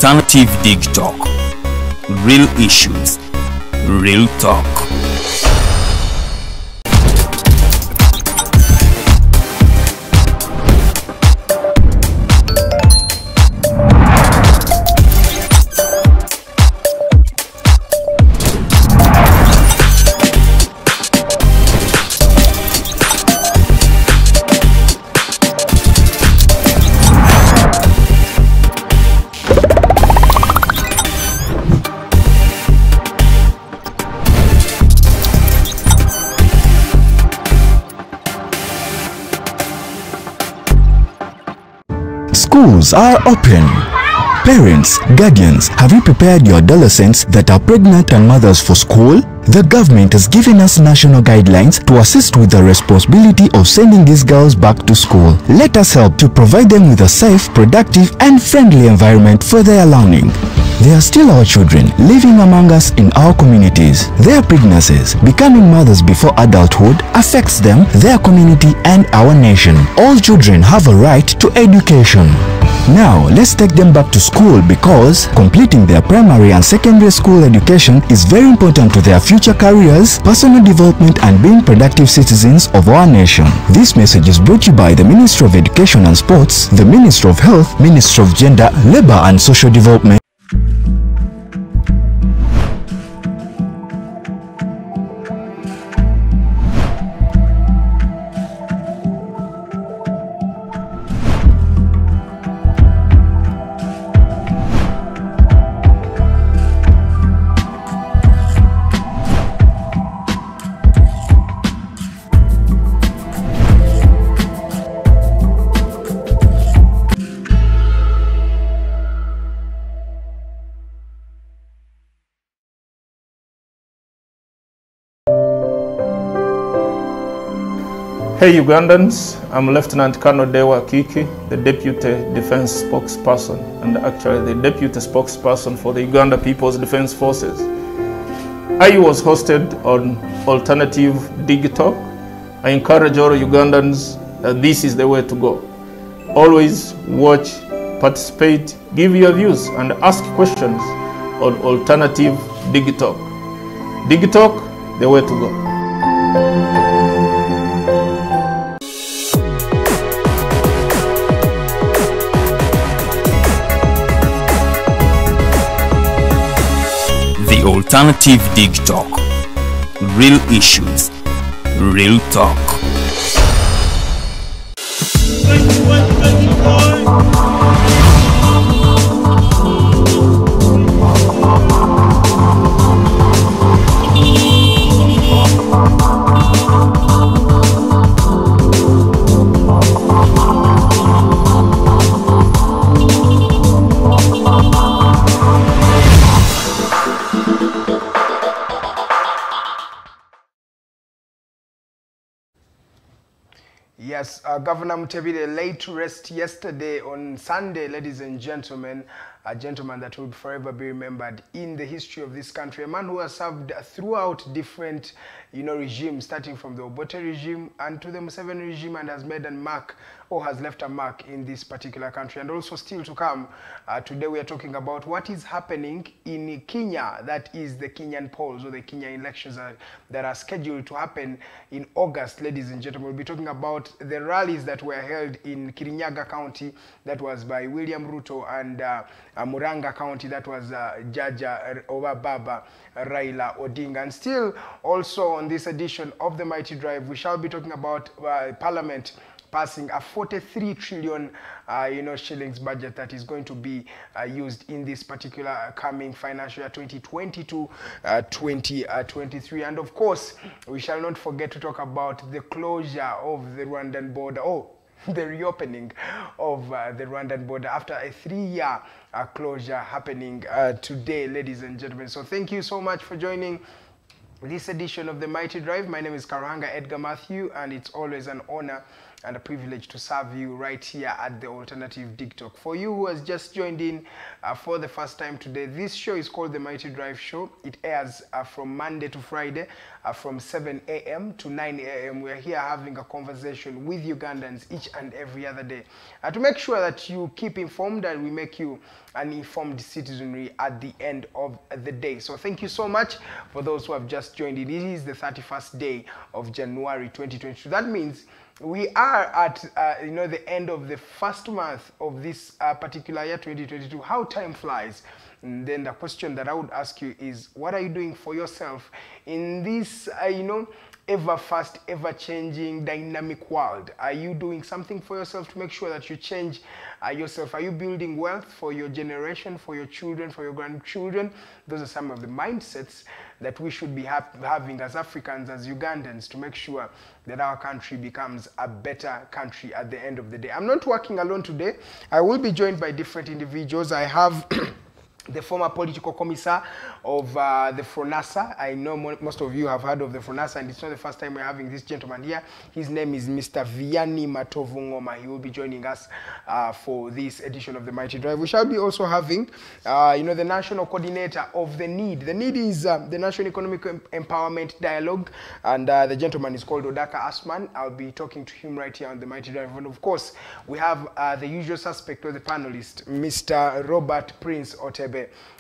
Alternative Dig Talk. Real issues, real talk. Schools are open. Parents, guardians, have you prepared your adolescents that are pregnant and mothers for school? The government has given us national guidelines to assist with the responsibility of sending these girls back to school. Let us help to provide them with a safe, productive and friendly environment for their learning. They are still our children living among us in our communities. Their pregnancies, becoming mothers before adulthood, affects them, their community and our nation. All children have a right to education. Now, let's take them back to school because completing their primary and secondary school education is very important to their future careers, personal development and being productive citizens of our nation. This message is brought to you by the Ministry of Education and Sports, the Ministry of Health, Ministry of Gender, Labour and Social Development. Hey Ugandans, I'm Lieutenant Colonel Dewa Kiki, the Deputy Defense Spokesperson and actually the Deputy Spokesperson for the Uganda People's Defense Forces. I was hosted on Alternative Dig Talk. I encourage all Ugandans that this is the way to go. Always watch, participate, give your views and ask questions on Alternative Dig Talk. Dig Talk, the way to go. Alternative Dig Talk. Real issues, real talk. Yes, Governor Mutebile laid to rest yesterday on Sunday, ladies and gentlemen, a gentleman that will forever be remembered in the history of this country, a man who has served throughout different, regimes, starting from the Obote regime and to the Museveni regime, and has made a mark or has left a mark in this particular country. And also still to come, today we are talking about what is happening in Kenya, that is the Kenyan polls or the Kenyan elections that are scheduled to happen in August, ladies and gentlemen. We'll be talking about the rallies that were held in Kirinyaga County, that was by William Ruto, and Muranga County, that was Jaja Obababa Raila Odinga. And still also on this edition of the Mighty Drive, we shall be talking about Parliament passing a 43 trillion shillings budget that is going to be used in this particular coming financial year 2022-2023. And of course, we shall not forget to talk about the closure of the Rwandan border, the reopening of the Rwandan border after a 3-year closure happening today, ladies and gentlemen. So thank you so much for joining this edition of the Mighty Drive. My name is Karuhanga Edgar Mathew, and it's always an honor and a privilege to serve you right here at the Alternative TikTok. For you who has just joined in for the first time today, this show is called the Mighty Drive Show. It airs from Monday to Friday from 7 a.m. to 9 a.m. We're here having a conversation with Ugandans each and every other day to make sure that you keep informed and we make you an informed citizenry at the end of the day. So thank you so much for those who have just joined in. It is the 31st day of January 2022. That means we are at the end of the first month of this particular year 2022. How time flies. And then the question that I would ask you is, what are you doing for yourself in this ever fast, ever changing, dynamic world? Are you doing something for yourself to make sure that you change yourself? Are you building wealth for your generation, for your children, for your grandchildren? Those are some of the mindsets that we should be having as Africans, as Ugandans, to make sure that our country becomes a better country at the end of the day. I'm not working alone today. I will be joined by different individuals. I have the former political commissar of the FRONASA. I know most of you have heard of the FRONASA, and it's not the first time we're having this gentleman here. His name is Mr. Vianney Matovu Ngoma. He will be joining us for this edition of the Mighty Drive. We shall be also having, the national coordinator of the NEED. The NEED is the National Economic Empowerment Dialogue, and the gentleman is called Odaka Asuman. I'll be talking to him right here on the Mighty Drive. And of course, we have the usual suspect of the panelist, Mr. Robert Prince Otebe,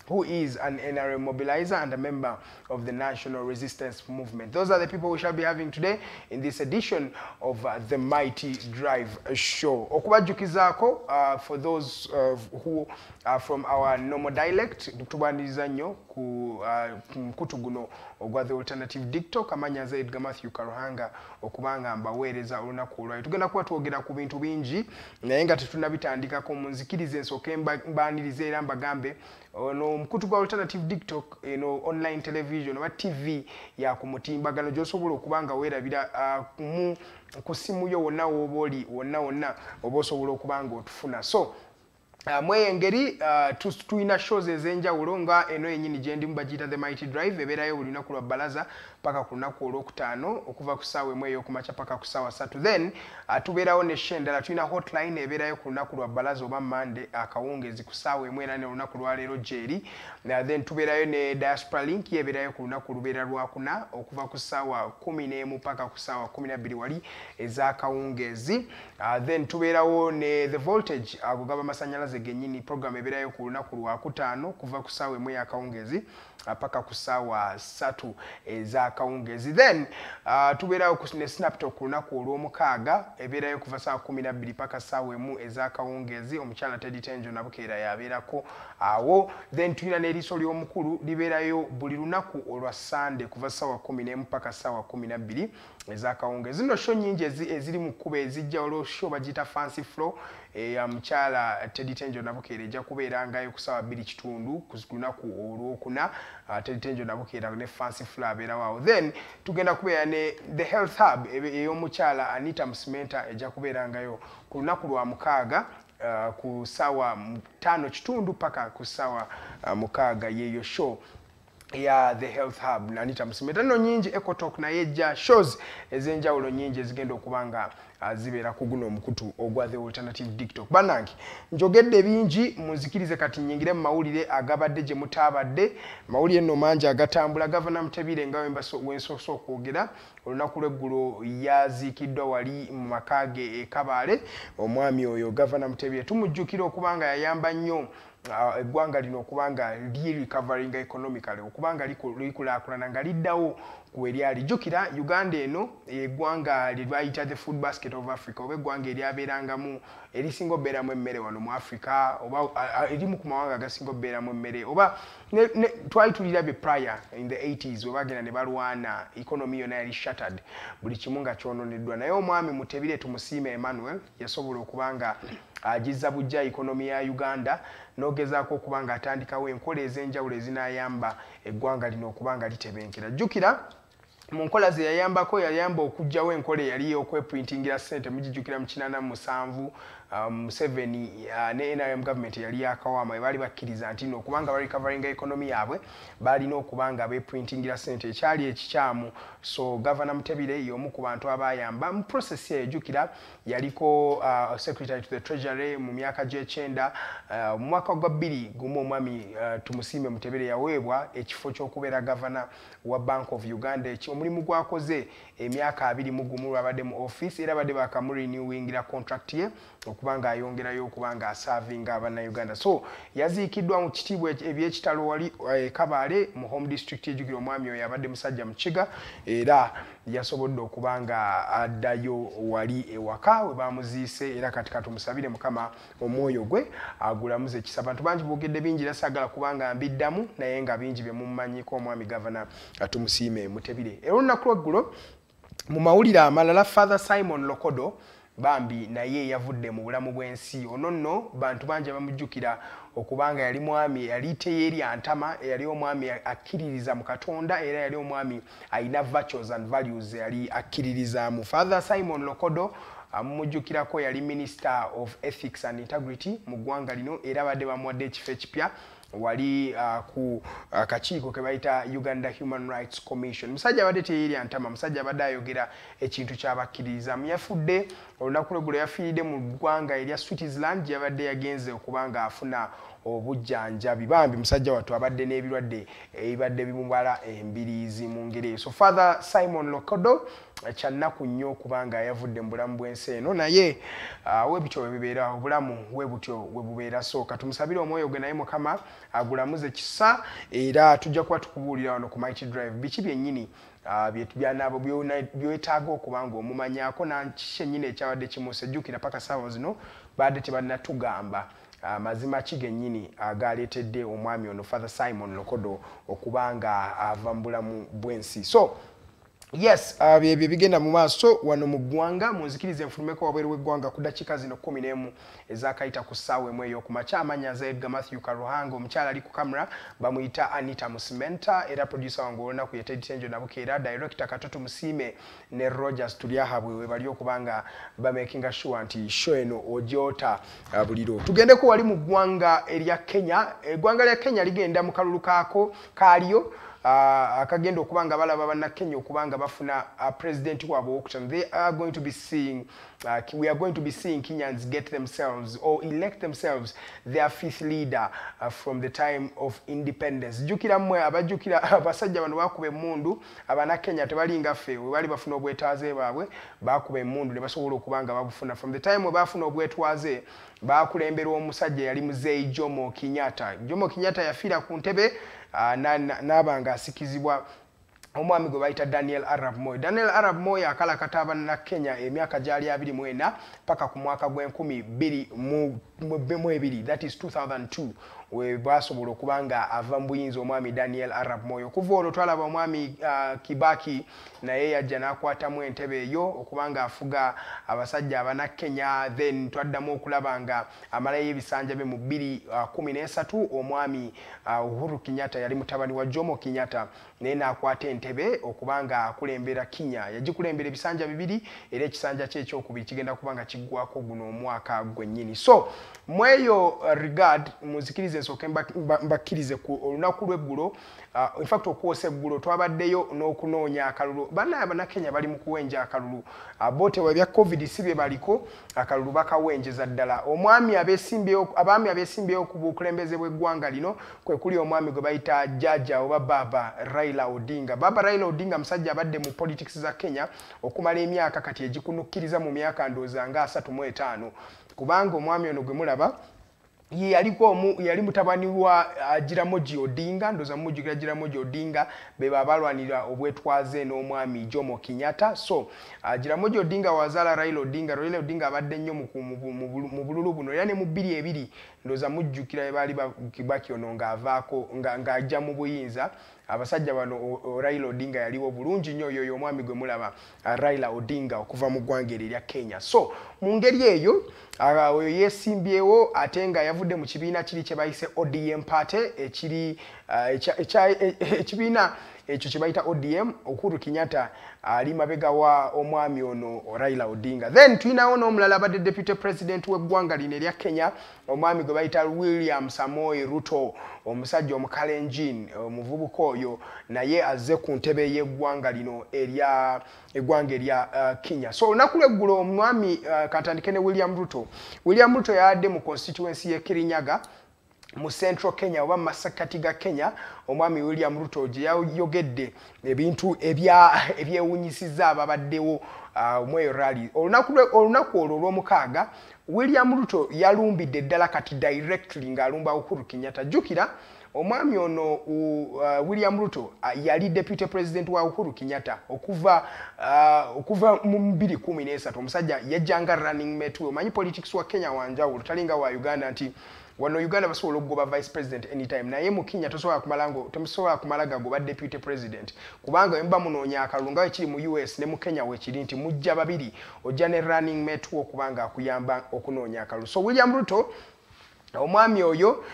who is an NRM mobilizer and a member of the National Resistance Movement. Those are the people we shall be having today in this edition of the Mighty Drive Show. Okubajukizako, for those who are from our normal dialect, tubaniriza nnyo ku mkutu guno ogwa the Alternative TikTok, amanyaza Edgar Mathew Karuhanga okubanga mbaweereza olunaku olwayo. Tugenda kuba twogera ku bintu bingi naye nga tetunnabitandikako, munzikirize nsooke mbaanirize era mbagambe ono mkutu gwa Alternative TikTok online television oba TV ya ku mutimbagano gy'osobola okubanga weerabira ku simu yo wonna w'oba oli wonna oba osobola okubanga otufuna. So mweyengeri tulina shows ez'enjawulo nga eno yennyini gye ndimu bagiyita the Mighty Drive, ebeerayo buli lunaku lwa balaza paka ku lunaku olwokutaano okuva ku ssaawa emu ey'okumakya paka ku ssaawa 3. Then tubeerawo ne show endala, tulina hotline ebeerayo ku lunaku lwa balaza oba Monday akawungeezi ku ssaawa emu era ne lunaku lwa leero gyeri. Then tubeerayo ne diaspora link ebeerayo ku lunaku lubeera lwakuna okuva ku ssaawa 11 paka ku ssaawa 12 wali ez'akawungeezi. Then tubeerawo ne the voltage agugaba amasanyalaze gennyini program ebeerayo ku lunaku lwakutaano kuva ku ssaawa emu ey'akawungeezi paka ku ssaawa 3 ez'akawungeezi. Then tubeerayo ne snaptalk ku lunaku olw'omukaaga ebeerayo kuva ssaawa 12 paka ssaawa emu ez'akawungeezi. Omukyala Teddy Tenjo Nabukeera yabeerako awo. Then tulina n'eriiso ly'omukulu libeerayo buli lunaku olwa Sunday kuva ssaawa 11 paka ssaawa 12 ez'akawungeezi. Zino show nnyingi eziri mu kkuba ezijja olwo show bagiyita Fancy Flow ya mukyala Teddy Tenjo Nabukeera ejja kubeerangayo ku ssaawa 2:30 ku lunaku olwokuna. Teddy Tenjo Nabukeera ne Fancy Flow abeerawo awo. Then tugenda kubeera ne the Health Hub ey'omukyala Anita Musmenta ejja kubeerangayo ku lunaku lwa mukaaga ku ssaawa 5:30 paka ku ssaawa 6 yeeyo show ya the Health Hub Anita Musmenta. No nyingi Ecotalk na ejja shows ez'enjawulo nyingi ezigenda okubanga zibeera ku guno omukutu ogwa the Alternative TikTok. Bannange njogedde bingi, munzikirize kati nyingire mu mawulire agabadde gye mutaabadde. Mawulire nno mangi agatambula. Gavana Mutebire nga wensoose okwogera olunaku lw'eggulo yaziikiddwa wali mu makaage e Kabaale. Omwami oyo Gavana Mutebire tumujjukira okubanga yayamba nnyo eggwanga lino okubanga recovering economically, okubanga likulaakulana nga liddawo ku eryali. Jjukira Uganda eno eggwanga lye bayita the food basket of Africa, oba eggwanga eryabeerangamu erisinga obbeeramu emmere wano mu Africa, oba erimu ku mawanga agasinga obbeeramu emmere, oba twali tulirabye prior in the 80s we bagenda ne balwana, economy yonna yali shattered, buli kimu nga kyononeddwa. Naye omwami Mutebire tumusiime Emmanuel yasobola okubanga agizza bujja economy ya Uganda n'ogezaako okubanga atandikawo enkola ez'enjawulo ezinayamba eggwanga lino okubanga litebenkera. Jjukira mu nkola ze yayamba okujjawo enkola yali okweprintingira ssente mugijjukira mu 87 Museveni ne NRM government yali yakawama bali bakkiriza nti okubanga bali recovering economy yaabwe balina okubanga beprintingira ssente ekyali ekikyamu. So Governor Mutebire y'omu ku bantu abayamba mu process ejjukira yaliko secretary to the treasury mu myaka gy'ekyenda mu mwaka gwa 2001 omwami tumusiime Mutebire yaweebwa ekifo ky'okubeera governor wa Bank of Uganda omulimu gwakoze emyaka 21 lwabadde mu office era badde bakamurenewingira contract ye okubanga ayongerayo okubanga asavinga abannayuganda. So yaziikiddwa mu kitiibwa ebyekitalo wali Kabale mu home district ejjukira omwami oyo abadde musajja mukiga era yasobodde okubanga addayo wali ewaka we bamuziise era kati tumusabire Mukama omwoyo gwe agulamuze ekisa. Abantu bangi boogedde bingi era saagala kubanga mbiddamu naye nga bingi bye mumanyiko omwami Governor Tumusiime Mutebire. Era olunaku lweggulo mu mawulire amalala Father Simon Lokodo bambi naye yavudde mu bulamu bw'ensi. Ono nno bantu bangi abamujjukira okubanga yali mwami yali teyeri antama yali omwami akkiririza mu Katonda era yali omwami ayina virtues and values yali akkiririza mu. Father Simon Lokodo amujjukirako yali Minister of Ethics and Integrity mu ggwanga lino era badde bamuwadde ekifo ekipya wali ku akakiiko ke bayita Uganda Human Rights Commission. Musajja abadde teyeri antama, musajja abadde ayogera ekintu ky'abakkiriza. Yafudde olunaku lweggulo yafiiridde mu ggwanga erya Switzerland yabadde yagenze okubanga afuna obujjanjabi. Bambi musajja wattu abadde n'ebirwadde ebibadde bimubala embiriizi mu ngeri. So Father Simon Lokodo kyannaku nnyo okubanga yavudde mu bulamu bw'ensi eno naye webutyo webibeera obulamu webutyo webubeera. So katumusabire omwoyo gwe naye Mukama agulamuze kisa era tujja kuba tukubuulira wano ku Mighty Drive biki byennyini byanabo byetaaga okubanga omumanyako nakiki ennyini ekyabadde kimusejjukira paka ssaawa zino badde tebanatugamba mazima ki gennyini agaleetedde omwami ono Father Simon Lokodo okubanga ava mu bulamu bw'ensi. So yes, bye bigenda mu maaso wano mu ggwanga munzikirize nfulumeko wabweru w'eggwanga ku dakiika zino 11 ezakayita ku ssaawa emu ey'okumakya. Amannya za Edgar Mathew Karuhanga, omukyala ali ku kamera bamuyita Anita Musimenta era producer wange olunaku ye Teddy Tenjo Nabukeera, director Katoto Musiime ne Rogers Tulyahabwe we bali okubanga bamakinga sure nti show eno ogyota buliro. Tugendeko wali mu ggwanga erya Kenya. Eggwanga lya Kenya ligenda mu kalulu kaako kaaliyo akagenda okubanga balaba bannakenya okubanga bafuna president wabwe okutano. They are going to be seeing we are going to be seeing Kenyans get themselves or elect themselves their fifth leader from the time of independence. Jukira mwe abajukira abasajja bano bakube mundu abanakenya tebalinga ffe we bali bafuna obwetwaze baabwe bakube mundu ne basobola okubanga babufuna from the time we bafuna obwetwaze bakulemberwa omusajja yali Muzeeyi Jomo Kenyatta. Jomo Kenyatta yafiira ku ntebe n'abanga asikizibwa omwami gwe bayita Daniel Arap Moi. Daniel Arap Moi akalakata abannakenya emyaka gyali 24 paka ku mwaka gw'2022 that is 2002 we basobola okubanga ava mu buyinza omwami Daniel Arap Moi. Okuva olwo twalaba omwami Kibaki naye yajja n'akwatamu entebe eyo okubanga afuga abasajja abanakenya then twaddamu okulaba nga amalayo ebisanja bye mu 2013 omwami Uhuru Kenyatta yali mutabani wa Jomo Kenyatta naye n'akwata entebe okubanga akulembera Kenya. Yagikulembera ebisanja bibiri era ekisanja kye ekyokubiri kigenda kubanga kiggwako guno omwaka gwennyini. So mweyo regard muzikirize nsooke mbakkirize ku olunaku lw'eggulo in fact okwosa eggulo twabaddeyo n'okunoonya akalulu. Bannaye abannakenya bali mu kuwenja akalulu bote webya covid si bye baliko akalulu bakawenjeza ddala. Abaami abeesimbyeyo ku bukulembeze bw'eggwanga lino kwe kuli omwami gwe bayita Jjajja oba Baba Raila Odinga. Baba Raila Odinga musajja abadde mu politics za Kenya okumala emyaka kati egikunukkiriza mu myaka ndooza nga 35 kubanga omwami ono gwe mulaba yali mutabani wa Jiramogi Odinga, ndoza mujjugira Jiramogi Odinga be babalwanira obwetwaze n'omwami Jomo Kenyatta. So Jiramogi Odinga wazaala Raila Odinga. Raila Odinga abadde nnyo mu bululu buno era ne mu 22 ndoza mujjukira bali Kibaki ono ng'avaako ng'ajja mu buyinza. Abasajja bano Raila Odinga yaliwo bulungi nnyo oyo omwami gwe mulaba Raila Odinga okuva mu ggwanga erya Kenya. So mu ngeri eyo oyo yeesimbyewo ate nga yavudde mu kibiina kiri kye bayise ODM party ekibiina ekyo kye bayita ODM Uhuru Kenyatta ali mabega wa omwami ono Raila Odinga. Then tulinawo n'omulala abadde deputy president w'eggwanga lino erya Kenya omwami gwe bayita William Samoei Ruto omusajja omukalenjin omuvubuka oyo naye azze ku ntebe y'eggwanga lino erya eggwanga erya Kenya. So olunaku lw'eggulo omwami katandike ne William Ruto yadde mu constituency y'e Kirinyaga mu Central Kenya oba Masakati ga Kenya omwami William Ruto gye yayogedde ebintu ebyewunyisizza ababaddewo omweyo rally. Olunaku olwo olw'omukaaga William Ruto yalumbidde ddala kati directly ng'alumba Uhuru Kenyatta. Jjukira omwami ono William Ruto yali deputy president wa Uhuru Kenyatta okuva mu 2013 omusajja yajjanga running mate. Omanyi politics wa Kenya wanjawulo talinga wa Uganda nti wano Uganda basobola okugoba vice president anytime naye mu Kenya tosobola kumalaga goba deputy president kubanga emba munoonya akalulu nga ekiri mu US ne mu Kenya wekiri nti mujja babiri ojja ne running mate wo kubanga akuyamba okunoonya akalulu. So William Ruto omwami oyo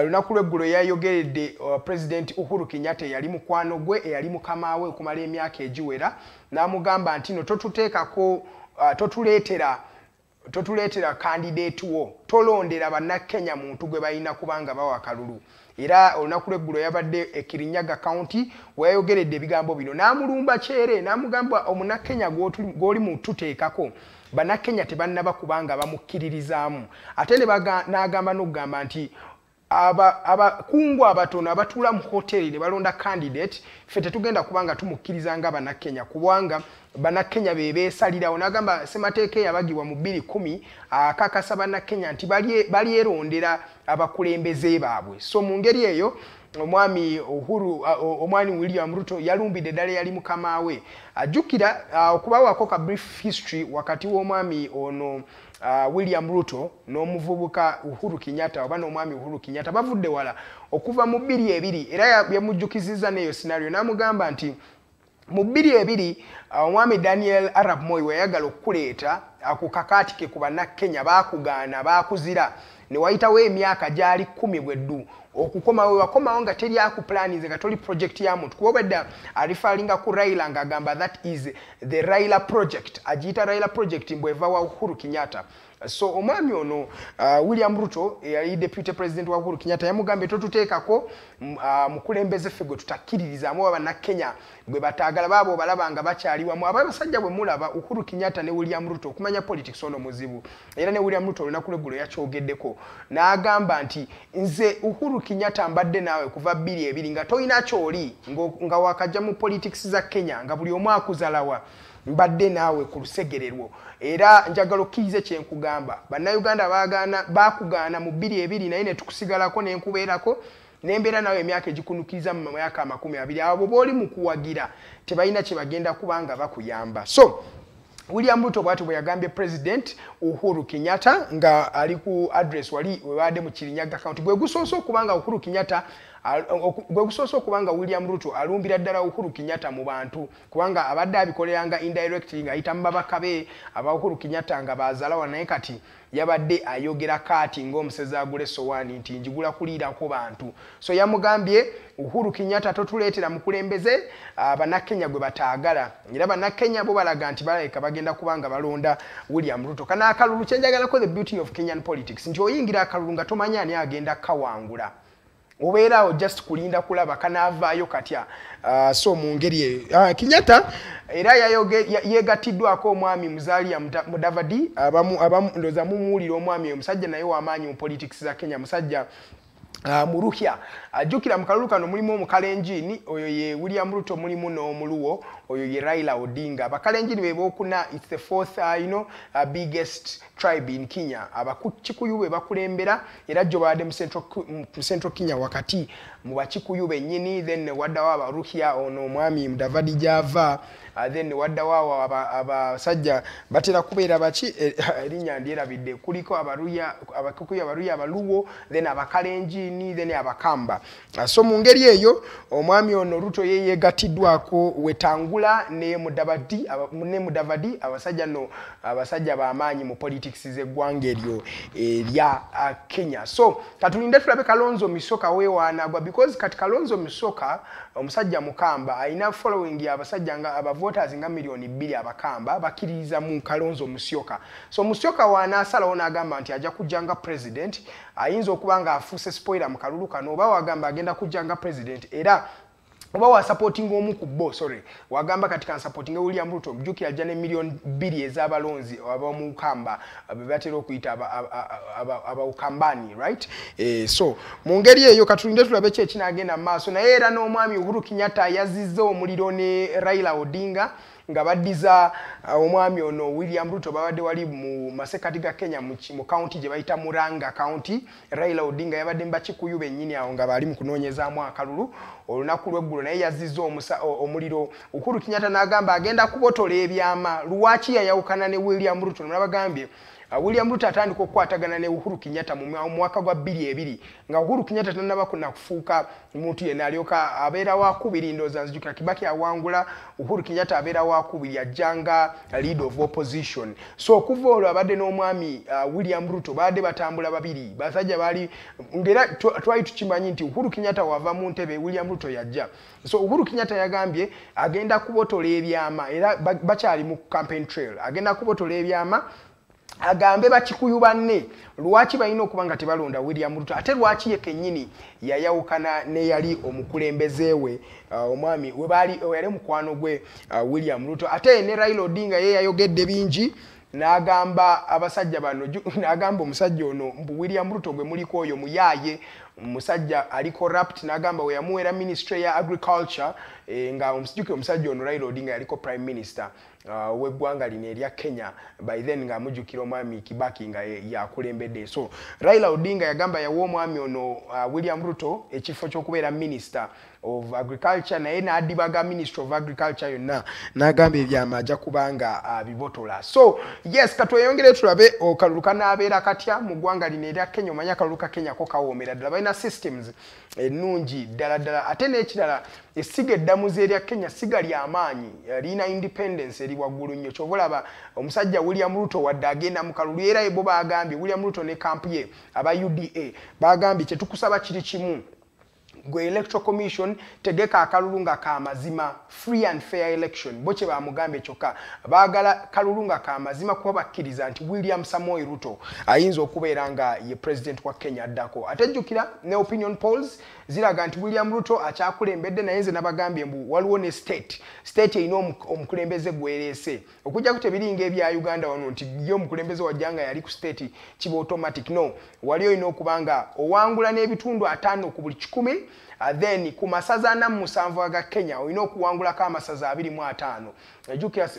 lunaku lw'eggulo yayogeredde president Uhuru Kenyatta yali mukwano gwe eyali mukamaawe okumala emyaka egiwera n'amugamba nti no totuteekako totuleetera candidate wo tolondera bannakenya muntu gwe balina kubanga bawa akalulu. Era olunaku lw'eggulo yabadde e Kirinyaga County weyayogeredde ebigambo bino n'amulumba kyere n'amugamba omunnakenya gw'oli mu tuteekako bannakenya tebannaba kubanga bamukkiririzaamu ate n'agamba n'okugamba nti abakungu abatono abatuula mu hoteri ne balonda candidate ffe tetugenda kubanga tumukkiriza nga bannakenya kubanga bannakenya be beesalirawo. N'agamba ssemateeka eyabagibwa mu 2010 akakasa bannakenya nti balierondera abakulembeze baabwe. So mu ngeri eyo omwami William Ruto yalumbidde ddala yali mukamaawe. Ajjukira okubawako ka brief history wakati w'omwami ono William Ruto n'omuvubuka Uhuru Kenyatta oba n'omwami Uhuru Kenyatta bavudde wala okuva mu 2002 era yamujjukizizza n'eyo scenario n'amugamba nti mu 2002 omwami Daniel Arap Moi weyagala okuleeta ku kakaatike ku bannakenya bakugaana bakuzira ne wayitawo emyaka gyali 10 bweddu okukomawo nga teri akuplanize nga toli project ya muntu kuba obedda alifalinga ku Raila ng'agamba that is the Raila project agiyita Raila project mbweva wa Uhuru Kenyatta. So omwami ono William Ruto yali deputy president wa Uhuru Kenyatta yamugambye totuteekako mukulembeze ffe gwe tutakkiririzaamu bannakenya gwe bataagala baabo balabanga bakyaliwamu abasajja bwe mulaba Uhuru Kenyatta ne William Ruto okumanya politics ono muzibu era ne William Ruto olunaku lw'eggulo yakyogeddeko n'agamba nti nze Uhuru Kenyatta mbadde naawe kuva 2002 nga toyina kyoli nga wakajja mu politics za Kenya nga buli omu akuzalawa mbadde naawe ku lusegererwo era njagala okkirize kye nkugamba bannayuganda bakugaana mu 2002 naye ne tukusigalako ne nkubeerako nembeera nawe emyaka egikunukiriza mu myaka 20 abo booli mu kuwagira tebalina kye bagenda kubanga bakuyamba. So William Ruto bw'ati bwe yagambye President Uhuru Kenyatta nga ali ku address wali webadde mu Kirinyaga County gwe gusoose okubanga Uhuru Kenyatta gwe gusoose okubanga William Ruto alumbira ddala Uhuru Kenyatta mu bantu kubanga abadde abikoleranga indirectly ng'ayita mu babaka be aba Uhuru Kenyatta nga baazalawa naye kati yabadde ayogera kaati ng'omusezi agula essowaani nti njigula kuliirako bantu. So yamugambye Uhuru Kenyatta totuleetera mukulembeze bannakenya gwe bataagala era bannakenya bo balaga nti balabika bagenda kubanga balonda William Ruto. Kana akalulu kyenjagalako the beauty of Kenyan politics nti oyingira akalulu nga tomanya ani agenda kawangula obeeraawo just kulinda kulaba kanaavaayo katya. So mu ngeri eyo Kenyatta era yeegatiddwako omwami Muzalia Mudavadi abamu ndoza mumuwulira omwami omusajja naye w'amaanyi mu politics za Kenya musajja Muruhya. Ajjukira mu kalulu kano mulimu omukalenjini oyo ye William Ruto mulimu n'omuluwo oyo ye Raila Odinga. Abakalenjini be bookuna it's the fourth biggest tribe in Kenya. Abakikuyu be bakulembera era jjo baadde mu Central Kenya wakati mu bakikuyu bennyini then waddawo abaruhya ono omwami Mudavadi gyava then waddawo abasajja batera kubeera baki erinnya ndyerabidde kuliko abakikuyu abaruhya abaluwo then abakalenjini then abakamba. So mu ngeri eyo omwami ono Ruto ye yeegatiddwako Wetangula ne Mudavadi abasajja b'amaanyi mu politics z'eggwanga eryo erya Kenya. So katulinde tulabe Kalonzo Musyoka weewaana gwa because kati Kalonzo Musyoka omusajja mukamba alina following abasajja nga aba voters nga milioni 2 abakamba bakiriza mu Kalonzo Musyoka. So Musyoka wanaasalawo n'agamba nti ajja kujjanga president, ayinza okuba nga afuuse spoiler mu kalulu kano oba wagamba agenda kujjanga president era oba wa supporting omu ku bo wagamba kati kan supporting William Ruto mjukira jane milioni 2 ez'abalonzi abamu kamba abatera okuyita aba ukambani, right? So mu ngeri eyo katulinde tulabe kye kinagenda maaso naye era n'omwami Uhuru Kenyatta yazizza omuliro ne Raila Odinga nga baddiza omwami ono William Ruto babadde wali mu masekati ga Kenya mu county gye bayita Muranga county. Raila Odinga yabadde mbakikuyu bennyini awo nga bali mu kunoonyezaamu akalulu olunaku lw'eggulo naye yazizza omuliro. Uhuru Kenyatta n'agamba agenda kubotola ebyama. Lwaki yayawukana ne William Ruto? Nabagambye William Ruto atandika okukwatagana ne Uhuru Kenyatta mu mwaka gwa 2022 nga Uhuru Kenyatta tannaba kufuuka muntu yenna alyoka abeera wakubiri ndooza nzijukira Kibaki awangula Uhuru Kenyatta abeera wakubiri ajjanga lead of opposition. So okuva olwo abadde n'omwami William Ruto badde batambula babiri basajja bali ngera twali tukimanyi nti Uhuru Kenyatta wava mu ntebe William Ruto yajja. So Uhuru Kenyatta yagambye agenda kubotola ebyama era bakyali mu campaign trail agenda kubotola ebyama agambe bakikuyu banne lwaki balina okuba nga tebalonda William Ruto ate lwaki ye kennyini yayawukana ne yali omukulembeze we omwami we bali yali mukwano gwe William Ruto ate ne Raila Odinga ye yayogedde bingi n'agamba abasajja bano n'agamba omusajja ono William Ruto gwe muliko oyo muyaye musajja ali corrupt n'agamba we yamuwera ministry ya agriculture nga omusajja ono Raila Odinga yaliko prime minister w'eggwanga lino erya Kenya by then nga amujjukira omwami Kibaki nga yakulembedde. So Raila Odinga yagamba yawa omwami ono William Ruto ekifo ky'okubeera minister of agriculture naye n'adibaga ministry of agriculture yonna n'agamba ebyama ajja kubanga bibotola. So yes katweyongere tulabe okaluluka n'abeera katya mu ggwanga lino erya Kenya. Omanya akaluluka Kenya ko kawoomera ddala balina systems ennungi ddala ate n'ekirala essiga eddamuzi erya Kenya siga ly'amaanyi lina independence eri waggulu nnyo ky'obalaba omusajja William Ruto wadde agenda mu kalulu era bo bagambye William Ruto ne camp ye aba UDA bagambye kye tukusaba kiri kimu gwe electoral commission tegeka akalulu nga ka mazima free and fair election boche ba mugambe kyokka baagala kalulu nga ka mazima kuba bakkiriza nti William Samoei Ruto ayinza okubeera nga ye president wa Kenya addako. Atejjukira ne opinion polls ziraga nti William Ruto akyakulembedde naye nze nabagambye mbu waliwo ne state erina omukulembeze gwereese okujja kutebiringa ebya Uganda wano nti yo omukulembeze wajjanga yali ku state kiba automatic. No, wali olina okubanga owangula n'ebitundu 5 ku buli 100 then ku masaza 47 aga Kenya olina okuwangulako amasaza 25. Ejjukira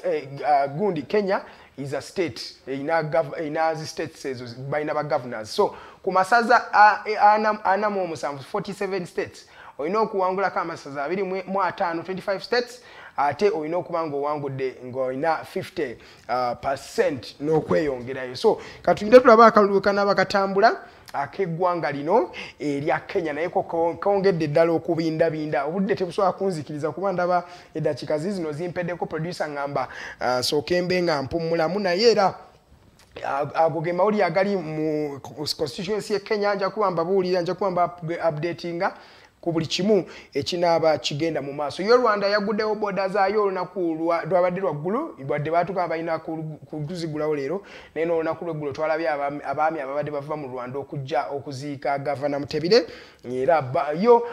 gundi Kenya is a state ina states ezo balina ba governors. So ku masaza 47 states olina okuwangulako amasaza 25 25 states ate olina okuba nga owangudde ng'olina 50% n'okweyongerayo. So katulinde tulaba akalulu kanaba katambula akeggwanga lino erya Kenya naye kongedde ddala okubindabinda obudde tebusobola kunzikiriza kuba ndaba eddakiika zino zimpeddeko producer ngamba sookembe nga mpummulamu naye era ago ge mawulire agali mu constituency ye Kenya nja kuba mbabuulira nja kuba mba updatinga ku buli kimu ekinaaba kigenda mu maaso. Yo Rwanda yaguddewo boda zaayo olunaku lwabadde lwaggulu badde baatuka balina kutuzigulawo leero naye n'olunaku lw'eggulo twalabye abaami ababadde bava mu Rwanda okujja okuziika Gavana Mutebire era yo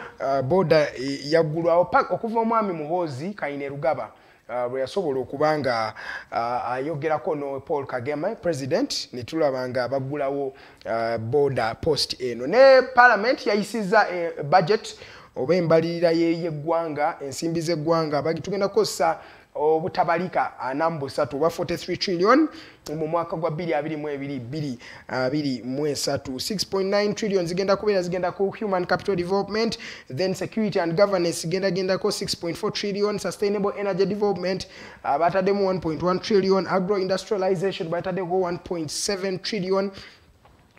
boda yaggulwawo okuva omwami Muhoozi Kainerugaba bwe yasobola okubanga ayogerako no Paul Kagame president ne tulaba nga baggulawo border post eno. Ne parliament yayisizza budget oba embalirira y'eggwanga ensimbi z'eggwanga tugenda kukozesa obutabalika 43 oba 43 trillion mu mwaka gwa 2022 6.9 trillion zigenda ku human capital development, then security and governance zigenda ko 6.4 trillion, sustainable energy development batademu 1.1 trillion, agro industrialization batadeko 1.7 trillion,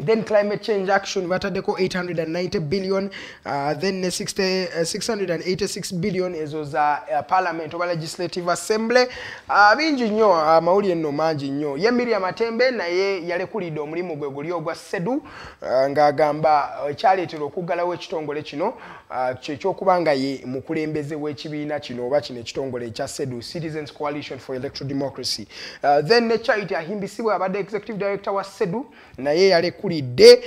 Then climate change action, watadeko 890 billion, then 686 billion ezo za parliament oba legislative assembly. Bingi nnyo mawuli enno mangi nnyo. Ye Miriam Matembe naye yalekulidde omulimu gwe guli ogwa SEDU ng'agamba ekyaleetera okuggalawo ekitongole kino ky'okuba ye mukulembeze w'ekibiina kino oba kino ekitongole ekya SEDU, Citizens Coalition for Electoral Democracy. Then ne Charity Ahimbisibwe abadde executive director wa SEDU naye yalekulidde.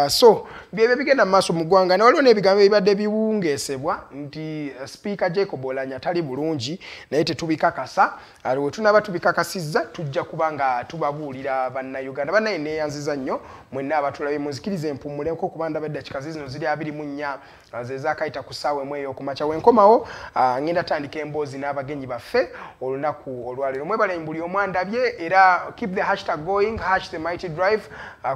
So byebe bigenda maaso mu ggwanga, waliwo n'ebigambo ebibadde biwungeesebwa nti Speaker Jacob Oulanyah tali bulungi naye tetubikakasa. Aliwo tunaba tubikakasizza tujja kuba nga tubabuulira bannayuganda. Bannaye neeyanziza nnyo mwenna abatulabe muzikirize mpummuleko kuba ndaba eddakiika zino ziri 24 ze zaakayita ku ssaawa emu ey'okumakya. Wenkomawo ngenda tandika emboozi n'abagenyi baffe olunaku olwaleero. Mwebale buli omu andabye era keep the hashtag going, #TheMightyDrive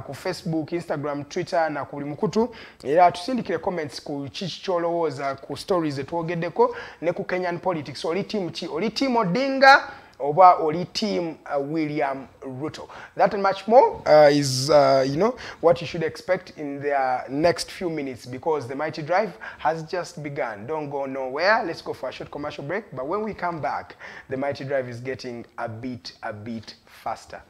ku Facebook, Instagram, Twitter na ku buli mukutu. Era tusindikire comments ku kiki kyolowooza ku stories etwogeddeko ne ku Kenyan politics. Oli team ki? Oli team Odinga oba oli team William Ruto? That and much more is what you should expect in the next few minutes, because the Mighty Drive has just begun. Don't go nowhere. Let's go for a short commercial break, but when we come back, the Mighty Drive is getting a bit faster.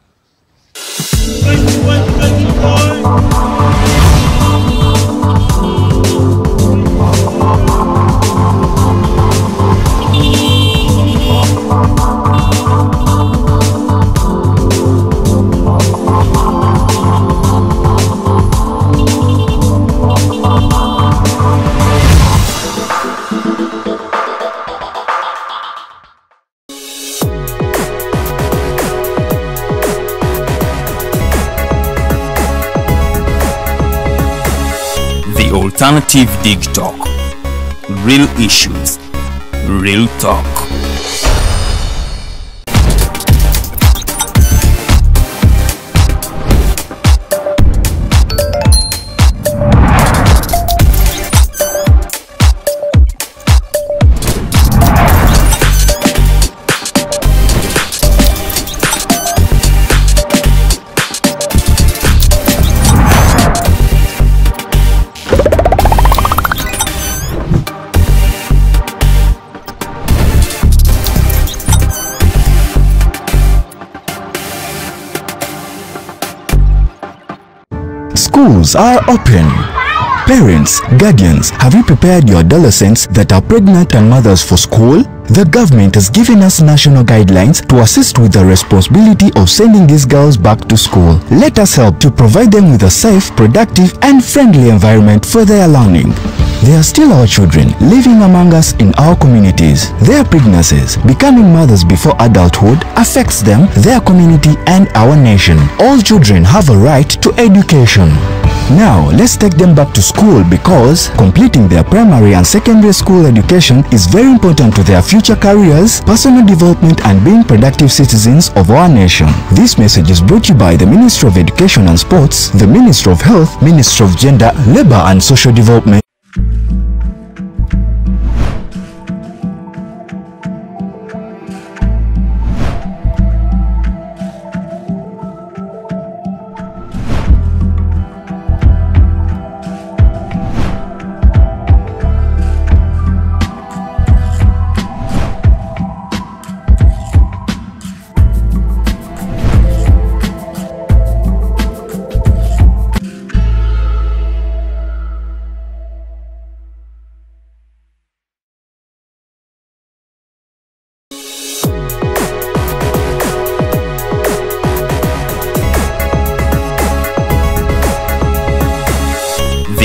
Alternative Dig Talk. Real issues, real talk. Schools are open. Parents, guardians, have you prepared your adolescents that are pregnant and mothers for school? The government has given us national guidelines to assist with the responsibility of sending these girls back to school. Let us help to provide them with a safe, productive and friendly environment for their learning. They are still our children living among us in our communities. Their pregnancies, becoming mothers before adulthood, affects them, their community and our nation. All children have a right to education. Now, let's take them back to school, because completing their primary and secondary school education is very important to their future careers, personal development and being productive citizens of our nation. This message is brought to you by the Ministry of Education and Sports, the Ministry of Health, Ministry of Gender, Labour and Social Development.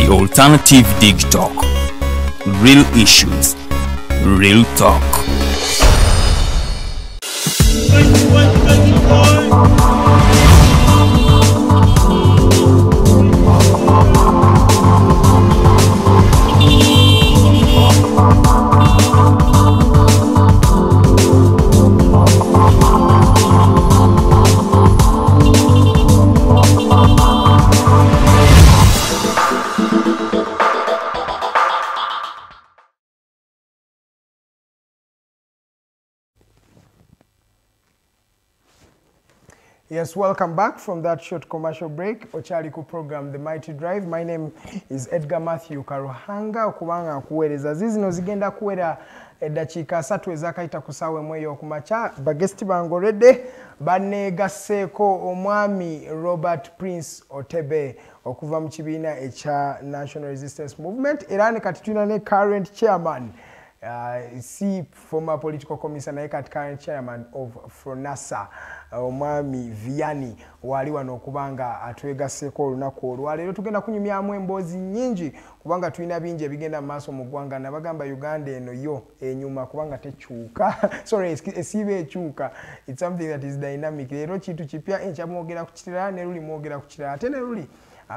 Alternative Dig Talk. Real issues, real talk. Yes, welcome back from that short commercial break. Ochaliku program The Mighty Drive. My name is Edgar Mathew Karuhanga. Okubanga kuwereza zizino zigenda kuwera eddakiika 3 ezakaita kusaawa emweyo okumakya. Bagesti bangolede baneegaseeko omwami Robert Prince Otebe okuva mu kibiina ekya National Resistance Movement era ne kati tulina ne current chairman former political commissioner kati current chairman of FRONASA omwami Vianney wali wano okubanga atwegaseeko olunaku olwaleero tugenda kunyumyamu emboozi nyingi kubanga tulina bingi ebigenda mu maaso mu ggwanga nabagamba Uganda eno yo enyuma kubanga tekyuka sorry esiiba ekyuka it's something that is dynamic leero kintu kipya ekyamwogera ku kirala ne luli mwogera ku kirala ate ne luli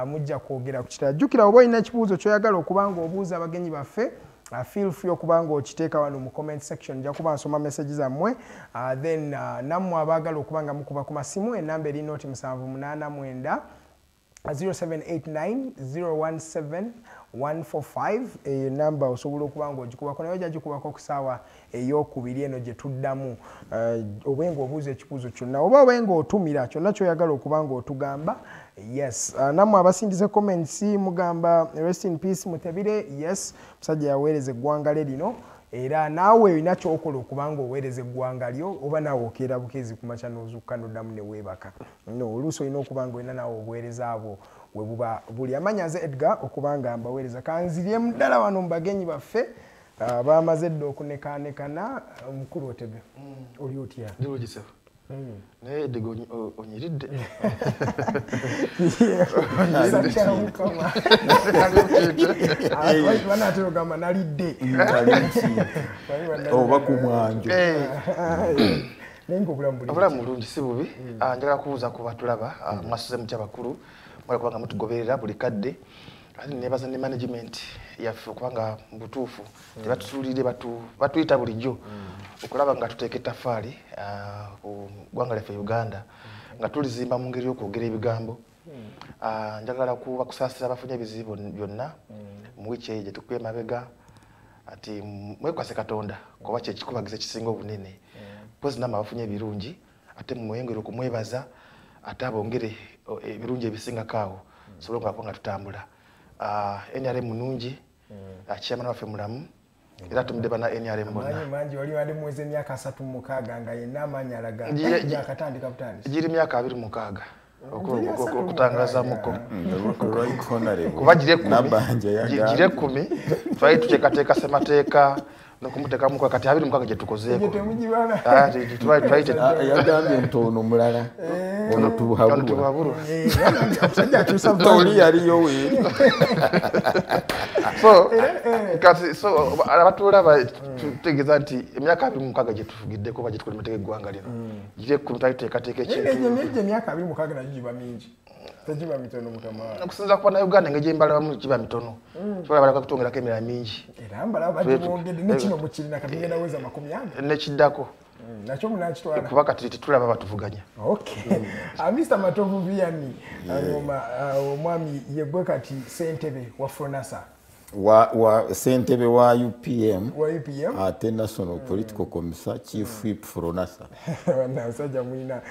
mujja kwogera ku kirala jjukira oba olina ekibuuzo kyoyagala okubanga obuuza abagenyi baffe feel free okubanga okiteeka wano mu comment section nja kuba nsoma message zammwe then nammwe abaagala okubanga mukuba ku masimu enamba eri noti 789 0789 017 145 namba osobola okubanga ogikubako naye ojja gikubako ku ssaawa ey'okubiri eno gye tuddamu obenga obuuza ekibuuzo kyonna oba obenga otumira kyonna kyoyagala okubanga otugamba yes nammwe abasindize comments mugamba rest in peace Mutebire yes musajja yaweereza eggwanga lye lino era naawe olina kyokola okubanga oweereza eggwanga lyo oba naawe okeera bukezi ku makya n'ozuukuka n'oddamu ne weebaka no oluusi olina okubanga olina naawe obuweereza abo we buba buli amanya nze Edgar okubanga mbaweereza kanziryemu ddala wano mu bagenyi baffe bamaze dda okunekaanekana mukulu Otebe oli otya naye Edgar onyiridde banaterogamba nalidde oba ku mwanjo obulamu bulungi si bubi njagala kubuuza ku batulaba mwasuze mu kyabakulu mwala kubanga mutugoberera buli kadde ate nebaza ne management yaffe okubanga mu butuufu tebatusuulire batuyita bulijjo okulaba nga tuteeka ettafaali ku ggwanga lyaffe Uganda nga tulizimba mu ngeri y'okwogera ebigambo njagala kubakusaasira abafunye ebizibu byonna mu wiiki eyo gye tukuba emabega ati mwekwase Katonda kuba kyekikubagiza ekisinga obunene pozi namwe abafunye ebirungi ate mumweyongere okumwebaza ate abongere ebirungi ebisingako awo sobola okubako nga tutambula NRM munungi chairman waffe mulamu era tumudde bana NRM bonna manji wali wali mwezi myaka 36 nga yenna amaanyi alaga yakatandika butandisi giri myaka 26 okutangaza muko kuba gire 10 twali tuteekateeka semateeka nokumuteka muko kati 26 gye tukozeeko yagambye ntono mulala ono tubuhaburu toli yaliyo we so abatulaba tutegeeza nti emyaka 26 gye tufugidde kuba gye tukolemeteka eggwanga lino gire kumutaiteekateeka ekintu emyaka 26 nayo giba mingi tegiba mitono mukama okusinza kuba na Uganda engeri embalabamu giba mitono sobola balaka kutongerako emirala mingi era mbalaba bagibongedde nekino mukirina kabigenda weza 40 nekiddako nakyo munakitwala kuba kati tulaba batuvuganya okay Mr. Matovu Vianney Ngoma omwami yegwe kati ssentebe wa FRONASA wa ssentebe wa UPM ate National Political Commissar Chief Whip FRONASA nasajja mwina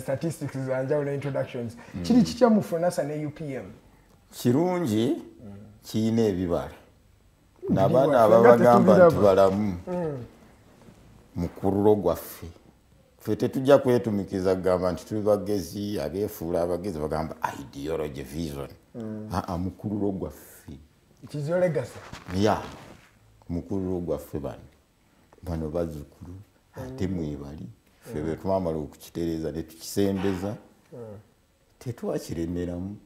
statistics zanjawulo introductions kiri kitya mu FRONASA ne UPM kirungi kiyina ebibala n'abaana ababagamba nti balamu mukululo gwaffe ffe tetujja kwetumikiza kugamba nti tuli bagezi abeefuula abagezi bagamba ideology vision mukululo gwaffe kizyo legacy ya mukululo gwaffe bano bazzukulu ate mwebali ffe bwe twamala okukitereeza ne tukisembeza tetwakiremeramu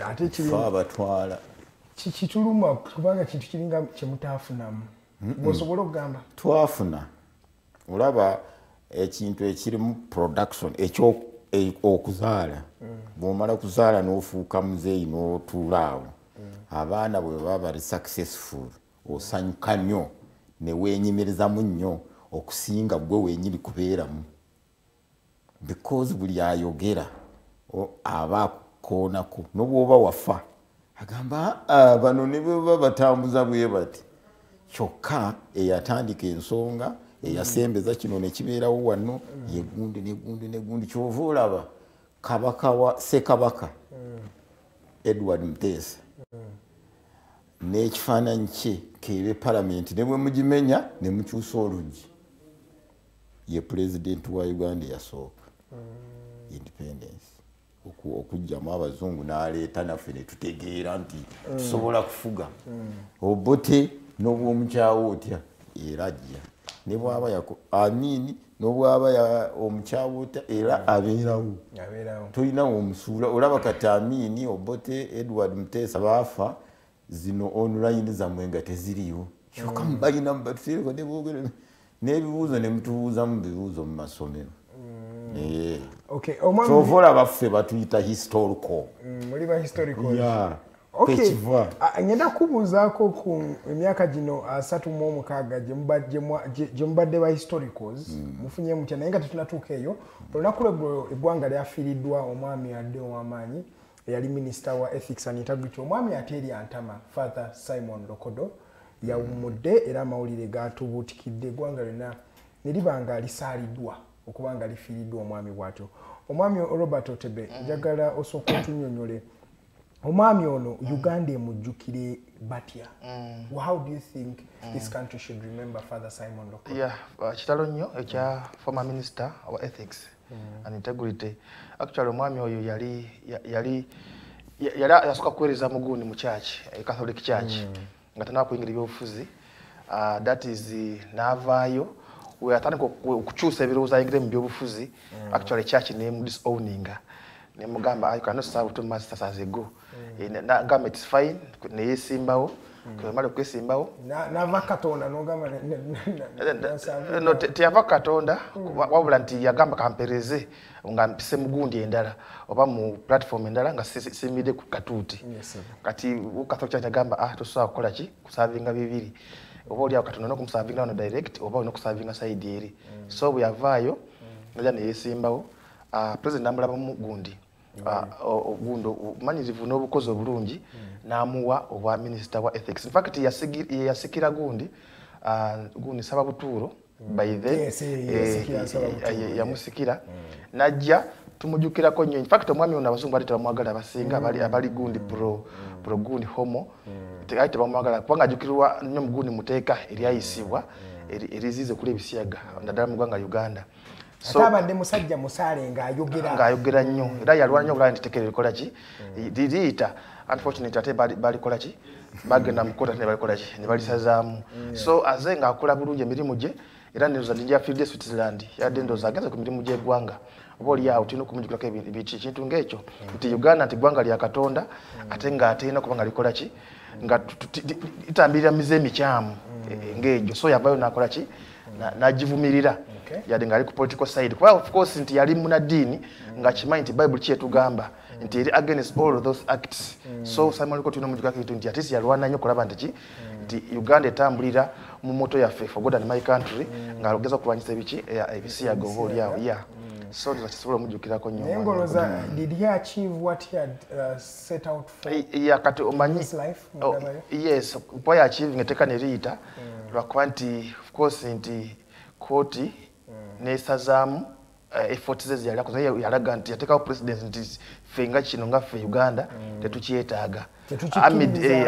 ate kiri abatwala kituluma kubanga kintu kiringa kyemutaafunamu bw'osobola okugamba twafuna olaba ekintu ekirimu production okuzaala bw'omala kuzaala n'ofuuka muzeeyi n'otuula awo abaana bwe baba bali successful osanyuka nnyo ne weenyimirizamu nnyo okusinga gwe wenyini kubeeramu because buli ayogera aba akoonako n'obwoba wafa agamba bano ne bwe baba batambuza bwe bati kyokka eyatandika ensonga eyasembeza kino ne kibeerawo wano yegundi negundi kyova olaba kabaka wa Ssekabaka Edward Mutesa n'ekifaananyi kye keebe palamenti ne bwe mugimenya ne mukyusa oluggi ye pulezidenti wa Uganda eyasooka independence okujjamu abazungu n'aleeta naffe ne tutegeera nti tusobola kufuga obote n'obwomukyawo otya era ajja ne bw'aba amiini n'obw'aba omukyawo otya era abeerawo tolinawo omusuula olaba kati amiini obote Edward Mutesa baafa zino online zammwe nga teziriiwo kyokka mubalina mubatuteereko ne boogera n'ebibuuzo ne mutubuuza mu bibuuzo mu masomero kyova olaba ffe batuyita historical muliba historical Okay. Ngenda kubuuzaako ku emyaka gino 36 gye mubadde ba historicals mufunye mutya naye nga tetunatuuka eyo olunaku lweggulo eggwanga lyafiiriddwa omwami adde ow'amaanyi eyali minisita wa ethics and integrity omwami ate eri antama Father Simon Lokodo yawummudde era amawulire gaatubuutikidde eggwanga lyonna ne liba nga lisaaliddwa okuba nga lifiiriddwa omwami bw'atyo omwami Robert Otebe njagala osooka otunnyonnyole omwami ono Uganda emujjukire batya how do you think this country should remember Father Simon Lokodo? Kitalo nnyo ekya former minister wa ethics and integrity actually omwami oyo yali yasooka kuweereza mugundi mu church Catholic church nga tanaba kuyingira ebyobufuzi that is n'avaayo we atandika okukyusa ebirowoozo ayingire mu byobufuzi actually church disowninga nemugamba I cannot serve two masters as a go ngamba it's fine neyesimbawo kwemala okwesimbawo nava katonda nogamba no teyava katonda wabula nti yagamba kampereze nga mpise mugundi endala oba mu platform endala nga simide ku katuuti kati ukathocha yagamba tosobola kukola ki kusavinga bibiri oba oli katonda n'okumusavinga no direct oba oli n'okusavinga side eri so bwe yavaayo naja neyesimbawo president namulaba mugundi ogundo manyirivu n'obukozi obulungi n'amuwa obwa minister wa ethics in fact yasikira gundi saba butuuro by the yamusikira najja tumujukirako nnyo in fact omwami ono abazungu bali tebamwagala abasinga abali gundi pro gundi homo tegaite bamwagala kubanga ajukirwa nnyo mugundi muteeka eryayisibwa erizize kuli ebisiyaga ndadala mu ggwanga Uganda so abadde musajja musale ng'ayogera nnyo era yalwana nnyo bulala ntitekere likola ki liriita unfortunately ate balikola ki bagenda mukota ne balikola ki ne balisazaamu so aze ng'akola bulungi emirimu gye era ndoza ndinja field Switzerland yadde ndoza agenze ku mirimu gy'eggwanga oba oli awo tulina okumujjukirako ekintu ng'ekyo nti Uganda nti ggwanga lya Katonda ate ng'ate ina kuba nga likola ki nga itambirira mize emikyamu ng'egyo so yavayo n'akola ki nagivumirira yadde ngali ku political side kwa of course nti yali munadini nga kimanyi nti Bible kyetugamba nti eri against all of those acts so Simon Lokodo tunomujukako kitu nti atisi yalwana nnyo kulaba nti Uganda etambulira mu moto yaffe for God and my country nga alogeza kulwanyisa ebisiyaga oba oli awo so tusobola omujukirako nnyo engoloza did he achieve what he had set out for kati omanyi his life yes kwa achieve ngeteka nerita lwakuba nti of course nti koti nesazaamu efforts ze yali akoze yalaga nti yatekawo president nti fenga kino nga ffe Uganda tetukyetaaga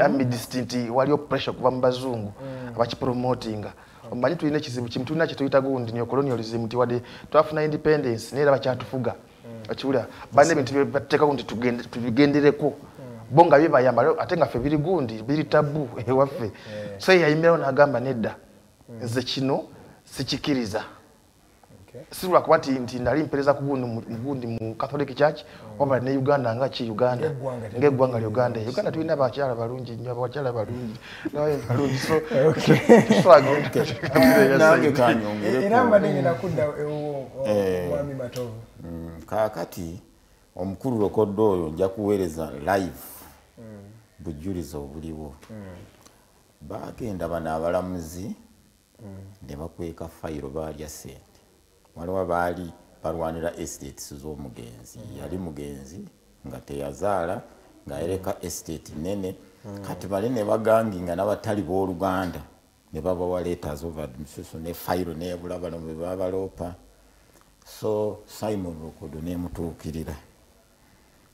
amidst nti waliyo pressure kuva mu bazungu abakipromotinga omanyi tulina ekizibu kimu tulina kyetuyita gundi neocolonialism nti wadde twafuna independence naye era bakyatufuga bakiwulira balina ebintu bateekawo nti tubigendereko bo nga byebayamba ate nga ffe biri gundi biri tabu ewaffe so yayimirawo n'agamba nedda nze kino sikikiriza sirwa kuba nti nali mpereza ku gundi mu Catholic Church oba ne Uganda nga ki Uganda ng'eggwanga lya Uganda tulina abakyala balungi nnyo abakyala balungi naye balungi so nange kanyongere era mbadde ngenda kudda Vianney Matovu kaakati omukulu Lokodo oyo nja kuweereza live bujulizo obuliwo bagenda bano abalamuzi ne bakweka fayiro baalya ssente waliwo baali balwanira estates z'omugenzi yali mugenzi nga teyazaala ng'ayereka estate nene kati bale ne baganginga n'abatali b'Oluganda ne babawa letters of administration ne file nebula bano bwe babaloopa. So Simon Lokodo nemutuukirira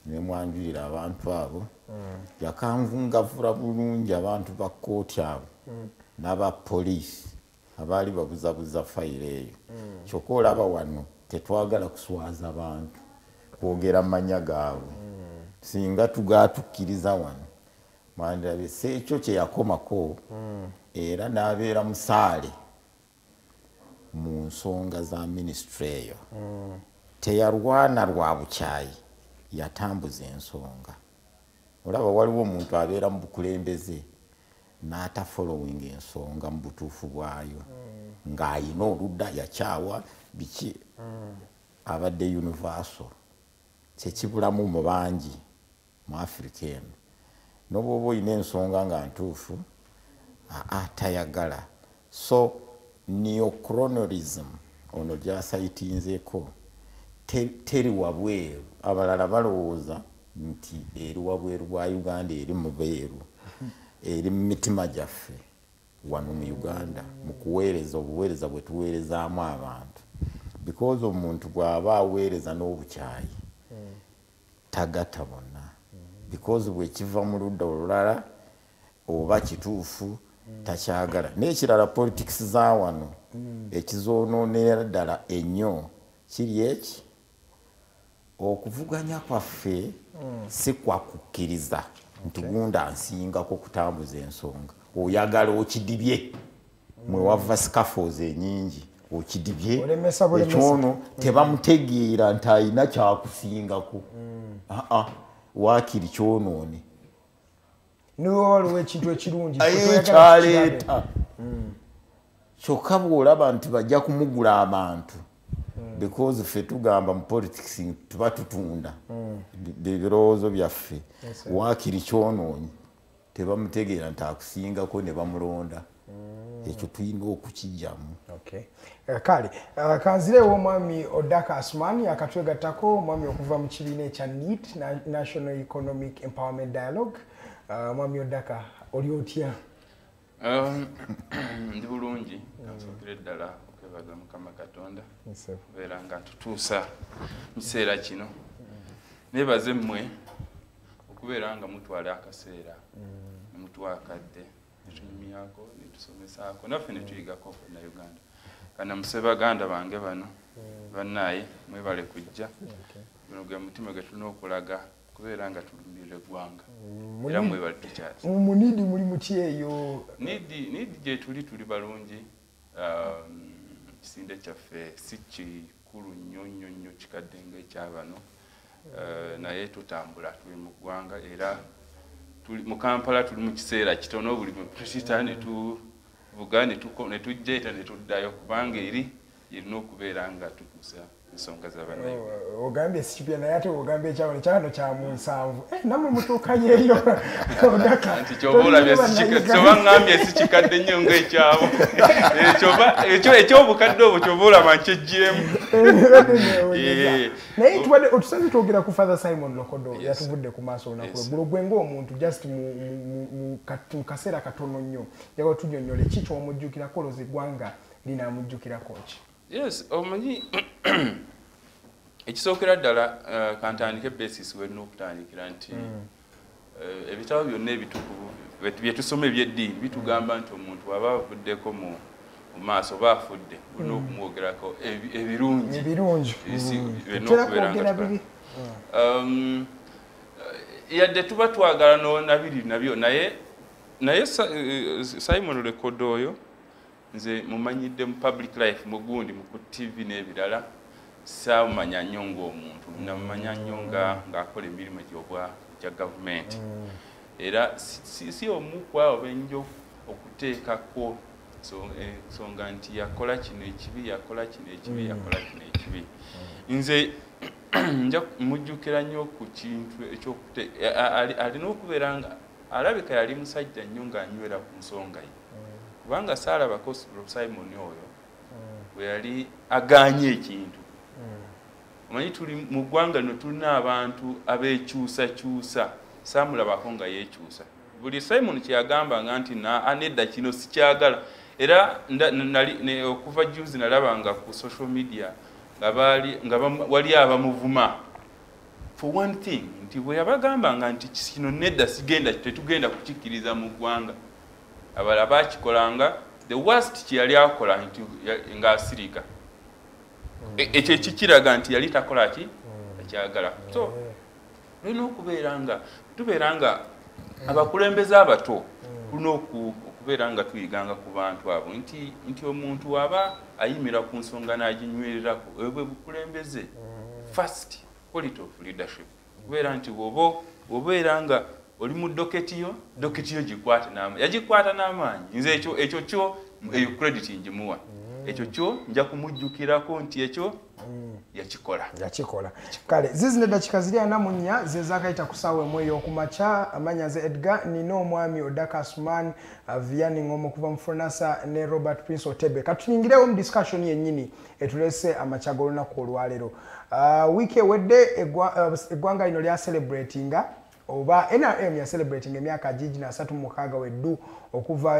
nemwanjulira abantu abo yakanvungavula bulungi abantu ba kkooti abo n'aba poliisi abaali babuzabuza fayiro eyo. Kyokka olaba wano tetwagala kuswaza abantu kwogera amanya gaabwe singa tugatukkiriza wano mwandirabe sekyo kye yakomako era n'abeera musaale mu nsonga za ministry eyo. Teyalwana lwa bukyayi yatambuza ensonga. Olaba waliwo omuntu abeera mu bukulembeze n'ata following ensonga mu butuufu bwayo ng'ayina oludda yakyawa biki abadde universal kyekibulamu mu bangi mu Africa eno. N'obwoba olina ensonga nga ntuufu tayagala. So neocolonialism ono gyasayitinzeeko teri wabweru. Abalala balowooza nti eri wabweru bwa Uganda eri mubeeru eri mu mitima gyaffe wano mu Uganda mu kuweereza obuweereza bwe tuweerezaamu abantu. Because omuntu bw'aba aweereza n'obukyayi tagata bonna. Because bwekiva mu ludda olulala oba kituufu takyagala. N'ekirala politics za wano ekizoonoonera ddala ennyo kiri eki okuvuganya kwaffe si kwa kukkiriza nti gunda ansingako kutambuza ensonga. Oyagala okidibye mwe wava scaffolds ennyingi okidibye ekyono tebamutegeera nti alina kyakusingako. Waakiri kyonoone niwe waliwo ekintu ekirungi kyaleeta kyokka bw'olaba nti bajja kumugula abantu because ffe tugamba mu politics tuba tutunda ebirowoozo byaffe. Waakiri kyonoonye tebamutegeera nti akusingako ne bamulonda. Ekyo tulina okukijjamu. Kale kanzirewo omwami Odaka Asuman akatwegattako omwami okuva mu kibiina ekya NEET, National Economic Empowerment Dialogue. Mwami Odaka oli otya? Ndi bulungi nsookera ddala okwebaza Mukama Katonda kubeera nga tutuusa mu kiseera kino. Neebaze mmwe okubeera nga mutwala akaseera ne mutuwa akadde ne tunyumyako ne tusomesaako naffe ne tuyigako na Uganda. Kana musebaganda bange bano bannaaye mwebale kujja guno gwe mutima gwe tulina okulaga kubeera nga tulumbirira eggwanga era mwebale tukyazi. Mu NEED muli muki eyo? NEED gye tuli balungi. Kisinde kyaffe si kikulu nnyo kikadde ng'ekyabano naye tutambula tuli mu ggwanga era mu Kampala tuli mu kiseera kitono buli tusita ne tuvuga ne tujja era ne tuddayo kubanga eri irina okubeera nga tutuusa ensonga z'abanauganda. Ogambye sikipya naye ate ogamba ekyawano kyano kya mu nsanvu namwe mutuukayo eyo Odaka nti kyoba olabye kyoba ngambye si kikadde nnyo ng'ekyabo ekyobukadde obwo kyoba olaba nkyejjiremu. Naye tubadde otusanze twogera ku Father Simon Lokodo yatuvudde ku maaso olunaku lweggulo. Gwe ng'omuntu just mu kaseera katono nnyo yawa tunyonnyole ki ky'omujjukirako olowooza eggwanga linaamujjukirako ki? Yes, omanyi ekisookera ddala kantandike basis werina okutandikira nti ebitabo byonna ebitukuvu bye tusoma ebyeddiini bitugamba nti omuntu waba avuddeko mu maaso oba afudde olina okumwogerako ebirungi yadde tuba twagala nabiri nabyo naye Simon Lokodo oyo nze mumanyidde mu public life mugundi mu TV n'ebirala saamanya nnyo ng'omuntu namumanya nnyo ng'akola emirimu gya gavumenti era si omu ku abo benjo okuteekako ensonga nti yakola kino ekibi yakola kino ekibi yakola kino ekibi. Nze nja mujjukira nnyo ku kintu alina okubeera nga alabika yali musajja nnyo ng'anywera ku nsonga ye kubanga saalabako Simon oyo bwe yali aganye ekintu. Omanyi tuli mu ggwanga no tulina abantu abeekyusakyusa saamulabako nga yeekyusa. Buli Simon kye yagambanga nti anedda kino sikyagala era okuva juzi nalabanga ku social media wali abamuvuma for one thing nti bwe yabagambanga nti kino nedda tetugenda kukikkiriza mu ggwanga abala bakikolanga the worst kyeyali akola nti ng'asirika ekyo ekikiraga nti yali takola ki takyagala so tulina tubeera nga abakulembeze abato tulina okubeera nga tuyiganga ku bantu abo nti omuntu aba ayimira ku nsonga n'aginywererako ebwe bukulembeze first quality of leadership kubeera nti obeera nga oli mu doketiyo gikwate n'amaanyi yagikwata n'amaanyi nze ekyo kyo eyo credit ngimuwa ekyo kyo nja kumujjukirako nti ekyo yakikola kale zizine dakika ziri 4 ze zakayita ku ssaawa emu ey'okumakya amanya ze Edgar nina omwami Odaka Asuman Vianney Ngoma okuva mu FRONASA ne Robert Prince Otebe katuyingirewo mu discussion yennyini etulese amakya g'olunaku olwaleero wiiki ewedde eggwanga lino lya celebratinga oba NRM ya celebrating emyaka gigi na 36 weddu okuva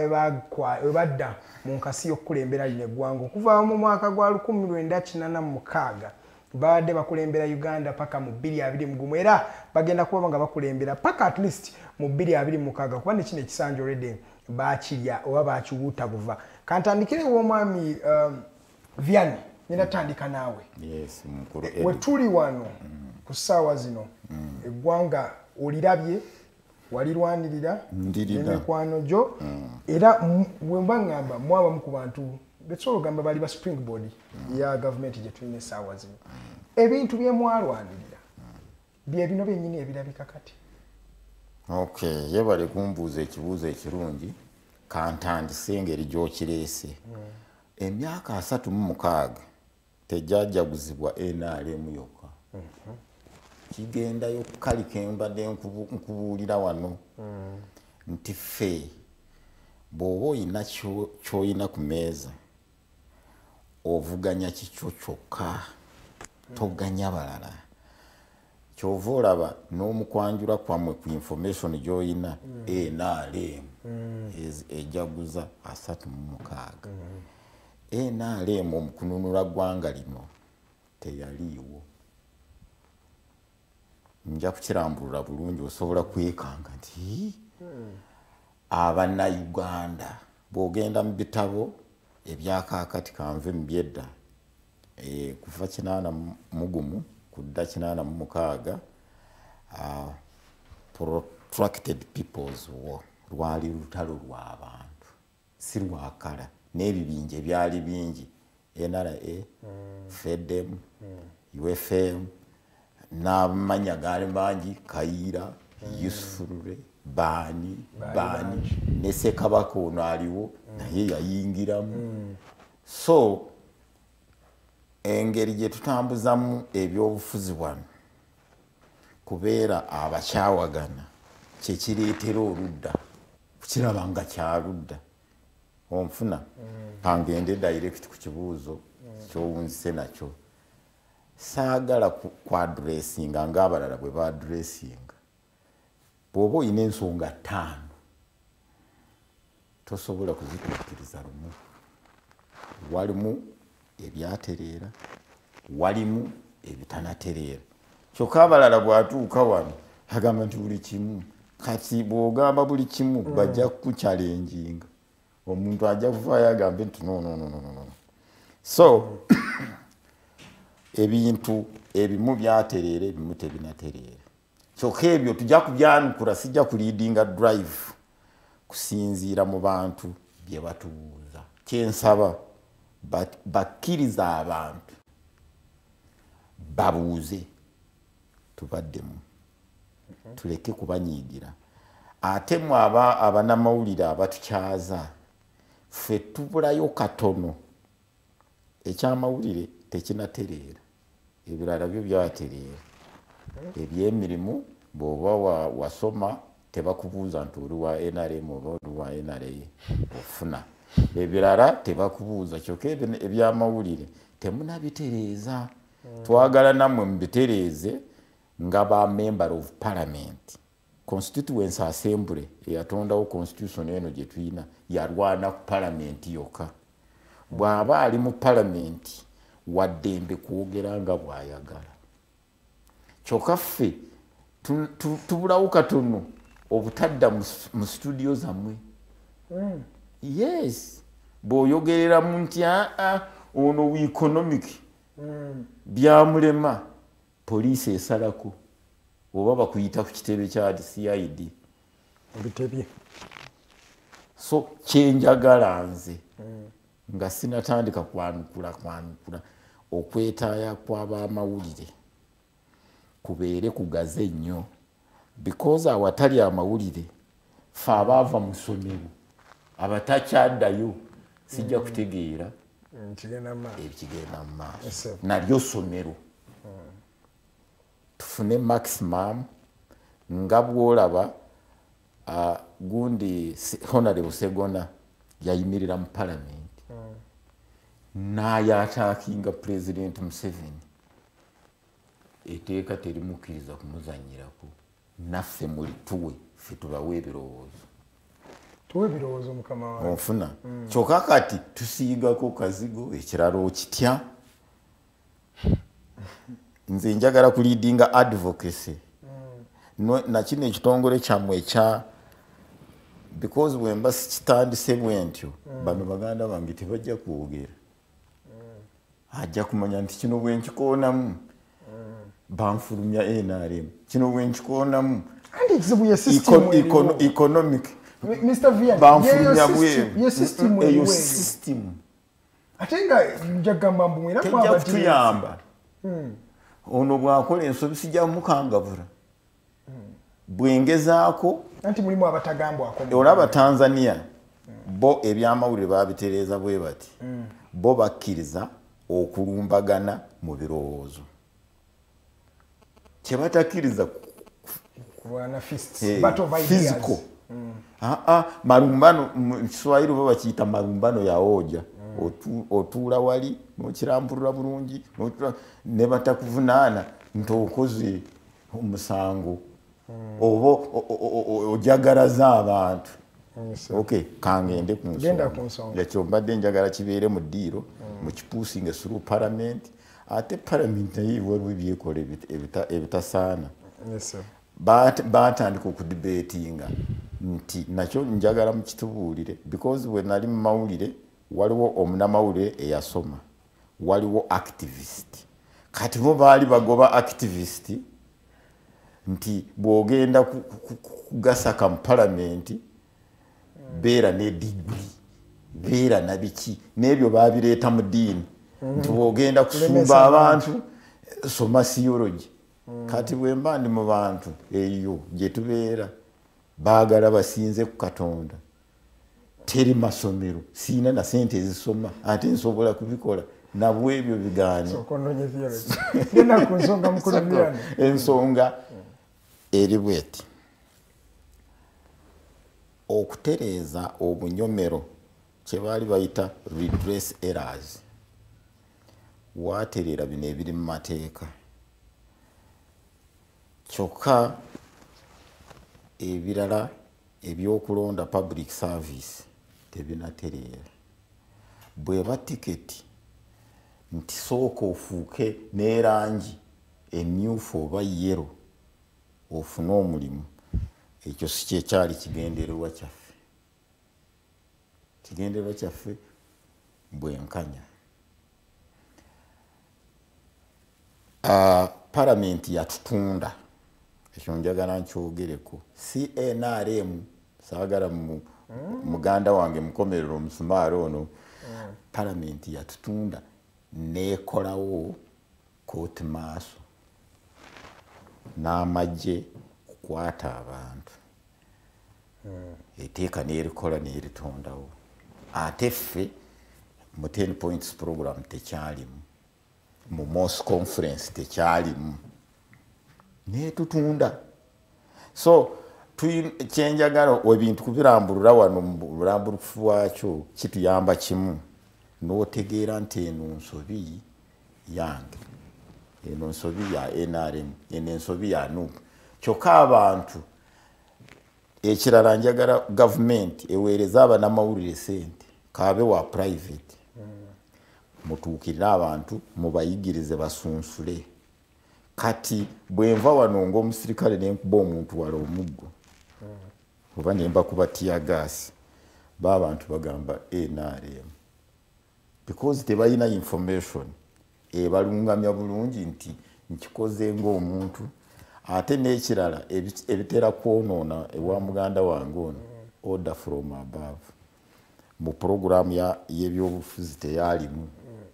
we badda mu nkasi y'okukulembera lino eggwanga okuva mu mwaka gwa 1986 baadde bakulembera Uganda paka mu 2021 era bagenda kuba nga bakulembera paka at least mu 2026 kuba ne kino ekisanja already baakirya oba baakiwuuta buva kantandikire w'omwami Vianney ninatandika naawe yes we tuli wano ku ssaawa zino eggwanga olirabye walirwanirira emikwano gyo era bwemba ngamba mwaba mu ku bantu betsoolo gamba bali ba springboard ya government gye tulina essaawa zino ebintu bye mwalwanirira bye bino byennyini ebirabika kati okay yebale kumbuuza ekibuuzo ekirungi kantandise engeri gy'okireese emyaka 36 tejjajjaguzibwa NRM yokka kigendayo kalikembadde nkubuulira wano nti ffe bw'oba oyina ky'oyina ku meeza ovuganya kikyo kyokka toganya balala kyova olaba n'omukwanjula kwammwe ku information gy'oyina NRM ejaguza 36 NRM omukununula ggwanga lino teyaliiwo nja kukirambulula bulungi osobola kwekanga nti Abannayuganda bw'ogenda mu bitabo ebyakaakati kanve mu byedda kuva 81 kudda 86 protracted people's war lwali lutalo lw'abantu si lwakala n'ebibinja byali bingi NRA FEDEM UFM n'amanya gaali mangi Kayira Yusufurure Bani ne Ssekabaka ono aliwo naye yayingiramu so engeri gye tutambuzamu ebyobufuzi wano kubeera abakyawagana kyekireetera oludda kukiraba nga kyaludda onfuna kangende direct ku kibuuzo kyowunzise nakyo saagala ku addressinga ng'abalala bwe ba addressinga bw'oba oyina ensonga 5 tosobola kuzituukiriza lumu walimu ebyatereera walimu ebitanatereera kyokka abalala bw'atuuka wano agamba nti buli kimu kati bw'ogamba buli kimu bajja kukukyalenjinga omuntu ajja kuvaayo agambe nti no so ebintu ebimu byatereera ebimu tebinatereera kyokka ebyo tujja kubyanukula sijja kuliidinga drive kusinziira mu bantu bye batubuuza kyensaba bakkiriza abantu babuuze tubaddemu tuleke kubanyiigira ate mu abanamawulire abatukyaza ffe tubulayo katono ekyamawulire tekinatereera ebirala byo byatereera ebyemirimu bw'oba wasoma tebakubuuza nti oli wa NRM oba oli wa NRA ofuna ebirala tebakubuuza kyokka ebyamawulire temunabitereeza twagala nammwe mubitereeze nga ba member of parliament constituency assembly eyatondawo constitution eno gye tulina yalwana ku palamenti yokka. Bw'aba ali mu palamenti waddembe kwogera nga bw'ayagala. Kyokka ffe tubulawo katono obutadda mu studio zammwe. Yes, bw'oyogerera mu nti ono economic byamulema, poliisi esalako oba bakuyita ku kitebe kya CID. So kyenjagala nze nga sinatandika kwanukula okwetaaya kw'abamawulire kubeere kugaze nnyo, because awatali amawulire fe abaava mu ssomero abatakyaddayo sijja kutegeera ekigenda mu maaso. Nalyo ssomero tufune maximum nga bw'olaba gundi Honorable Segona yayimirira mu palamenti n'ayataakinga President Museveni, etteeka terimukkiriza kumuzanyirako. Naffe muli tuwe ffe tubawe ebirowoozo. Tuwe ebirowoozo mukama wange. Onfuna. Kyokka kati tusiigako kazigo ekirala okitya. Nze njagala kuliidinga advocacy. Na kino ekitongole kyammwe ekya, because bwemba sikitandise bwentyo bano baganda bange tebajja kwogera. Ajja kumanya nti kino bwenkikoonamu banfulumya NRM, kino bwenkikoonamu economic Mr. Vianney, banfulumya ye system eyo system ate nga njagamba mbu mwera tejja kutuyamba. Ono bw'akola ensobi sijja mukangavura. Bwengezaako anti mulimu abatagambwako. Olaba Tanzania bo ebyamawulire babitereeza bwe bati. Bo bakkiriza okulumbagana mu birowoozo. Kye batakkiriza kulwana battle of ideas. Physical. Malumbano mu Kiswahili bo bakiyita malumbano ya hoja. Otuula wali n'okirambulula bulungi ne batakuvunaana nti okoze omusango oba ojagalaza abantu. Okay, kangende ku nsonga. Ekyo mbadde njagala kibeere mu ddiiro mu kipuusinge through parliament. Ate parliament nayo waliwo ebyekola ebitasaana. Baatandika okudibetinga nti nakyo njagala mukitubuulire, because we nali mu mawulire waliwo omunamawulire eyasoma, waliwo activist. Kati bo baali bagoba activist nti bw'ogenda kugasaka mu palamenti beera ne degree, beera na biki, n'ebyo baabireeta mu ddiini nti bw'ogenda kusumba abantu soma theology. Kati bwe mba ndi mu bantu eyo gye tubeera baagala basinze ku Katonda, teri masomero, siina na sente ezisoma ate nsobola kubikola nabwe ebyo bigaanye. Ensonga eri bweti okutereeza obunyomero kye baali bayita redress errors. Waaterera bino ebiri mu mateeka, kyokka ebirala ebyokulonda public service tebinatereera. Bweba tiketi nti sooka ofuuke n'erangi emyufu oba yero ofune omulimu, ekyo si kyekyali kigendererwa kyaffe. Kigendererwa kyaffe bwenkanya. Palamenti yatutunda, ekyo njagala nkyogereko. Si NRM, saagala muganda wange mukomerero omusumaali ono. Palamenti yatutunda n'ekolawo kooti maaso n'amagye kukwata abantu. Eteeka n'erikola n'eritondawo. Ate ffe mu 10 points program tekyalimu, mu Mos conference tekyalimu, n'etutunda. So kyenjagala ebintu kubirambulula wano mu bulambulukufu bwakyo kituyamba kimu, n'otegeera nti eno nsobi yange, eno nsobi ya NRM, eno ensobi ya NUP. Kyokka abantu ekirala njagala government eweereza abanamawulire sente kaabe wa private mutuukirira abantu mubayigirize basunsule kati bwenva wano ng'omusirikale nenkuba omuntu wala omuggo oba nemba kuba tiyagaasi b'abantu bagamba NRM because tebalina information ebalungamya bulungi nti nkikoze ng'omuntu ate n'ekirala ebitera kwonoona ewa muganda wange ono order from above mu pologulamu y'ebyobufuzi teyaalimu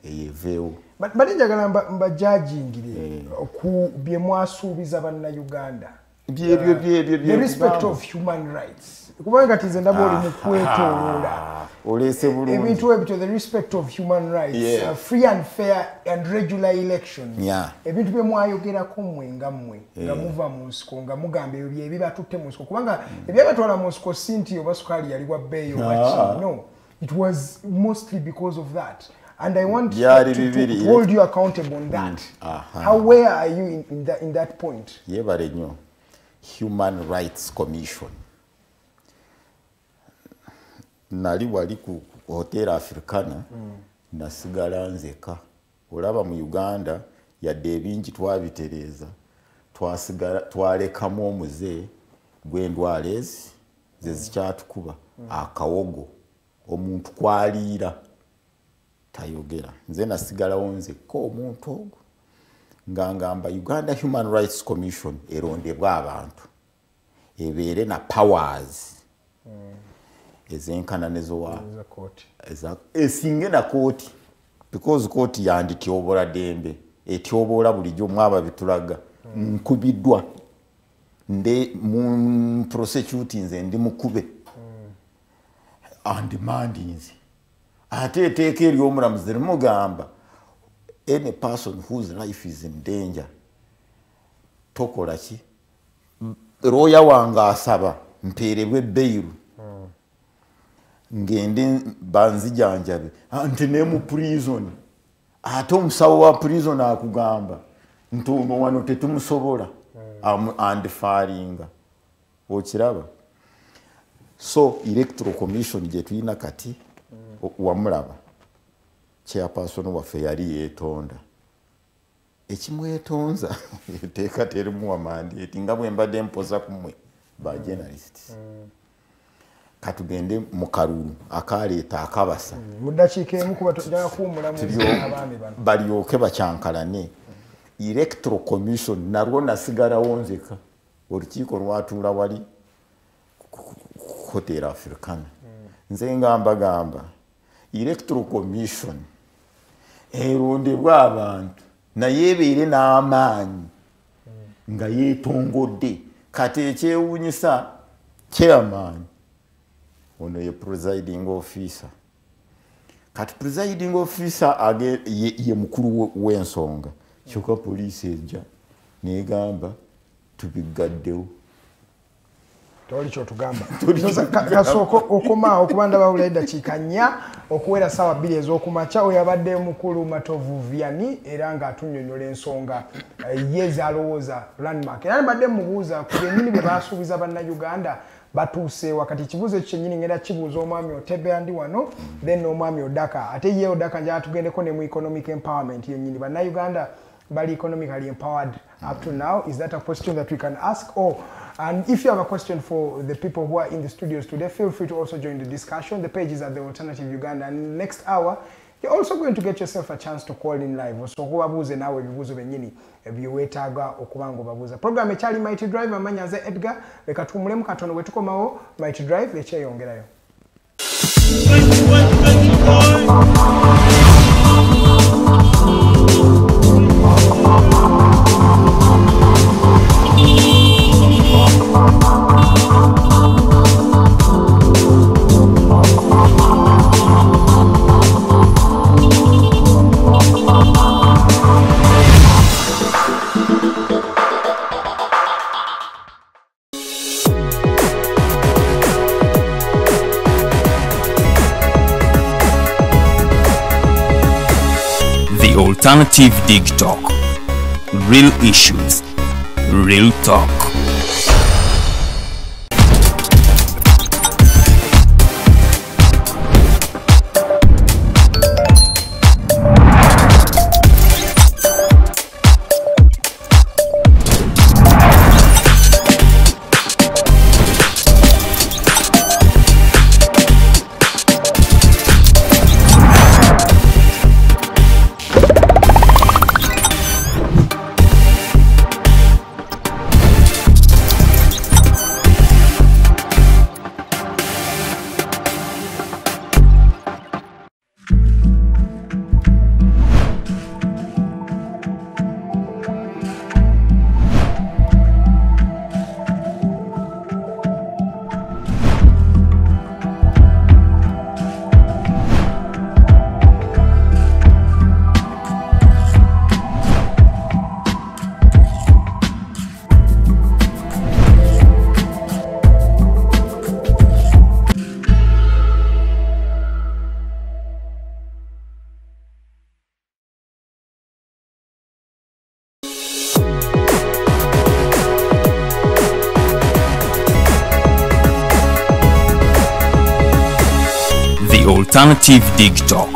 eyeveewo bali njagala mbajajingire ku bye mwasuubiza bannayuganda the respect of human rights kubanga tize ndaba oli mu kwetoloola olese bulungi ebintu ebyo the respect of human rights free and fair and regular elections ebintu bye mwayogerako mmwe nga muva mu nsiko nga mugamba ebyo byebibatutte mu nsiko kubanga ebyabatwala mu nsiko si nti oba sukaali yali wa bbeeyo baki no it was mostly because of that. And I want to hold you accountable on that. Where are you in that point? Human Rights Commission. Nali wali ku Hotel Africana nasigala nzeka. Olaba mu Uganda yadde ebingi twabitereza. Twasigala twalekamu omuze gw'endwalezi ze zikyatukuba akawogo omuntu kwaliira tayogera nze nasigalawo nze ko omuntu ogwo ngangamba Uganda Human Rights Commission erondebwa abantu ebeere na powers ezenkana nezo esinge na kooti because kooti yandityobola dembe etyobola bulijjo mwaba bitulaga nkubiddwa nde mu prosecuting nze ndi mukube and demandings ate teeke ery'omulamuzi limugamba any person whose life is in danger tokola ki looya wange asaba mpeerebwe beiru ngende banzijanjabe nti ne mu prison ate omusawo wa prison akugamba nti ono wano tetumusobola andifaringa okiraba so electoral commission gye tulina kati wamulaba chairperson waffe yali yeetonda ekimwetonza eteeka terimu wamandate nga bwe mbadde mpoza kumwe ba journalists katugende mu kalulu akaleeta akabasa mu ddakiika emu kuba tujja kuwumulamu abaami bano balyoke bakyankalane electoral commission nalwo nasigalawo nzeka olukiiko lwatuula wali Hotel Africana nze ngamba electoral commission erondebwa abantu naye ebeere n'amaanyi nga yeetongodde kati ekyewuunyisa chairman ono ye presiding officer kati presiding officer ye mukulu w'ensonga kyokka poliisi ejja negamba tubigaddewo toli kyotugamba kasooka okomaawo okuba ndabawula eddakiika 4 okuwera ssaawa 2 ez'okumakya oyo abadde mukulu Matovu Vianney era ng'atunnyonnyola ensonga ye z'alowooza landmark era mbadde mubuuza ku byennyini bye baasuubiza bannayuganda batuuse wakati kibuuzo ekyo kyennyini ngenda kibuuza omwami Otebe andi wano then n'omwami Odaka ate ye Odaka njala tugendeko ne mu economic empowerment yennyini bannayuganda bali economically empowered up to now? Is that a question that we can ask? And if you have a question for the people who are in the studios today, feel free to also join the discussion. The page is at the Alternative Uganda. And next hour, you're also going to get yourself a chance to call in live. So kubabuze nawe bibuzo benyini ebyewetaaga okubango babuza. Program echali Mighty Drive amanyaze Edgar leka tumulemu katono wetukomawo Mighty Drive ekyeyongerayo. Alternative Dig Talk. Real issues, real talk. Alternative Dig Talk.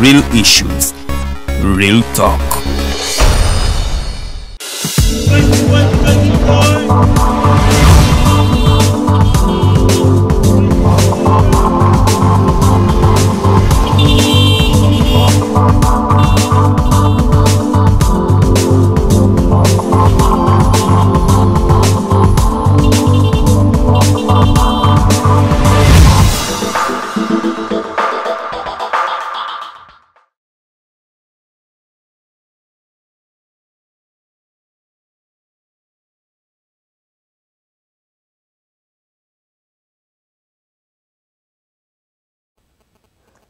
Real issues, real talk.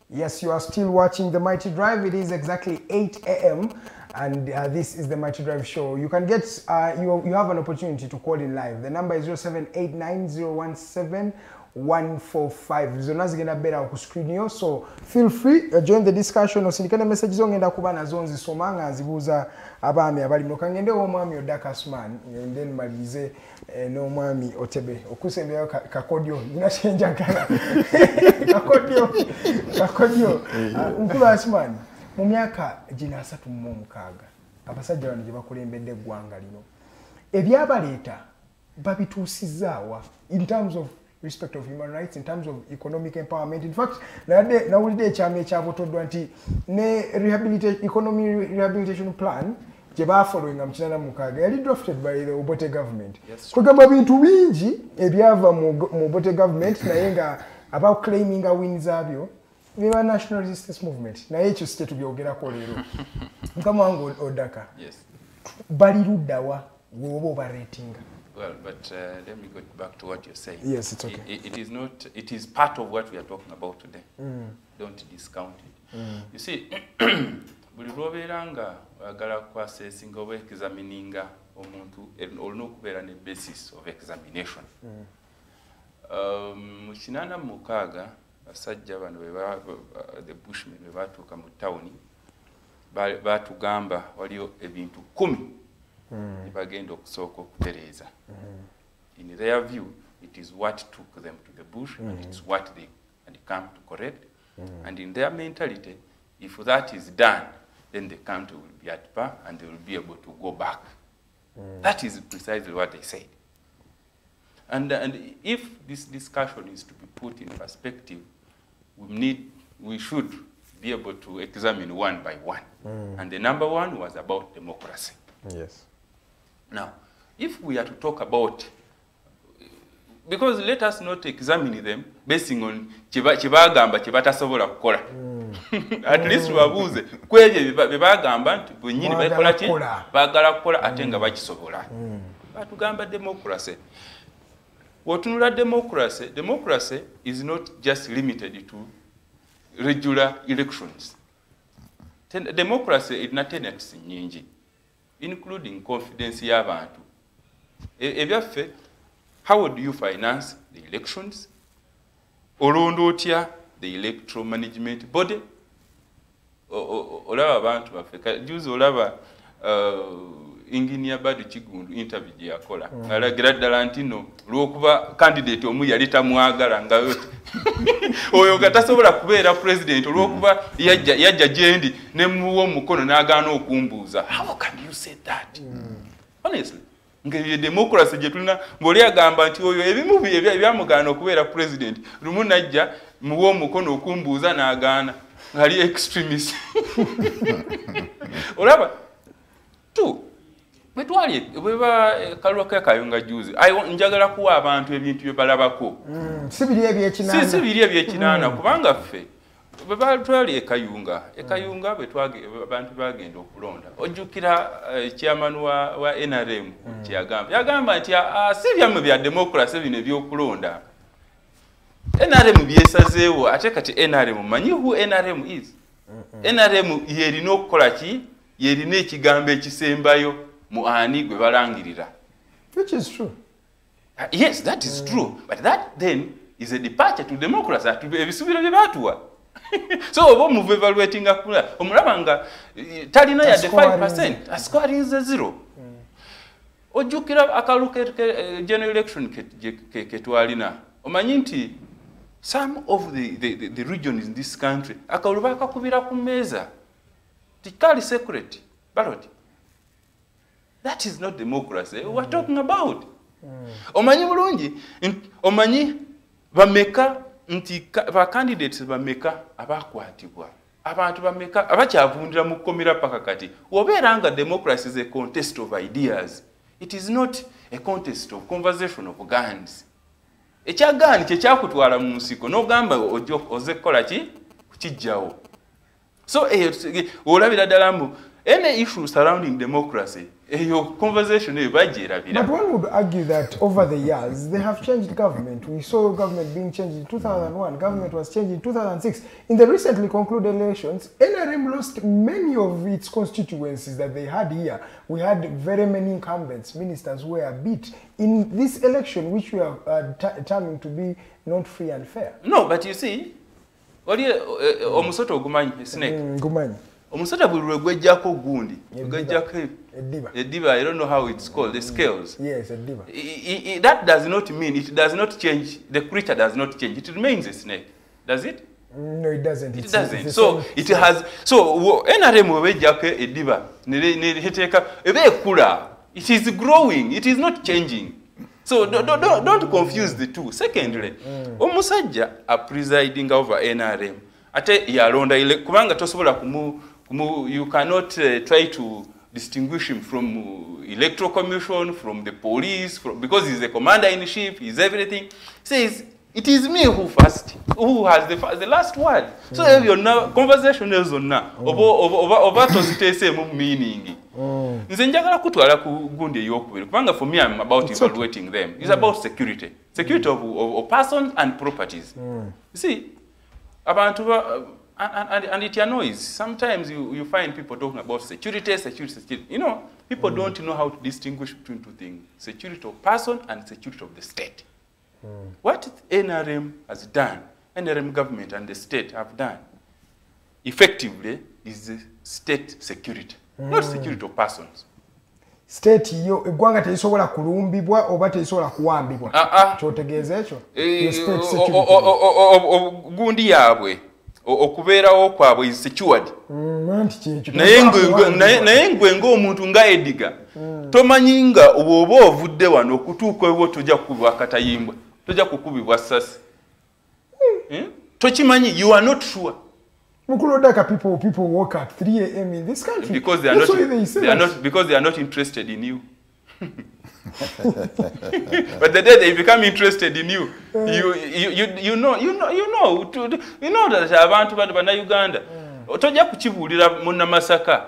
Yes, you are still watching The Mighty Drive. It is exactly 8 a.m. and this is The Mighty Drive show. You can get, you have an opportunity to call in live. The number is 0789017145. Zona zigenda bera ku screen yo, so feel free join the discussion. Osindikane messages ongenda kuba nazo nzisomanga nzibuza abaami abali mukangende w'omwami Odaka Asuman and then malize n'omwami Otebe okusembera kakodyo ninashenja kala kakodyo nkulu Asuman mu myaka gina 36 abasajja bano gye bakulembedde eggwanga lino ebyabaleeta babituusizaawa in terms of respect of human rights, in terms of economic empowerment. In fact, nawulidde ekyama ekyabotoddwa nti ne economy rehabilitation plan gye baafollowinga mu 86 yali drafted by the Obote government. Kugamba bintu bingi ebyava mu Obote government naye nga about claiming a win zabyo biba national resistance movement naye ekyo site tubyogerako leero mukama wange Odaka bali luddawa woba obareetinga. Well, but let me go back to what you're saying. Yes, it's okay. It is not. It is part of what we are talking about today. Don't discount it. You see, buli lwobeeranga wagala kwassesinga oba examininga omuntu olina okubeera ne basis of examination. Mu 86 basajja bano the Bushmen bwe baatuuka mu tawuni baatugamba waliyo ebintu 10 bagenda okusooka okutereeza. In their view, it is what took them to the bush and it's what they had come to correct. And in their mentality, if that is done, then the country will be at par and they will be able to go back. That is precisely what they said. And if this discussion is to be put in perspective, we should be able to examine one by one. And the number one was about democracy. Yes. Now, if we are to talk about, because let us not examine them basing on chibagamba chibatasobola kukola. At least wabuze kwebye bebagamba nti bwenyini bakola ki bagala kukola ate nga bakisobola. Batugamba democracy. Wotunula democracy, democracy is not just limited to regular elections. Democracy irina tenets nyingi, including confidence y'abantu. Ebyaffe, how would you finance the elections? Olonda otya the electoral management body? Olaba abantu baffe. Juzi olaba Engineer Badu Kigundu interview gye yakola. Alagira ddala nti no lw'okuba candidate omu yali tamwagala nga oyo nga tasobola kubeera president olw'okuba yajja gyendi ne muwa omukono n'agaana okumbuuza. How can you say that? Honestly. Ngeri democracy gye tulina mboli agamba nti oyo ebimu ebyamugaana okubeera president lumu najja muwa omukono okumbuuza n'agaana ngali extremist. Olaba tu Metwali bweba Karuhanga Kayunga juzi njagala kuwa abantu ebintu bye balabako. Si biri ebyekinana kubanga ffe bwe twali Kayunga bwe abantu bagenda okulonda. Ojjukira chairman wa NRM yagamba nti si byammwe bya democracy bino ebyokulonda. NRM byesazeewo ate kati NRM manyi who NRM is. NRM yerina okukola ki? Yerina ekigambo ekisembayo mu ani gwe balangirira. Which is true. Yes, that is true. But that then is a departure to democracy. Ebisubiro bye batuwa. So obo mu evaluating akula omulaba nga talina ya 5%, a score is 0. Ojjukira akaluke general election ke twalina. Omanyi nti some of the regions in this country akalulu bakakubira ku mmeeza tikali secret ballot. That is not democracy we're talking about. Omanyi bulungi omanyi bameka nti ba candidates bameka abakwatibwa abantu bameka abakyavundira mu komera paka kati obeeranga democracy is a contest of ideas. It is not a contest of conversation of guns. Ekyagaani kyekyakutwala mu nsiko n'ogamba oze kukola ki kukijjawo. So olabira ddala mbu any issue surrounding democracy your conversation eyo bagyerabira. But one would argue that over the years they have changed government. We saw government being changed in 2001, government was changed in 2006. In the recently concluded elections, NRM lost many of its constituencies that they had here. We had very many incumbents, ministers who were beat in this election, which we are terming to be not free and fair. No, but you see, omusoto ogumanyi snake. Gumanyi. Omusota buli gwejjako gundi gwejjako ediba. I don't know how it's called, the scales. Yes, ediba. That does not mean, it does not change, the creature does not change, it remains a snake, does it? No, it doesn't. It doesn't. So it has, so NRM wejjako ediba neheteka ebekula, it is growing, it is not changing. So don't confuse the two. Secondly, omusajja are presiding over NRM ate yalonda ile kubanga tosobola you cannot try to distinguish him from electoral commission, from the police, because he's the commander in chief, he's everything. Says it is me who has the last word. So if your conversation is on now over to say meaning. Nze njagala kutwala ku gundi eyokubiri kubanga for me I'm about evaluating them. It's about security of persons and properties. You see, abantu and it annoys. Sometimes you find people talking about security. You know, people don't know how to distinguish between two things: security of person and security of the state. What NRM has done, NRM government and the state have done, effectively, is state security, not security of persons. State yo egwanga tesobola kulumbibwa oba tesobola kuwambibwa. Kyotegeeza ekyo. Gundi yabwe okubeerawo kwabwe is secured. Naye ngwe ng'omuntu nga Edgar tomanyi nga oba ovudde wano okutuuka ewo tojja kukubibwa akatayimbwa, tojja kukubibwa ssasi. Tokimanyi, you are not sure. Odaka, people work at 3 a.m. in this country because they are not interested in you. But the day they become interested in you, you know that abantu bana Uganda. Tojja kukibuulira munna Masaka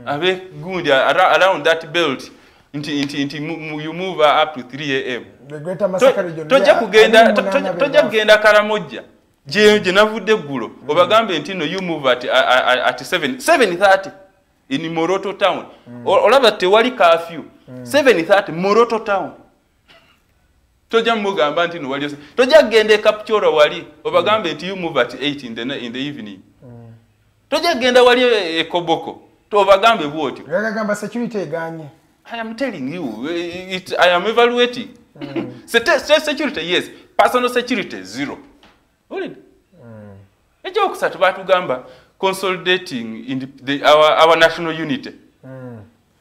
abe gundi around that belt you move up to 3 a.m. The greater Masaka region. Tojja kugenda Karamojja. Je navudde ggulo obagambe nti no you move at 7:30 in Moroto town. Olaba tewali curfew. 7:30 Moroto town. Tojja mugamba nti no wali tojja genda Kapchora wali obagambe nti you move at 8 in the evening. Tojja genda wali Koboko to obagambe bwoti. Yagamba security eganye. I am telling you, I am evaluating. State security, yes. Personal security, zero. Ejja okusatu batugamba consolidating in our national unity.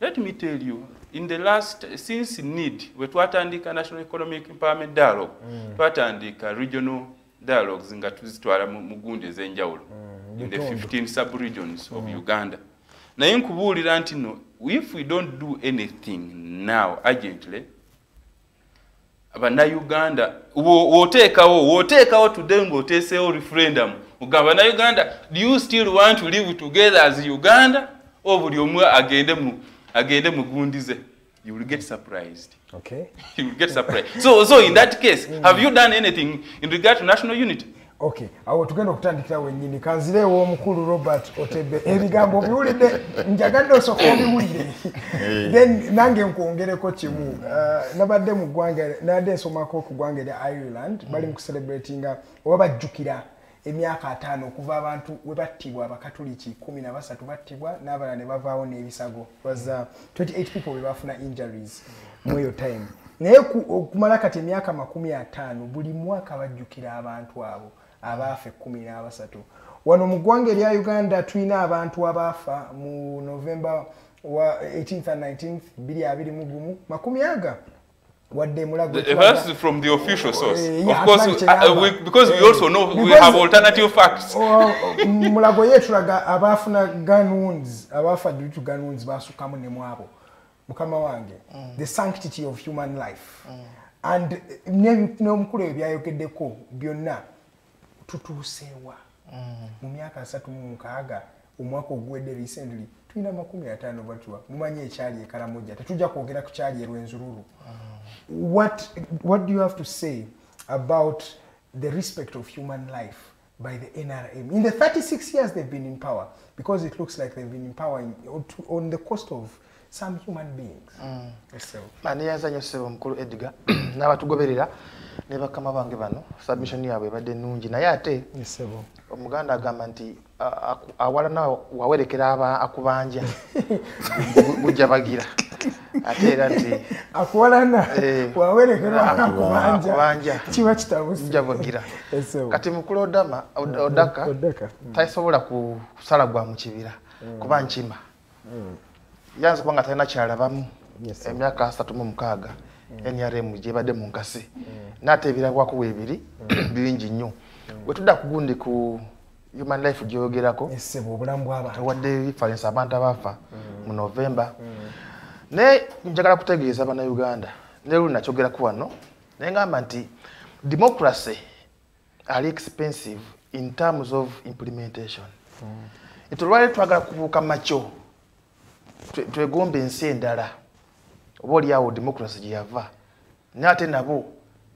Let me tell you, in the last, since need, we twatandika national economic empowerment dialogue, twatandika regional dialogues nga tuzitwala mu gundi ez'enjawulo in the 15 sub-regions of Uganda. Naye nkubuulira nti no, if we don't do anything now urgently, Uganda, woteekawo today ng'oteeseewo referendum. Ugamba na Uganda, do you still want to live together as Uganda? Or buli omu agende mu gundize? You will get surprised. Okay. You will get surprised. So in that case, have you done anything in regard to national unity? Okay. Awo tugenda okutandikira wennyini kanzirewo omukulu Robert Otebe ebigambo biwulidde njagadde osooka obiwulire then nange nkwongereko kimu nabadde mu ggwanga nadde nsomako ku ggwanga erya Ireland bali mu kucelebratinga oba bajjukira emyaka 5 okuva abantu we battibwa abakatoliki 13 battibwa n'abalala ne bavaawo n'ebisago. It was 28 people we bafuna injuries mu eyo time. naye kumala kati emyaka 50 buli mwaka bajjukira abantu abo abaafa 13 wano mu ggwanga erya Uganda tulina abantu abaafa mu November wa 18th and 19th 2021 makumi aga wadde mulago that's from the official source of course because we also know we have alternative facts mulago yetulaga abafuna gun wounds abafa due to gun wounds basukamu ne mwabo mukama wange the sanctity of human life and n'omukulu ebyayogeddeko byonna tutuusewa mu myaka 36 omwaka ogwedde recently tulina 50 batwa mumanye ekyali ekalamoja tetujja kwogera ku kyali erwenzururu. What do you have to say about the respect of human life by the NRM in the 36 years they've been in power, because it looks like they've been in power on the cost of some human beings? Mani yazanyo sebo mukulu Edgar n'abatugoberera ne bakama bange bano submission yabwe ebadde nnungi naye ate sebo omuganda agamba nti awalana wawerekera akubanja bujja bagira ate era nti akuwalana wawerekera akubanja kiba kitabusi bujja bagira kati mukulu Odaka tasobola kusala gwa mu kibira kuba nkima yanze kubanga talina kyalabamu emyaka 36 NRM gye badde mu nkasi n'atebirabwako weebiri bingi nnyo wetudda kugundi ku human life gyogerako esebo obulamu bw'abantu wadde difference abantu abafa mu November ne njagala kutegeeza bana Uganda ne luli nakyogeraku wano naye ngamba nti democracy are expensive in terms of implementation. Itulwale twagala kubuuka macho twegombe ensi endala oba oliawo democracy gye yava nate nabo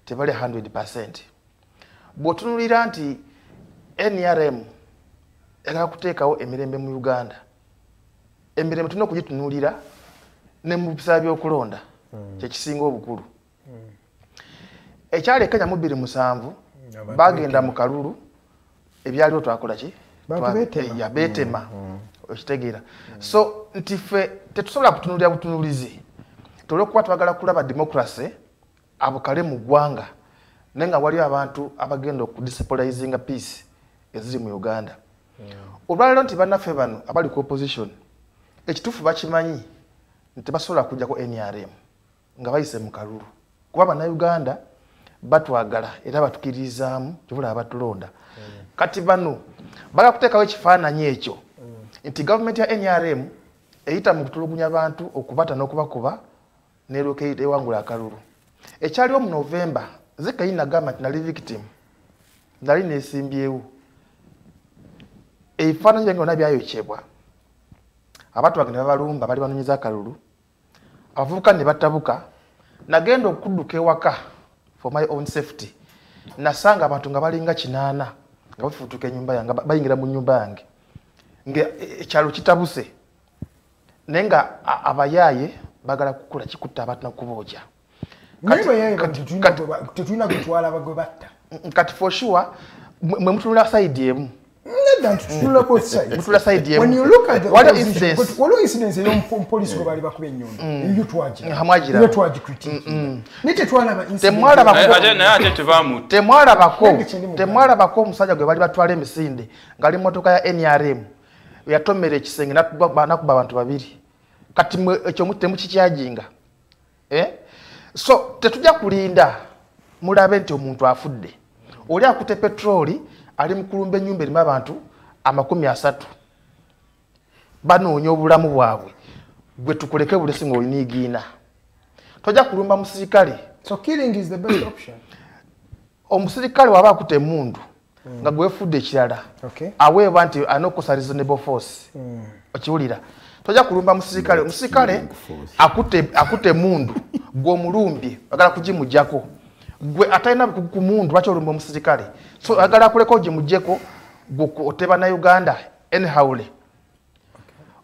tebali 100%. Bw'otunulira nti NRM egala kuteekawo emirembe mu Uganda, emirembe tulina okugitunulira ne mu bisala by'okulonda kyekisinga obukulu. Ekyali Kenya mu 2007 bagenda mu kalulu ebyaliwo twakola ki betema okitegeera. So nti ffe tetusobola kutunulira butunulizi tulwokuba twagala kulaba democracy abukale mu ggwanga nenga waliwo abantu abagenda okudispolizinga peace eziri mu Uganda. Olwaliro nti bannaffe bano abali ku opposition ekituufu bakimanyi nti basobola kujjako NRM nga bayise mu kalulu kuba bannayuganda batwagala era batukiririzaamu kibula abatulonda. Kati bano bala kuteekawo ekifaananyi ekyo nti gavumenti ya NRM eyita mu kutulugunya abantu okubata n'okubakuba n'eruka ewangula akalulu. Ekyaliwo mu November zeka yinagamba nti nali victim nali neesimbyewo ebifaananyi byange byonna byayokyebwa abantu bange ne babalumba bali banoonyeza akalulu abavubuka ne batabuka nagenda okudduka ewaka for my own safety nasanga abantu nga balinga 8 nga bafutuka ennyumba yange bayingira mu nyumba yange ekyalo kitabuse naye nga abayaaye bagala kukula kikutta abantu nakuboja tetulina gutwala bagwe batta kati for sure mwe mutunula side emu when you look at the incidents, what incidents you police go bali bakube nyondo you twaje hamwajira you twaje critique nite twala ba incident temwala bako musajja gwe bali batwala emisinde ngali motoka ya NRM yatomera ekisenge nakuba abantu babiri kati ekyo mutemu kikyajinga so tetujja kulinda mulabe nti omuntu afudde oli akute petroli ali mukulumba ennyumba erimu abantu 30 banoonya obulamu bwabwe gwe tukuleke bulesi ng'oliniigiina tojja kulumba musirikale. So killing is the best option. Omusirikale waba akute emundu nga gwefudde ekirala aweebwa nti anokosa reasonable force okiwulira tojja kulumba musirikale. Omusirikale akute emundu gw'omulumbye agala kugimujjako gwe atalina ku mundu lwaki olumba omusirikale so agala akuleko gimujjeko oteba na Uganda enhawule.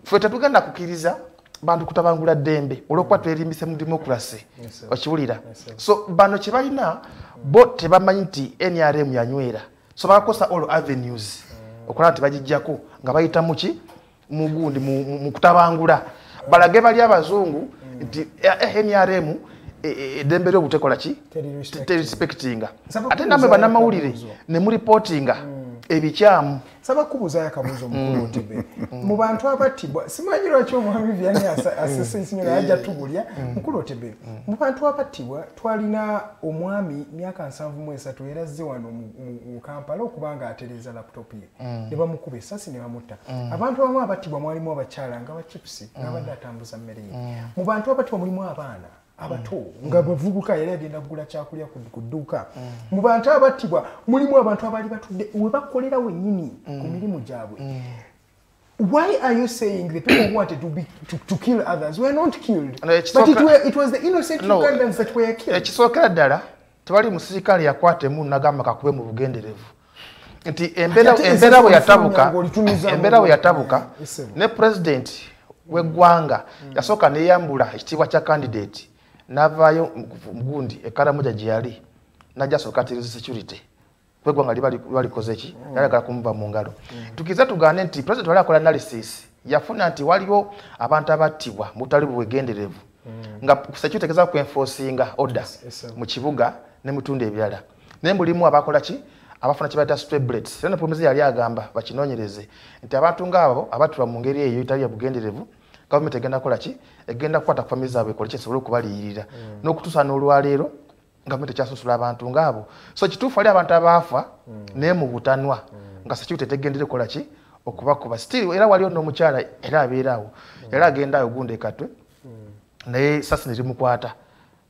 Ffe tetugenda kukkiriza bantu kutabangula ddembe olwokuba twerimbise mu democracy okiwulira. So bano kye balina bo tebamanyi nti NRM yanywera so bakakosa all avenues okulaba nti bagijjako nga bayita muki mugundi mu kutabangula balage bali abazungu nti NRM edembe lyobutekola ki respectinga ate namwe bannamawulire ne mu reportinga ebikyamu saba kubuza yakabuzo mukulu Otebe mu bantu abattibwa simanyi lwaki omwami Vianney asesesinywa yajja tubulya mukulu Otebe mu bantu abattibwa twalina omwami myaka 73 era azze wano mu Kampala okubanga atereza laptop ye ne bamukuba essasi ne bamutta abantu abamu abattibwa mwalimu abakyala nga bachipsi ngabadde atambuza mmere ye mu bantu abattibwa mulimu abaana abato nga bavubuka yali agenda kugula kyakulya ku dduuka mu bantu abattibwa mulimu abantu abali batudde we bakolera wennyini ku mirimu gyabwe. Why are you saying the people who wanted to kill others were not killed, but it was the innocent Ugandans that were killed? Ekisookera ddala tewali musirikale yakwata munna gamba kakube mu bugenderevu nti embeera bwe yatabuka ne president w'eggwanga yasooka neyambula ekitiibwa kya candidate n'avaayo mugundi ekaramoja gye yali najja asooka atiriza security kwegwanga balikoze ki yalagala kumuva mu ngalo tukiza tugaane nti president wali akola analysis yafuna nti waliwo abantu abattibwa mutali bwegenderevu nga security tegeza kwenforcinga order mu kibuga ne mutunda ebirala naye mulimu abakola ki abafuna kibayita stray bullets era ne promese yali agamba bakinoonyereze nti abantu ng'abo abattibwa mu ngeri eyo etali ya bugenderevu government egenda kola ki egenda kukwata ku family zaabwe ekole kisobola okubaliyirira n'okutuusa n'olwaleero government ekyasusula abantu ng'abo so kituufu ali abantu abaafa naye mu butanwa nga security tegendere kola ki okubakuba still era waliwo n'omukyala era abeeraawo yali agenda ayo gunda ekatwe naye sasi ne limukwata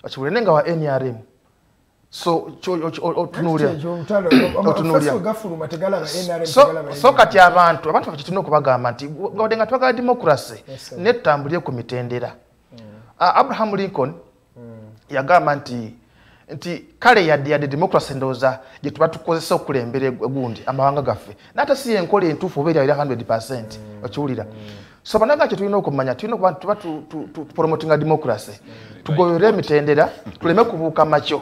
bakiwulire nga wa NRM so otunuulira so kati abantu bakitulina okubagamba nti wadde nga twagala democracy netutambulire ku mitendera. Abraham Lincoln yagamba nti kale yadde democracy ndowooza gye tuba tukozesa okulembera egundi amawanga gaffe n'ate si enkola entuufu oba era 100% okiwulira so banaga kye tulina okumanya tulina okuba tuba tupromotinga democracy tugoyere emitendera tuleme kubuuka makyo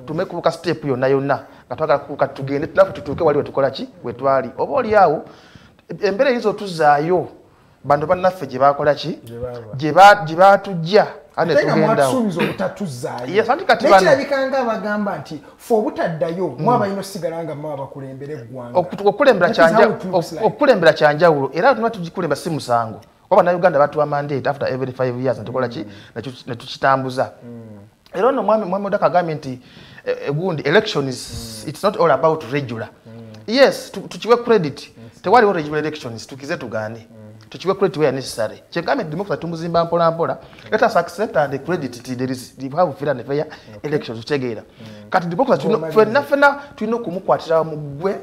tume kubuka step yonna nga twagala kubuka tugende tunafu tutuuke wali wetukola ki wetwali oba oli awo embeera eyizo tuzaayo bantu bannaffe gye bakola ki gye batujja ane tugendawo nekirabikanga abagamba nti fe obutaddayo mwaba ino sigala nga mwaba bakulembera eggwanga okulembera kyanjawulo era tuna tugikulembera si musango oba Uganda batuwa mandate after every 5 years netukola ki netukitambuza era ono mwami Odaka agambye nti gundi election it's not all about regular yes tukiwe credit tewaliwo regular elections tukize tugane tukiwe credit where necessary kyegambe democracy tumuzimba mpola mpola let us accept and credit there is we have fair and fair elections tutegeera kati democracy fena tulina okumukwatira mu gwe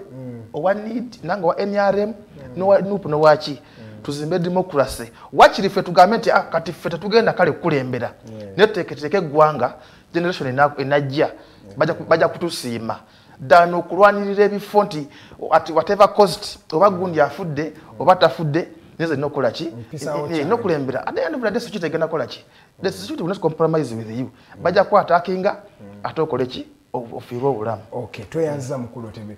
owa need nanga wa NRM no wachi tuzimbe democracy wakiri ffe tugambe nti kati ffe tetugenda kale kulembera netuteeketeke eggwanga generation enajja bajja kutusiima ddala okulwanirira ebifo nti whatever cost oba gundi afudde oba tafudde neze nokola ki nokulembera at the end of the day security egenda kola ki the security will not compromise with you bajja kwatakinga ate okole ki ofiirwa obulamu. Okay, tweyanza mukulu Otebe.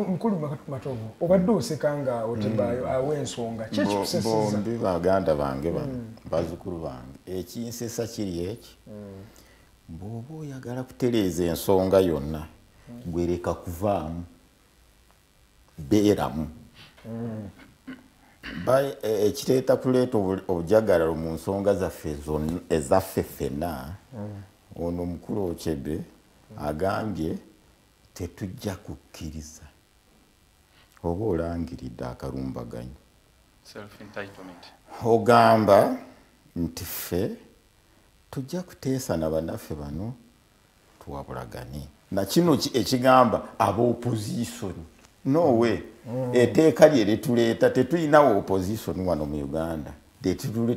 Mukulu Matovu, obadde osekanga Otebe aw'ensonga. Kyekikuseseza. Bombi baganda bange bazukulu bange. Ekinsesa kiri eki. Bw'oba oyagala kutereeza ensonga yonna, gwereka kuvaamu. Beeramu. Ekiteeta kuleeta obujagalalo mu nsonga zaffe ezaffe ffenna. Ono mukulu Otebe agambye tetujja kukkiriza oba olangiridde akalumbaganya ogamba nti ffe tujja kuteesa na bannaffe bano tuwabulagane na kino ekigamba ab'opposition nowe etteeka lye lituleeta tetulinawo opposition wano mu Uganda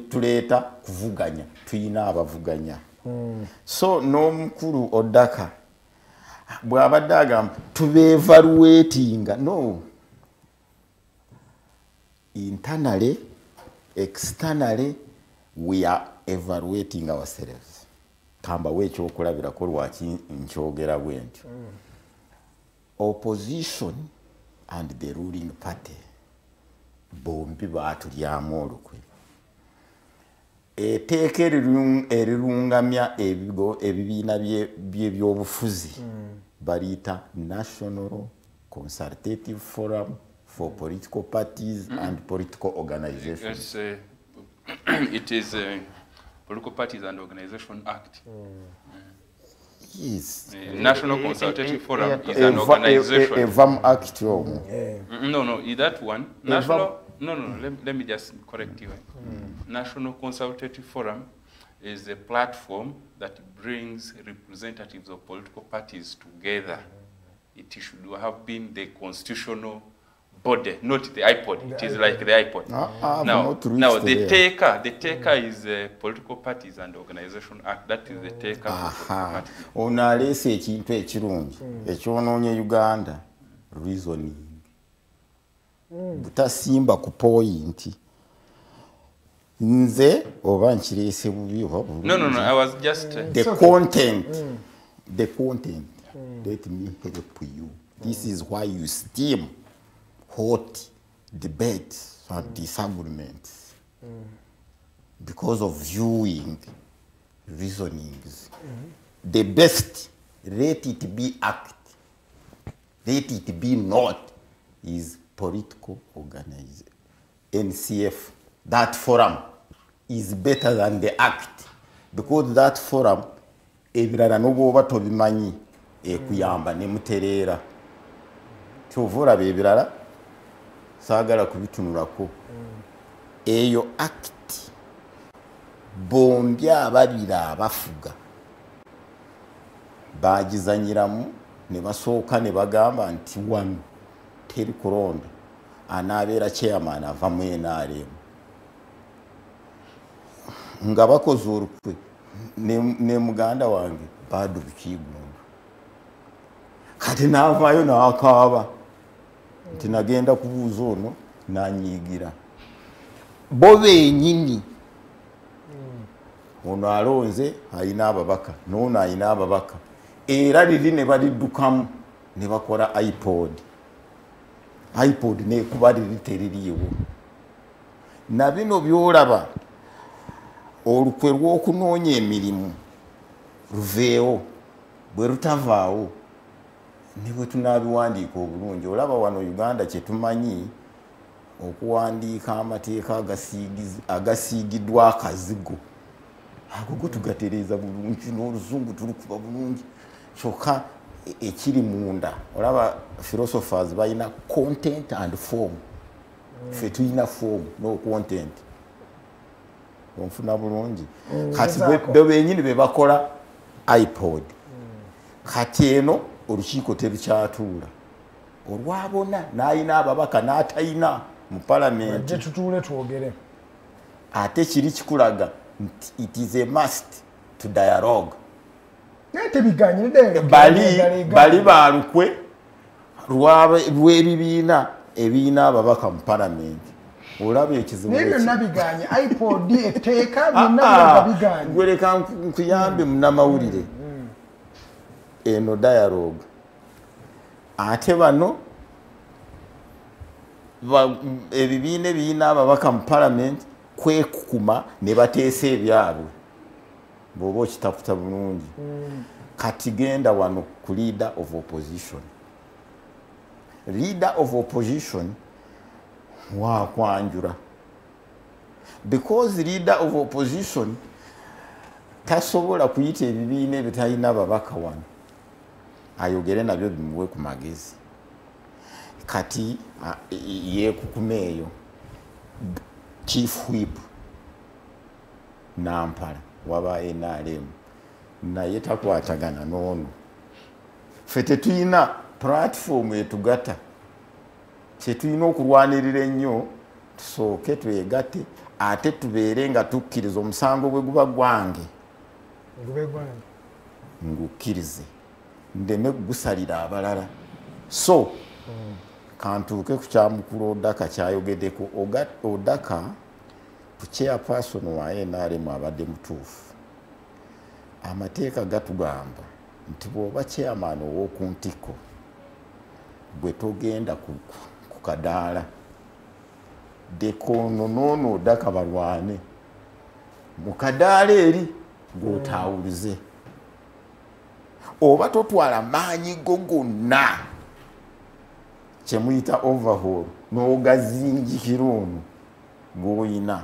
tuleeta kuvuganya tulina abavuganya so n'omukulu Odaka bw'abadde agamba tubeevaluatinga no internally externally we are evaluating ourselves kambawo ekyokulabirako lwaki nkyogera bwe ntyo opposition and the ruling party bombi baatulyamu olukwe etteeka erirungamya ebibiina by'ebyobufuzi baliyita National Consultative Forum for Political Parties and Political Organizations. It is Political Parties and Organization Act. Yes. National Consultative Forum is an organization. EVAM Act. No, is that one? National. No. Let me just correct you. National Consultative Forum is a platform that brings representatives of political parties together. It should have been the constitutional body, not the iPod. It is like the iPod. Now the taker is Political Parties and Organization Act. That is the taker for political parties. Onalese ekintu ekirungi ekyonoonye Uganda reasoning. Butasimba ku point. Nze oba nkirese bubi oba bubi. No, I was just the content. The content. Let me help you. This is why you steam hot debates and disagreements. Because of viewing reasonings. The best, let it be act. Let it be not, is political organization. NCF, that forum is better than the act. Because that forum, ebirala noboba tobimanyi ekuyamba ne muterera. Kyovura bebirala saagala kubitunulako. Eyo act bombi ababiri abafuga bagizanyiramu ne basooka ne bagamba nti wano teri kulonda anaabeera chairman ava mu NRM nga bakoze olukwe ne muganda wange Badu Bikigunda kati naavaayo n'akaaba nti nagenda kubuuza ono nanyiigira bo bennyini ono alonze alina ababaka n'ono alina ababaka era liri ne baliddukamu ne bakola iPod neekuba liri teririiwo na bino byolaba olukwe lw'okunoonya emirimu luveewo bwe lutavaawo ne bwe tunaabiwandiika obulungi olaba wano Uganda kye tumanyi okuwandiika amateeka agasiigiddwa akazigo ago go tugatereeza bulungi n'oluzungu tulukuba bulungi kyokka ekiri munda olaba philosophers balina content and form ffe tulina form no content onfuna bulungi kati be benyini be bakola iPod kati eno olukiiko terukyatuula olwabona n'ayina ababaka n'atayina mu palamenti tutuule twogere ate kiri kikulaga it is a must to dialogue. Bali balukwe lw'ebibiina ebiina ababaka mu palamenti olaba ekizibu n'ebyo nabiganye iPod etteeka byonna biganye gweleka nkuyambe munnamawulire eno dialogue ate bano ebibiina ebiina ababaka mu palamenti kwekukuma ne bateesa ebyabwe bw'oba okitaputa bulungi kati genda wano ku leader of opposition wakwanjura because leader of opposition tasobola kuyita ebibiina ebitalina ababaka wano ayogere nabyo bimuwe ku magezi kati yeekukuma eyo chief whip Nampala waba NRM naye takwatagana n'ono ffe tetulina platform etugata kyetulina okulwanirira ennyo tusooke twegatte ate tubeere nga tukkiriza omusango bwe guba gwange ngukkirize ndeme gusalira abalala so kantuuke ku kyamukulu Odaka kyayogeddeko Odaka ku chairperson wa NRM abadde mutuufu amateeka gatugamba nti bw'oba chairman ow'oku ntiko bwe togenda ku kadaala dekono noono Odaka balwane mu kadaala eri gw'otaawuluze oba totwala maanyi go gonna kyemuyita overhaul n'ogazinjikira ono gw'oyina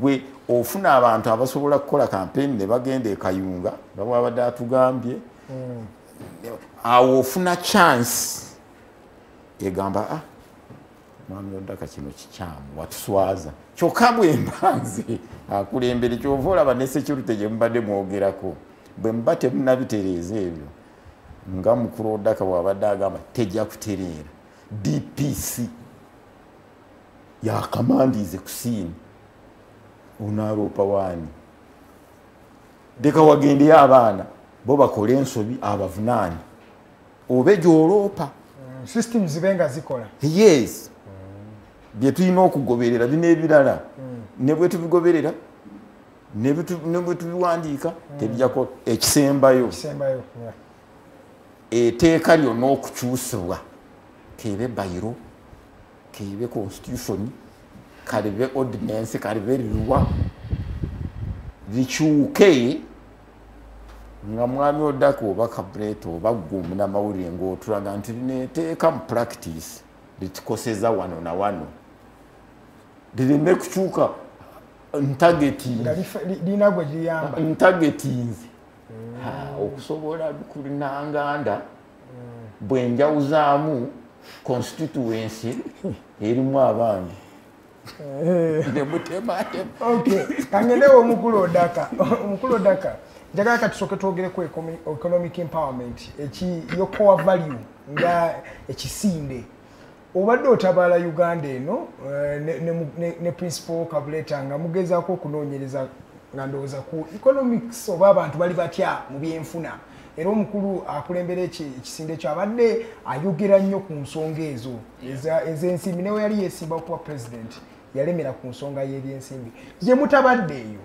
gwe ofuna abantu abasobola kukola kampeni ne bagenda e Kayunga nga bwabadde atugambye awo ofuna chance egamba mwami Odaka kino kikyamu watuswaza kyokka bwe mbanze akulembere kyova olaba ne security gye mubadde mwogerako bwe muba temunabitereeza ebyo nga mukulu Odaka bwabadde agamba tejja kutereera DPC yakamandiize ku siini unaroopa waani deka wagendeyo abaana bo bakole ensobi abavunaani obe gyoloopa system zibenga zikola yes bye tulina okugoberera bino ebirala ne bwe tubigoberera ne bwe tubiwandiika tebijjako ekisembayo eteeka lyonna okukyusibwa kebe bayiro kebe constitution kalibe ordinance kalibe liwa likyuke nga mwami Odaka oba Kabreeto oba gumu n'amawulire ng'otulaga nti lineeteeka mu practice litukoseza wano na wano lireme kukyuka ntagetinze okusobola kulinanganda bwe njawuzaamu constituency erimu abangi kangenewo omukulu Odaka njagala katusooke twogereko economic empowerment yo core value nga ekisinde obadde otabaala Uganda eno ne principal Kabuleta nga mugezaako okunoonyereza nga ndowooza ku economics oba abantu bali batya mu byenfuna era omukulu akulembera ekisinde kyo abadde ayogera nnyo ku nsonga ezo ez'ensimbi newe yali yeesimba okuba president yalemera ku nsonga y'ebyensimbi gye mutabadde eyo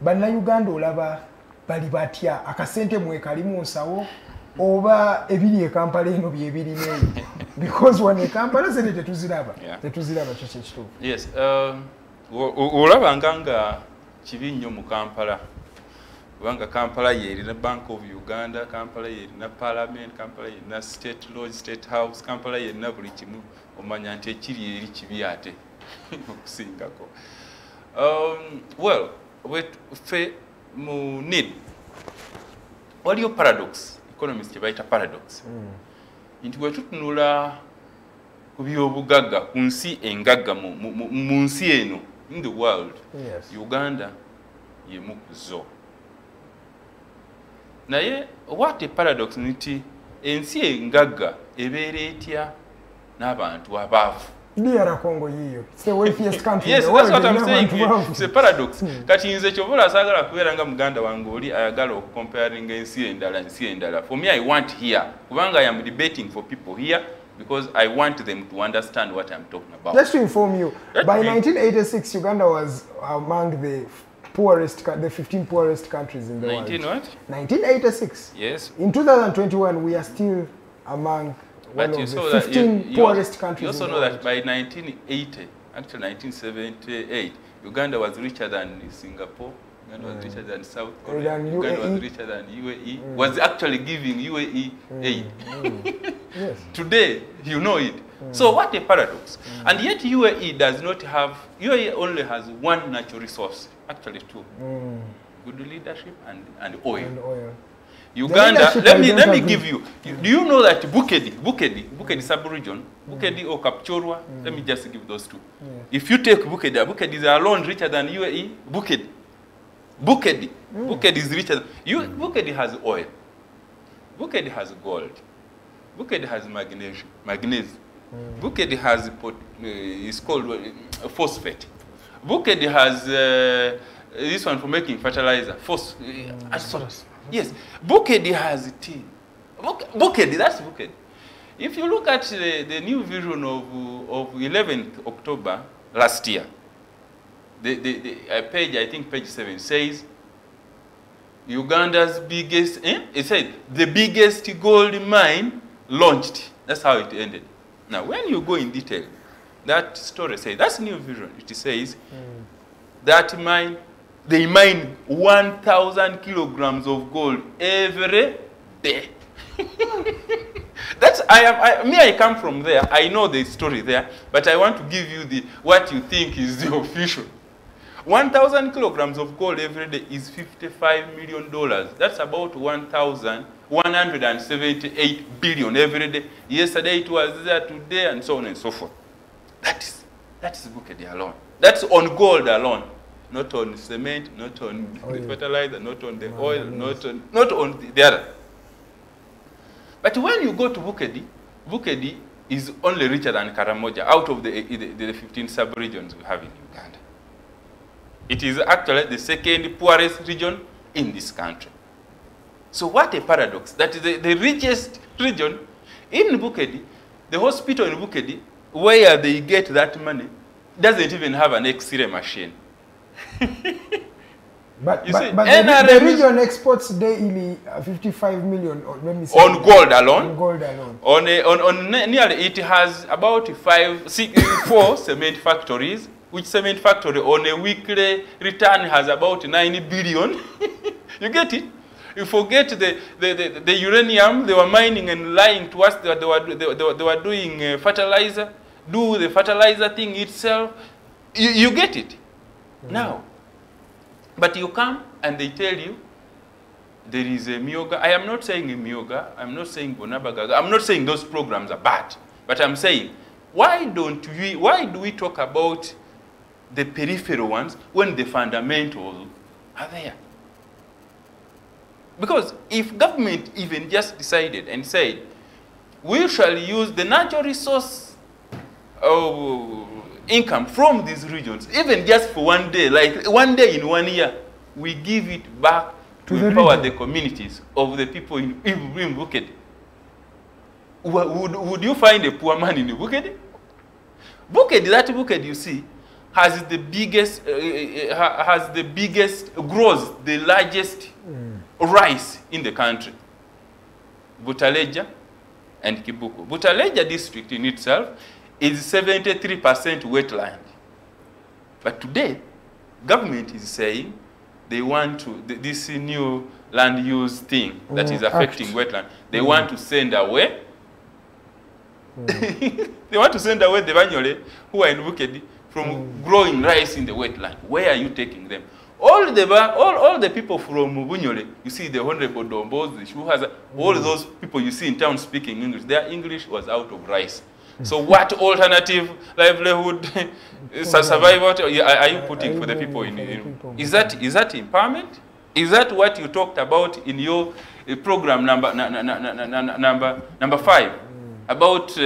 bannayuganda olaba bali batya akasente mwekalimu nsawo oba ebiri e Kampala eno bye birineeyo because wano e Kampala zene tetuziraba kyo kyekituufu. Yes, olabanga nga kibi nnyo mu Kampala kubanga Kampala yerina Bank of Uganda, Kampala yerina Parliament, Kampala yerina State Lodge, State House, Kampala yerina buli kimu omanya nti ekiri eri kibi ate okusingako. Well, ffe mu need waliyo paradox economists kyebayita paradox nti bwe tutunula ku byobugagga ku nsi engagga mu nsi eno in the world, Uganda yemu ku zo. Naye what a paradox nti ensi engagga ebeera etya n'abantu abaavu. DR Congo yiyo. It's the wealthiest country. Yes, that's what I'm saying. It's a paradox. Kati nze kyobola sagala kubeera nga muganda wange oli ayagala okucomparing ensi endala. For me, I want here. Kubanga I am debating for people here because I want them to understand what I'm talking about. Just to inform you, by 1986, Uganda was among the poorest, the 15 poorest countries in the world. 1986. Yes. In 2021, we are still among one of the 15 poorest countries. You also know that by 1980, actually 1978, Uganda was richer than Singapore. Uganda was richer than South Korea. Uganda was richer than UAE. Was actually giving UAE aid. Yes. Today, you know it. So what a paradox. And yet UAE does not have, UAE only has one natural resource, actually two. Good leadership and oil. Uganda, let me give you. Do you know that Bukedi sub-region, Bukedi or Kapchorwa, let me just give those two. If you take Bukedi is alone richer than UAE, Bukedi is richer than, Bukedi has oil, Bukedi has gold, Bukedi has magnesium, Bukedi has, it's called phosphate, Bukedi has this one for making fertilizer, phosphorus. Yes, Bukedi has tea. Bukedi, that's Bukedi. If you look at the new vision of 11th October last year, the page, I think page 7, says Uganda's biggest, it said the biggest gold mine launched. That's how it ended. Now, when you go in detail, that story says, that's new vision. It says that mine, they mine 1,000 kilograms of gold every day. That's, I come from there. I know the story there, but I want to give you what you think is the official. 1,000 kilograms of gold every day is $55 million. That's about 1,178 billion every day. Yesterday it was there, today, and so on and so forth. That is Bukedde alone. That's on gold alone. Not on cement, not on the fertilizer, not on the oil, not on the other. But when you go to Bukedde is only richer than Karamoja out of the 15 sub-regions we have in Uganda. It is actually the second poorest region in this country. So what a paradox. That is the richest region in Bukedde, the hospital in Bukedde, where they get that money, doesn't even have an X-ray machine. But NRM the region exports daily 55 million, or let me say, on gold alone. On gold alone. On nearly, it has about 4 cement factories, which cement factory on a weekly return has about 9 billion. You get it? You forget the uranium they were mining and lying to us that they were doing fertilizer, do the fertilizer thing itself. You get it? Now. But you come and they tell you there is a Myoga. I am not saying a Myoga. I'm not saying Bonabagaga. I'm not saying those programs are bad. But I'm saying, why do we talk about the peripheral ones when the fundamentals are there? Because if government even just decided and said, we shall use the natural resource income from these regions, even just for one day, like one day in 1 year, we give it back to empower the communities of the people in Bukedde. Would you find a poor man in Bukedde? That Bukedde you see has the biggest grows the largest rice in the country. Butaleja and Kibuku. Butaleja district in itself is 73% wetland. But today, government is saying they want to, this new land use thing that is affecting wetland, they want to send away, they want to send away the Banyole who are in Bukedde from growing rice in the wetland. Where are you taking them? All the people from Bunyole, you see the Honorable Dombos, who has all those people you see in town speaking English, their English was out of rice. So what alternative livelihood survival are you putting for the people in is that empowerment? Is that what you talked about in your program number 5 about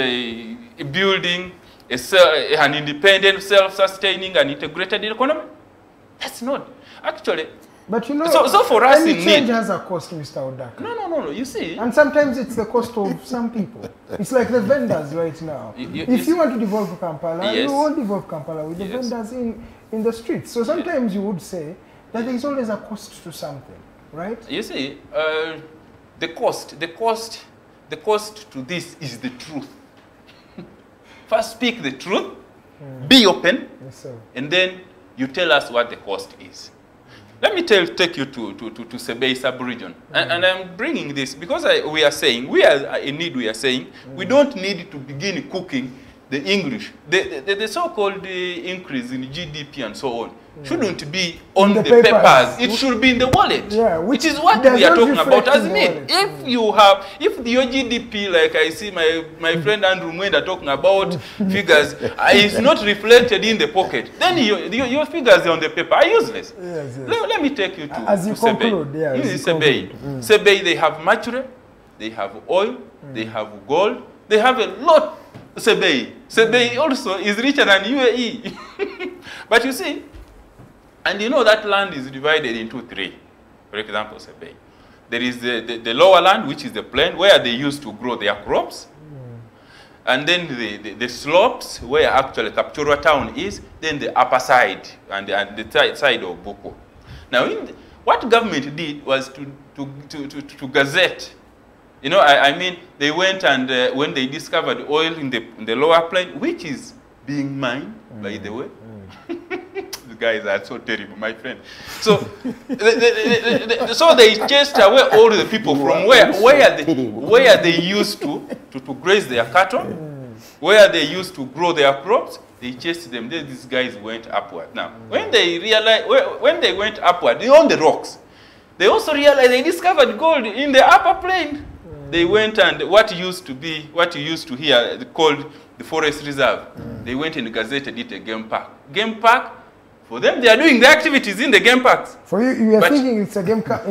building an independent, self-sustaining and integrated economy? That's not actually. But you know, so for us any in change need has a cost, Mr. Odaka. No, you see. And sometimes it's the cost of some people. It's like the vendors right now. If you want to develop Kampala, you won't develop Kampala with the vendors in the streets. So sometimes you would say that there is always a cost to something, right? You see, the cost to this is the truth. First speak the truth, be open, and then you tell us what the cost is. Let me take you to Sebei sub-region. And I'm bringing this because we are saying, we are in need, we are saying, we don't need to begin cooking the English. The so-called increase in GDP and so on shouldn't be on the papers. It should be in the wallet. Yeah, which is what we are talking about as need. If your GDP, like I see my friend Andrew Mwenda talking about figures, is not reflected in the pocket, then your figures on the paper are useless. Let me take you to Sebei. Sebei, they have mercury, they have oil, they have gold, they have a lot. Sebei also is richer than UAE. But you see, and you know that land is divided into 3. For example, Sebei. There is the lower land, which is the plain, where they used to grow their crops. And then the slopes, where actually Kapchorwa town is, then the upper side, and the side of Buko. Now, what government did was to gazette. You know, I mean, they went and when they discovered oil in the lower plain, which is being mined, by the way, guys are so terrible, my friend. So, so they chased away all the people from where they used to graze their cattle, where they used to grow their crops. They chased them. Then these guys went upward. Now, when they realized, when they went upward, on the rocks, they also realized they discovered gold in the upper plain. They went and what used to hear called the forest reserve. They went and gazetted it a game park. Game park, for them, they are doing the activities in the game parks. For you, you are thinking it's a game park,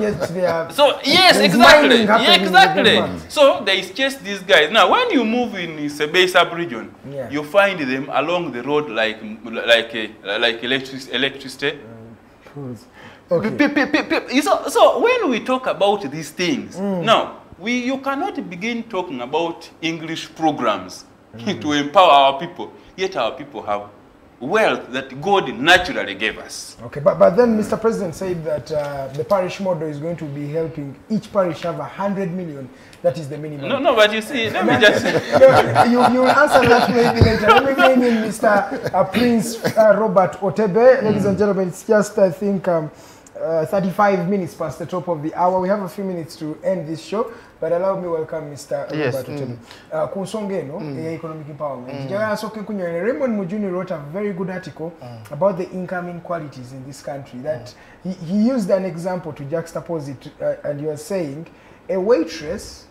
yes, they are. So, yes, exactly. Yeah, exactly. So, they chase these guys. Now, when you move in Sebei sub-region, you find them along the road like electricity. Okay. So, when we talk about these things, now, you cannot begin talking about English programs to empower our people, yet our people have wealth that God naturally gave us. Okay, but then Mr. President said that the parish model is going to be helping each parish have 100 million. That is the minimum. No, but you see, let me just... you will answer that maybe later. Let me bring in Mr. Prince Robert Otebe. Ladies and gentlemen, it's just, I think, 35 minutes past the top of the hour. We have a few minutes to end this show, but allow me welcome Mr. Robert Otebe. Kunsongeno, economic empowerment. Raymond Mujuni wrote a very good article about the income inequalities in this country. That he used an example to juxtapose it, and you are saying a waitress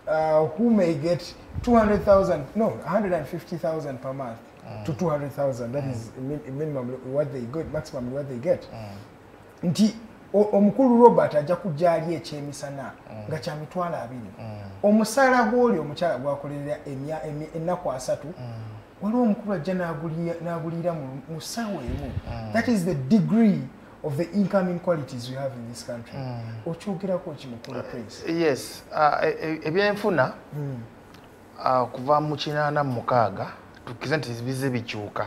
who may get 150,000 per month to 200,000. That is minimum what they get, maximum what they get. Nti omukulu Robert ajja kujali echemisana nga kya mitwala 2 omusala gwoli omukyala gwakolera ennaku 3 waliwo omukulu ajja n'agulira mu ssaawa emu. That is the degree of the income inequalities we have in this country. Okyogerako ki mukulu Prince? Yes, ebyenfuna kuva mu 86 tukize nti bize bikyuka.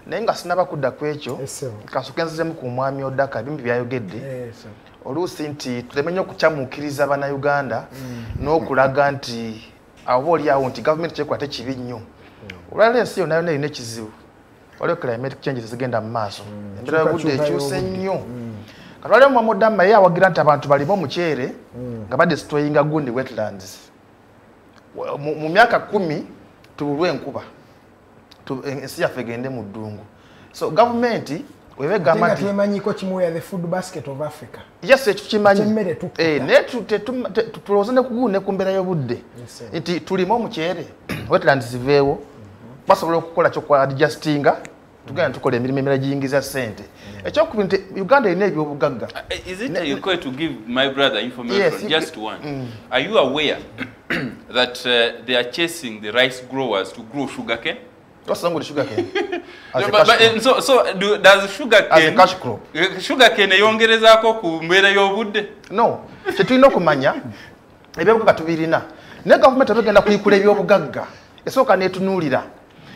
Naye nga sinaba kudda ku ekyo kasukenzemu ku mwami Odaka ebintu byayogedde oluusi nti tulemenya okukyamuukiriza bannayuganda n'okulaga nti abo oliawo nti gavumenti kyekwate kibi nnyo. Olwala ensi yonna yonna erina ekizibu, waliwo climatic changes zigenda mu maaso, embeera y'obudde ekyuse nnyo. Kati waliwo mwami Odama ye awagira nti abantu balime omuceere nga badestroyinga gundi wetlands. Mu myaka 10 tubulwe enkuba ensi yaffe egende mu ddungu. So government webe gamba nti twemanyiko kimuya the food basket of Africa. Yes, ekyo kimanyi. Naye tulowooza ne kugune ku mbeera y'obudde nti tulime omuceere wetlands ziveewo basobola okukola kyokwa adjustinga tugenda tukola emirimu emirala giyingiza ssente. Ekyokubiri nti Uganda erina ebyobugagga. Is it you going to give my brother information? Yes, just one. Are you aware that they are chasing the rice growers to grow sugarcane? What's wrong with sugarcane? So does sugarcane as a cash crop? Sugarcane eyongerezako ku mbeera y'obudde? No. Tetulina okumanya ebyobugagga tubirina. Ne government ebigenda kuyikula ebyobugagga esooka neetunuulira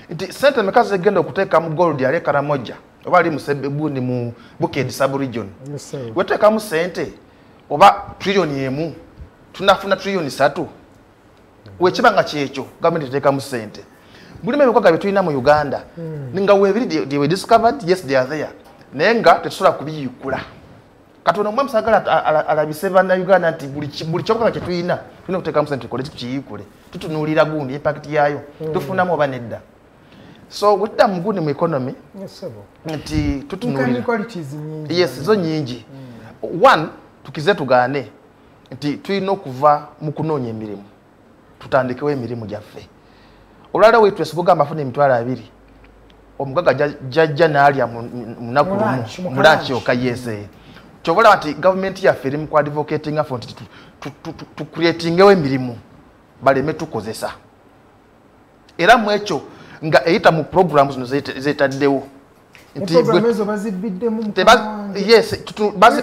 nti sente meka zigenda okuteeka mu gold yali Karamoja oba ali mu Sebebuuni mu Bukedi sub-region. Weteekamu sente oba trillioni emu tunafuna trillioni 3 wekibanga kyekyo gavumenti eteekamu sente. Bulime ebikwaga bye tulina mu Uganda nga weebiri they were discovered, yes they are there, naye nga tetusobola kubiyikula. Katonda omwamu sagala alabise bannayuganda nti buli kyobukaga kye tulina tulina okuteekamu sente tukole tukiyikule tutunuulira gundi impact yayo tufunamu oba nedda. So wetudda mu gundi mu economy nti tutunuulira yes zo nyingi. One, tukize tugaane nti tulina okuva mu kunoonya emirimu tutandikewo emirimu gyaffe. Olwala wetu esibugamba afuna emitwalo 2 omugaga jajja n'alya munaku lumu mulanchi okayese. Kyobola nti government yaffe eri mu advocating for nti tu creatingewo emirimu baleme tukozesa. Era mu ekyo nga eyita mu programs zino zetaddewo. Programezo bazibiddemu.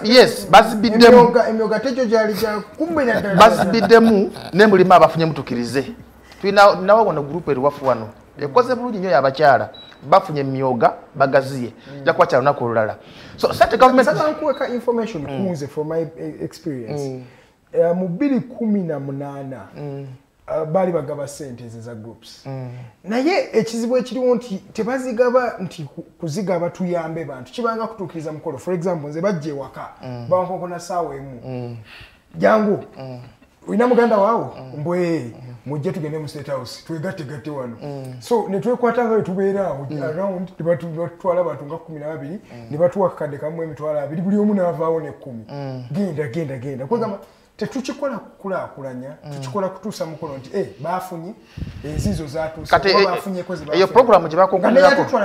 Yes, bazibiddemu. Emyoga tejo jali ja kumbenya ddala. Bazibiddemu ne mulimu abafunye mutukirize. Tulina wabona group eriwafu wano. Ekoze bulungi nnyo y'abakyala. Bafunye emyoga bagaziye. Ja kwakyala lunaku olulala. So state government sasa nkuweka information kunze from my experience. Mu 2018 bali bagaba sente za groups naye ekizibu ekiriwo nti tebazigaba nti kuzigaba tuyambe bantu kibanga kutukiriza mukolo for example nze bajje waka bankokona sawa emu jangu uina muganda wao mbwe mujje tugende mu state house twegatte wano so ne twekwatanga tubeera around twala abantu nga 12 ne batuwa kadde kamwe emitwala 2 buli omu n'avaawo ne 10 genda kwegamba tetukikola kulakulanya tukikola kutuusa mukono nti bafunye enzizo zatuusa bafunye kozi eyo program gye bakonkonako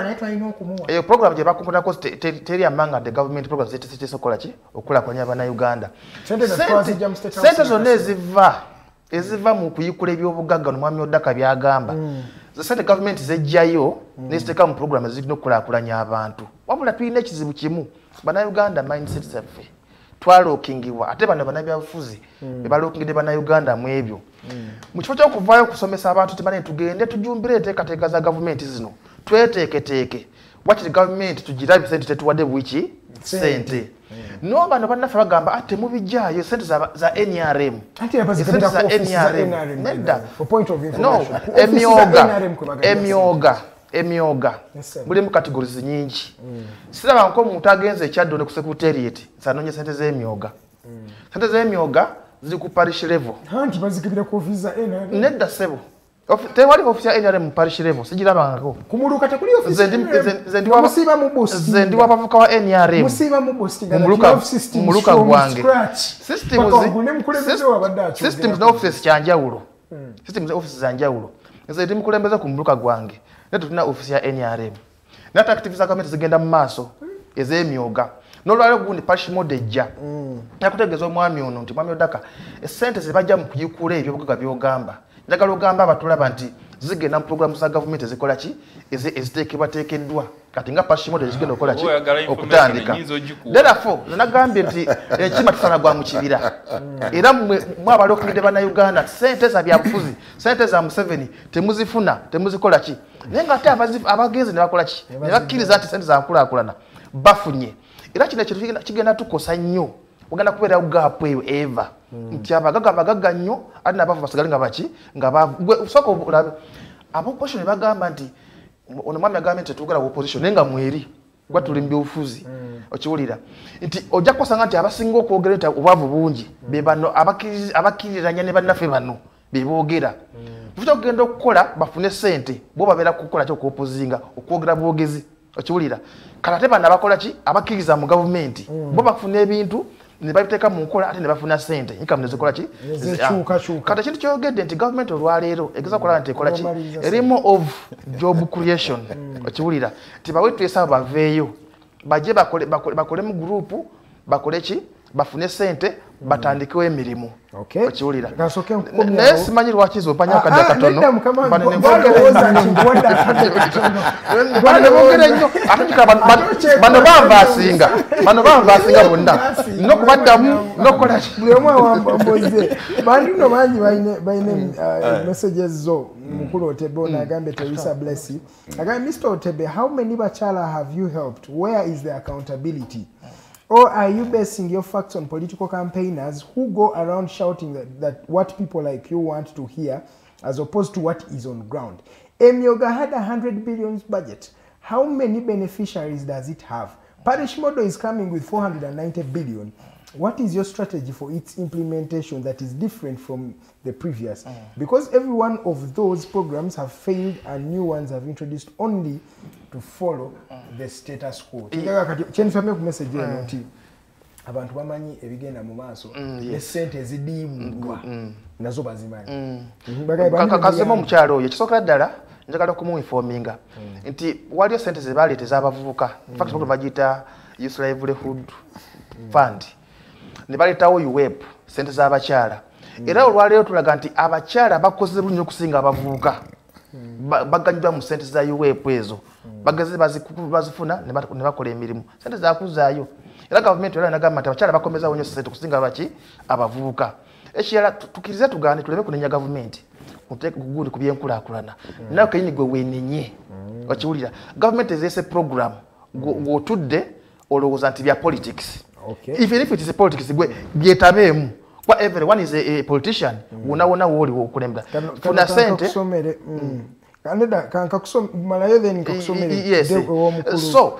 eyo program gye bakonkonako teri amanga the government programs zitesokola ki okulakulanya Bannayuganda sente zonna eziva mu kuyikula ebyobugagga nomwami Odaka byagamba sente government zejjayo neziteeka mu program ezirina okulakulanya abantu wabula tulina ekizibu kimu Bannayuganda mindset zaffe twalookingibwa ate bano bannabyabufuzi bebalokingidde Bannayuganda mu ebyo mu kifo ky'okuvaayo okusomesa abantu tibane tugende tujumbire enteekateeka za gavumenti zino tweteeketeeke wakiri gavumenti tugirabe sente tetuwadde bwiki sente no bano bannaffe bagamba ate mubijjaayo sente za NRM nedda emyoga buli mu categories nyingi siraba nko omuntu agenze ekyaddo ne ku secretariat sanonye sente z'emyoga sente z'emyoga ziri ku parish level hanti bazikibira ku office za NRM nedda sebo tewali office ya NRM mu parish level sijirabangako kumuluka tekuli office musiba mu boss zendi wabavuka wa NRM musiba mu boss muluka gwange systems na office kyanjawulo systems office zanjawulo zendi mukulembeza ku muluka gwange neto tuna office ya NRM nata activities za government zigenda mu maaso ez'emyoga nolwale gundi parish mode ejja nakutegeeza omwami ono nti mwami Odaka esente zibajja mu kuyikula ebyo bugaga byogamba njagala ogamba abatulaba nti zigenda mu program za government ezikola ki eziteekebwateekeddwa kati nga parish mode zigenda okukola ki okutandika therefore nagambye nti ekima tusana gwa mu kibira era mwabalokingidde Bannayuganda sente za byabufuzi sente za Museveni temuzikola ki naye nga ate abagenzi ne bakola ki ne bakkiriza nti sente za nkulaakulana bafunye era kino ekintu kigenda tukosa nnyo ogenda kubeera gaapu eyo eva nti abagagga nnyo ate nabafu basigale nga baki nga usooka olabe ab'opposition ne bagamba nti ono mwami agambye nti tetugala opposition naye nga mweri gwa tuli mu byobufuzi okiwulira nti ojja kusanga nti abasinga okwogera nti obwavu bungi be bano abakkiriranya ne bannaffe bano be boogera futa okugenda okukola bafune sente bo babeera kukola ki okuopozinga okwogera bwogezi okiwulira kati ate bano abakola ki abakkiriza mu gavumenti bo bafuna ebintu ne babiteeka mu nkola ate ne bafuna sente income nezikola ki kati ekintu kyogedde nti gavumenti olwaleero egeza kukola nti ekola ki erimu of job creation okiwulira nti bawetwesa baveeyo bajje bakole mu gurupu bakole ki bafune sente batandikewo emirimu okiwulira naye simanyi lwaki zompanya akadde katono banebogera nnyo bano banvaasinga bonna nokubaddamu nokola buli omu awamboze bantu no bangi baine messages zo mukulu Otebe onagambye Teresa Blessy agambye Mr. Otebe, how many bakyala have you helped? Where is the accountability? Or are you basing your facts on political campaigners who go around shouting that what people like you want to hear as opposed to what is on ground? Emyoga had 100 billion budget. How many beneficiaries does it have? Parish model is coming with 490 billion. What is your strategy for its implementation that is different from the previous? Because every one of those programs have failed and new ones have introduced only to follow the status quo. Chenfame ku message eno nti abantu bamanyi ebigenda mu maaso esente ezidiimudwa nazo bazimanyi. Kakasema omukyalo oyo kisookera ddala njagala kumuinforminga nti waliyo sente ze baleeta ez'abavubuka. In fact bagiyita Youth Livelihood Fund. Ne baleetawo UWEP sente z'abakyala. Era olwaleero tulaga nti abakyala bakoze bulungi okusinga abavubuka. Baganyibwa mu sente za UWEP ezo. Bageze bazifuna ne bakola emirimu. Sente zakuzaayo. Era gavumenti era nagamba nti abakyala bakomeza nnyo sente okusinga abaki abavubuka. Ekirala tukirize tugane tuleme kunenya gavumenti. Kuteeka kugundi ku byenkulaakulana. Nawe kayini gwe weenenye. Okiwulira. Gavumenti ezese program ng'otudde olowooza nti bya politics. Okay. Even if it is a politics, byetabeemu Kwa everyone is a politician. Wona woli okulembera. Funa sente. Kanada malayo then nkakusomere. Yes. So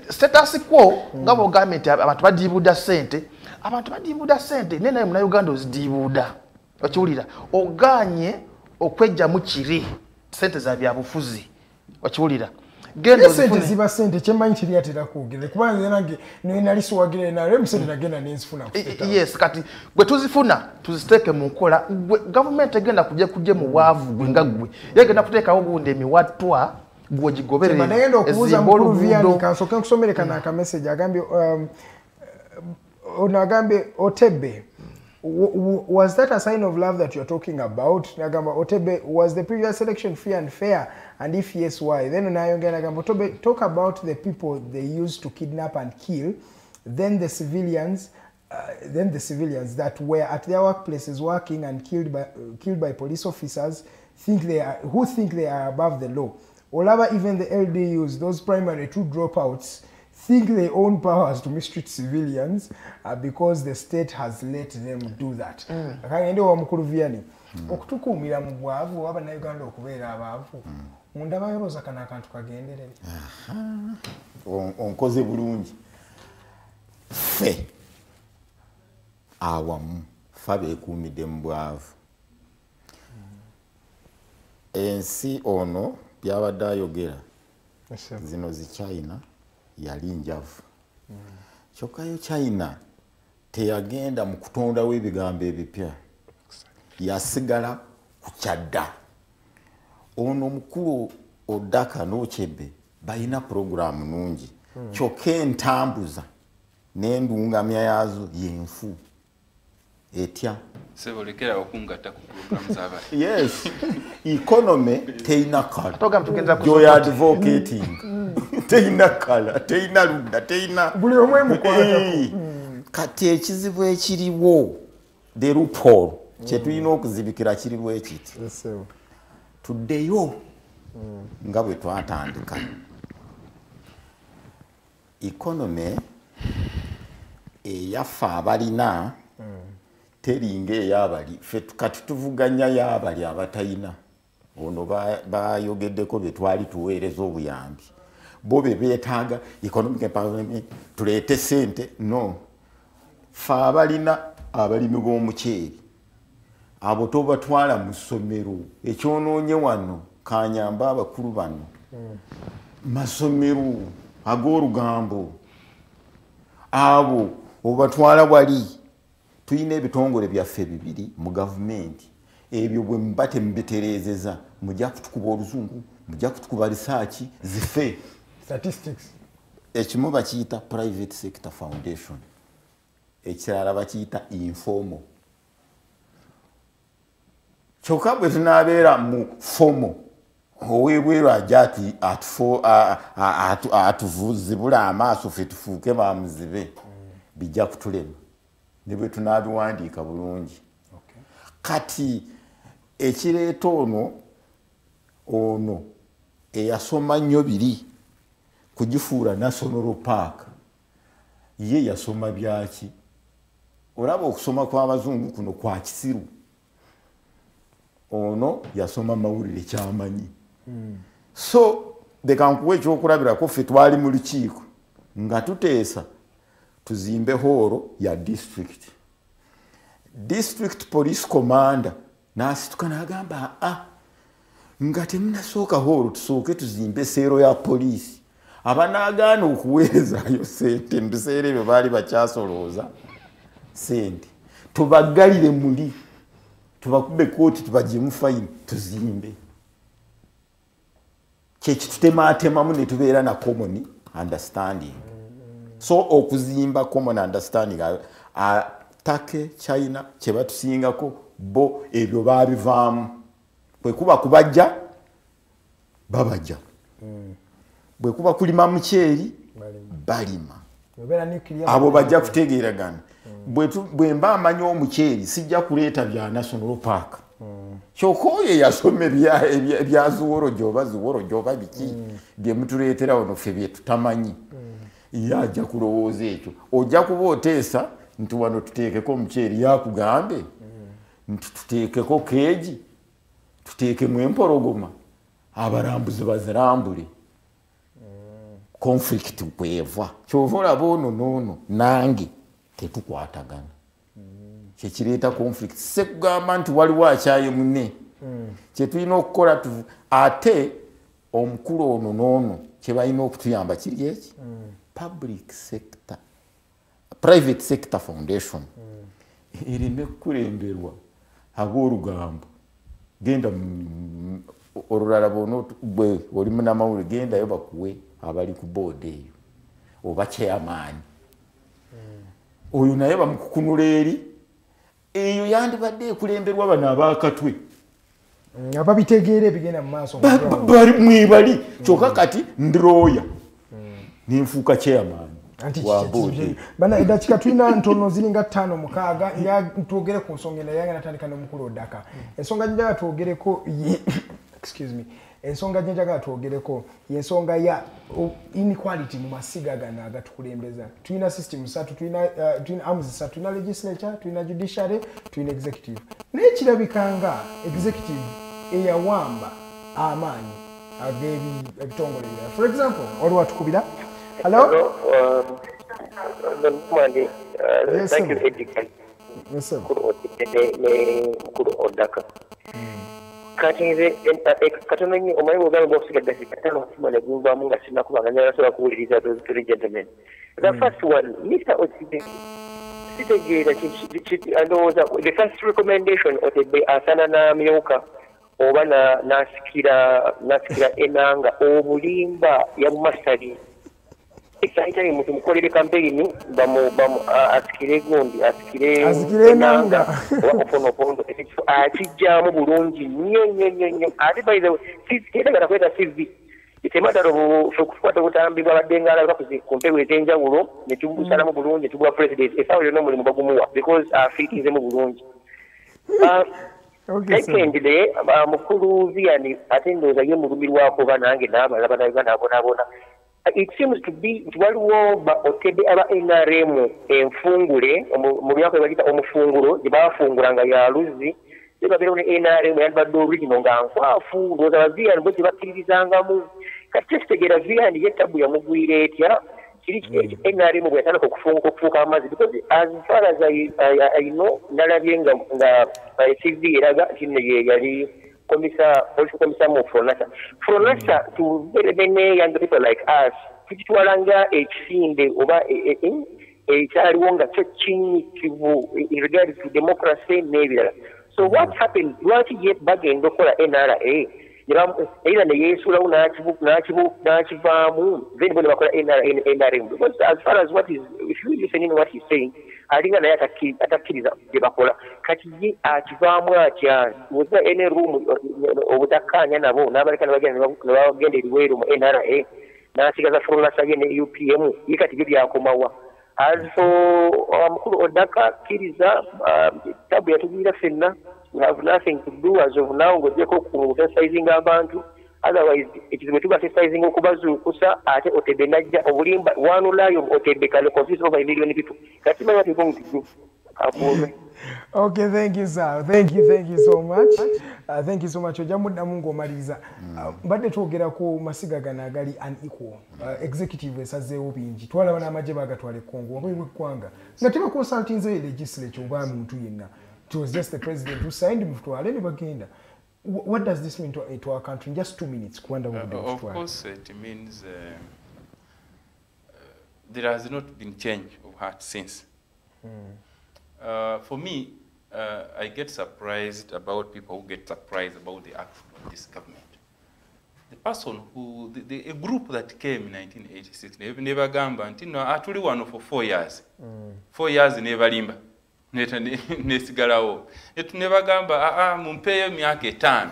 status quo ngabo government abantu badibuda sente. Abantu badibuda sente nena mu Uganda ozidibuda. Wakiwulira oganye okwejja mu kiri sente za byabufuzi. Wakiwulira gendo sente ziba sente chemanyi kiri atera kugere kubanze nange nali suwagire na NRM sente nagenda nenzifuna. Yes kati gwe tuzifuna tuziteke mu nkola government egenda kuje mu bwavu gwenga gwe yegenda kuteeka obunde miwatwa gwe gigoberere nagenda okubuza mukuru Vianney kansoke nkusomere kana aka message agambye onagambe Otebe. Was that a sign of love that you're talking about? Nagamba Otebe, was the previous election free and fair? And if yes, why? Then Nagamba Otebe, talk about the people they used to kidnap and kill, then the civilians that were at their workplaces working and killed by police officers who think they are above the law. Olaba, even the LDUs, those primary two dropouts, think they own powers to mistreat civilians because the state has let them do that. Akagende wa mukuru Vianney okutukumira mu bwavu waba na Uganda okubeera abavu munda bayoza kana akantu kagenderere. Onkoze bulungi fe awamu fabe kumide mu bwavu ensi ono byabadde ayogera zino zi China yali njavu kyokkayo China teyagenda mu kutonda w'ebigambo ebipya yasigala ku kyadda ono mukulu Odaka n'Otebe balina programu nungi kyokka entambuza n'endungamya yazo yenfu etya sebolekera okungatta ku programu z'abali. Yes, economy teina kala joy advocating teina kala teina lunda teina buli omwe mukola kati ekizibu ekiriwo the loophole kyetulina okuzibikira kiriwo ekiti tuddeyo nga bwe twatandika economy eyafa abalina teringa eyabali fe kati tuvuganya yabali abatayina ono bayogeddeko betwali tuweereza obuyambi bo beetaaga economic empowerment tuleete sente no fa abalina abalimi b'omuceeri abo tobatwala mu ssomero ekyonoonye wano kanyamba abakulu bano masomero ag'olugambo abo obatwala wali tuyina ebitongole byaffe bibiri mu gavumenti ebyo bwe mbate mbitereezeza mujja kutukuba oluzungu mujja kutukuba research zife statistics ekimu bakiyita private sector foundation ekirala bakiyita informal kyokka bwe tunaabeera mu formal owebweru ajja atuvuzibula amaaso ffe tufuuke bamuzibe bijja kutulema ne bwe tunaabiwandiika bulungi kati ekireeta ono eyasoma nnyo biri kugifuula national park ye yasoma byaki olaba okusoma kw'abazungu kuno kwa kisiru ono yasoma mawulire kyamanyi so dekankuwa ekyokulabirako ffe twali mu lukiiko nga tuteesa tuzimbe horo ya district police commander n'asituka n'agamba nga temunasooka horo tusooke tuzimbe seero ya poliisi abanaagaana okuweerezaayo sente mu biseera ebyo baali bakyasolooza sente tubaggalire muli tubakube kooti tubagyemu fayini tuzimbe kyekitutematemamu ne tubeera na common understanding so okuzimba common understanding take China kye batusingako bo ebyo babivaamu bwe kuba kubajja babajja bwe kuba kulima muceeri balima abo bajja kutegeeragana bwe mba amanyi omuceeri sijja kuleeta bya national park kyokka oyo yasoma ebya zuworojo oba zuworojo oba biki bye mutuleetera wano ffe bye tutamanyi ye ajja kulowooza ekyo ojja kuba oteesa nti wano tuteekeko omuceeri yakugambe nti tuteekeko keegi tuteekemu empologoma abarambuzi bazirambule conflict kweva kyova olaba ono noono nange tetukwatagana kyekireeta conflict sekugamba nti waliwo akyaye munne kyetulina okukola ate omukulu ono noono kyebalina okutuyamba kiri eki public sector private sector foundation erina kukulemberwa ab'olugambo genda olulala bono bwe oli munamawulire gendayo bakuwe abali ku board eyo oba chairman oyo naye bamukukunula eri eyo yandibadde ekulemberwa bano abakatwe ababitegeera ebigenda mu maaso bali mwebali kyokka kati ndiroya ninfuuka chairman bana edakika tulina ntono ziringa 5-6 ya twogere ku nsonga eno yanga natandika n'omukulu Odaka ensonga njagala twogereko excuse me ensonga njagala twogereko y'ensonga ya inequality mu masiga gano agatukulembeza tulina system 3 tulina arms 3 tulina legislature tulina judiciary tulina executive n'ekirabikanga executive eyawamba amaanyi ag'ebitongole ebirala for example waliwo atukubira hello Monday. Yes, Thank sir. you, Edgar. Yes, sir. Mukuru Odaka. Katinze katonanyi omanyi bwogala bwokusigadde sikatano okusima ne gumva mu nga sinakubanganya nasobola kuwuliriza those three gentlemen. The first one, Mr. Otebe, sitegeera ndowooza the first recommendation Otebe asana n'amyuka oba nasikira enanga obulimba yabumasitali ekyaitali mutu mukolere kampeyini asikire gundi asikire enanga oba oponopondo akijjaamu bulungi nnyo ate by the way teetagala kweta CV itematalo okukwata obutambi bwabadde ngaalaba ku mpewo ez'enjawulo ne tubusalamu bulungi ne tubuwa president essaawa yonna omulimu bagumuwa because afiitinzemu bulungi. Secondly, mukulu Vianney ate ndowooza ye mulumirwako banange n'abalaba nayoga nabonaabona. It seems to be waliwo ba Otebe aba NRM enfungule mu byako bagita omufungulo gye baafungulanga ya luzi babeera ne NRM yandibadde original nga nkwafu ndowooza baviani bwe tebakkiririzangamu kati tekitegeera Vianney ye tabu yamugwira etya kiri NRM bwe yatandika okufuuka amazzi because as far as I know nalabye nga CV eraga nti ye yali Police Commissioner mu FRONASA. FRONASA to very many young people like us, kitwalanga ekisinde oba ekyaliwo nga kyo kinyikivu in regards to democracy n'ebirala. So what happened? Lwaki ye bagenda okukola NRA era ne yeesulawo n'akivaamu then bo ne bakola NRM because as far as what is, if you listen in what he's saying, alinga naye atakkiriza bye bakola kati ye akivaamu atya weza ene room obutakkaanya nabo n'abaleka ne bagenda eriweero mu NRA n'asigaza FRONASA ye ne UPM ye kati byo byakomawa. As for mukulu Odaka kkiriza tabu yatugwira ffenna, we have nothing to do as of now ng'ogyeko ku-sensitizing abantu. Otherwise, ekizibu tuba-sensitizing okubazuukusa ate Otebe najja obulimba one lion Otebe can confuse over a million people. Kati manya what you're going to do. Okay, thank you, sir. Thank you so much. Thank you so much. Ojamuddamu ng'omaliriza. Mbadde twogera ku masiga gano agali unequal. Executive esazeewo bingi. Twalaba n'amagye bagatwala ekkongo wabwe bw'eggwanga. Nga tebakonsultinze legislature oba muntu yenna. It was just the president who signed mutwale ne bagenda. What does this mean to our country in just 2 minutes? Of course, it means there has not been change of heart since. For me, I get surprised about people who get surprised about the action of this government. The person who, a group that came in 1986, never gamba until actually one for 4 years. 4 years never limba. Nesigalawo. Etu never gamba, mumpeyo myaka 5.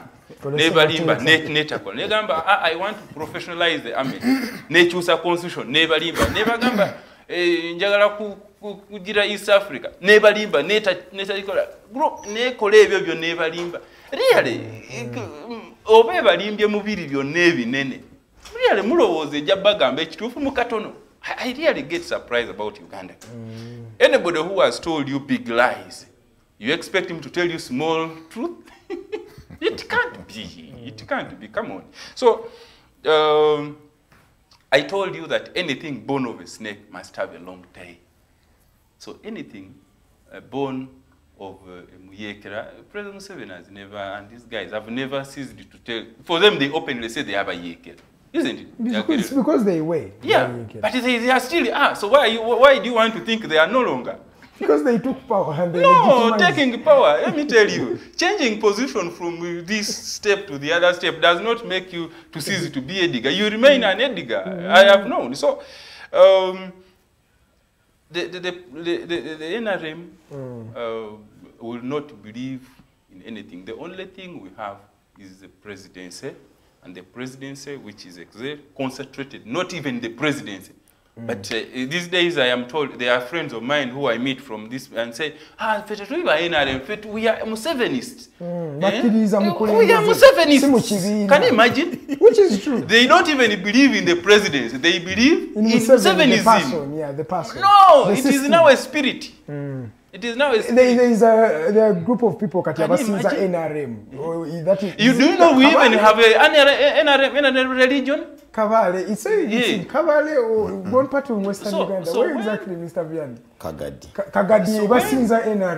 Never limba, netako. Never gamba, I want to professionalize the army. Nechusa constitution, never limba. Never gamba, njagala kugira East Africa. Never limba, netikola. Group, nekole ebyo never limba. Really, oba balimbye mubiri byonna ebinene. Really, mulowooza ejja bagamba ekituufu mu katono. I really get surprised about Uganda. Anybody who has told you big lies, you expect him to tell you small truth? It can't be. It can't be. Come on. So, I told you that anything born of a snake must have a long tail. So anything born of a muyekera, President Museveni has never, and these guys have never ceased to tell. For them, they openly say they have a yekera. Isn't it? It's because they weigh. Yeah, but they are still So why do you want to think they are no longer? Because they took power and they taking power. Let me tell you, changing position from this step to the other step does not make you to cease to be a digger. You remain an Edgar. I have known. So, the NRM will not believe in anything. The only thing we have is the presidency. And the presidency, which is concentrated, not even the presidency. But these days I am told, there are friends of mine who I meet from this and say, we are Musevenists. We are Musevenists. Can you imagine? Which is true. They don't even believe in the presidency. They believe in Musevenism. The person, yeah, the person. No, it is now a spirit. It is now a spirit. There are a group of people that have seen the NRM. That is, you do know we even have an NRM religion? Kavale. It's in Kavale or one part of Western Uganda. Where exactly, Mr. Vianney? Kagadi.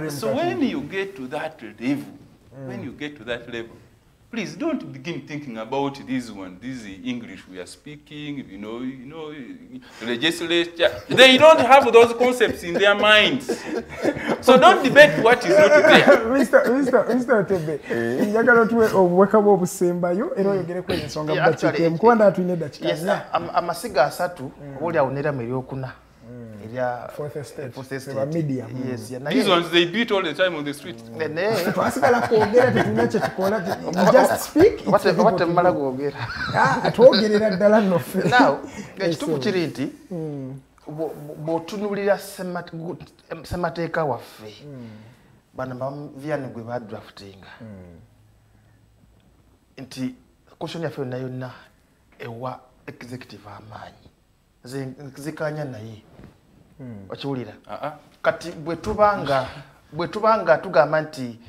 So when you get to that level, please don't begin thinking about this English we are speaking, you know, legislature. They don't have those concepts in their minds. So don't debate what is not there. Mr. Otebe, njagala tuwe obwekamu obusembayo era oyogere ku ensonga mudakike mukubanda atuyine dakika. Yes, amasiga asatu oli awonera mu ebyokuna. Fourth estate. Medium. Yes, these ones they beat all the time on the street. Twasigala kwogera tetunache tukola just speak. What mala kwogera. Atwogerera ddala noffe. Now, ekituufu kiri nti bw'otunuulira ssemateeka waffe bano Vianney gwe badraftinga nti koshoni yaffe yonna yonna ewa executive amaanyi zikanya naye okiwulira kati bwe tubanga tugamba nti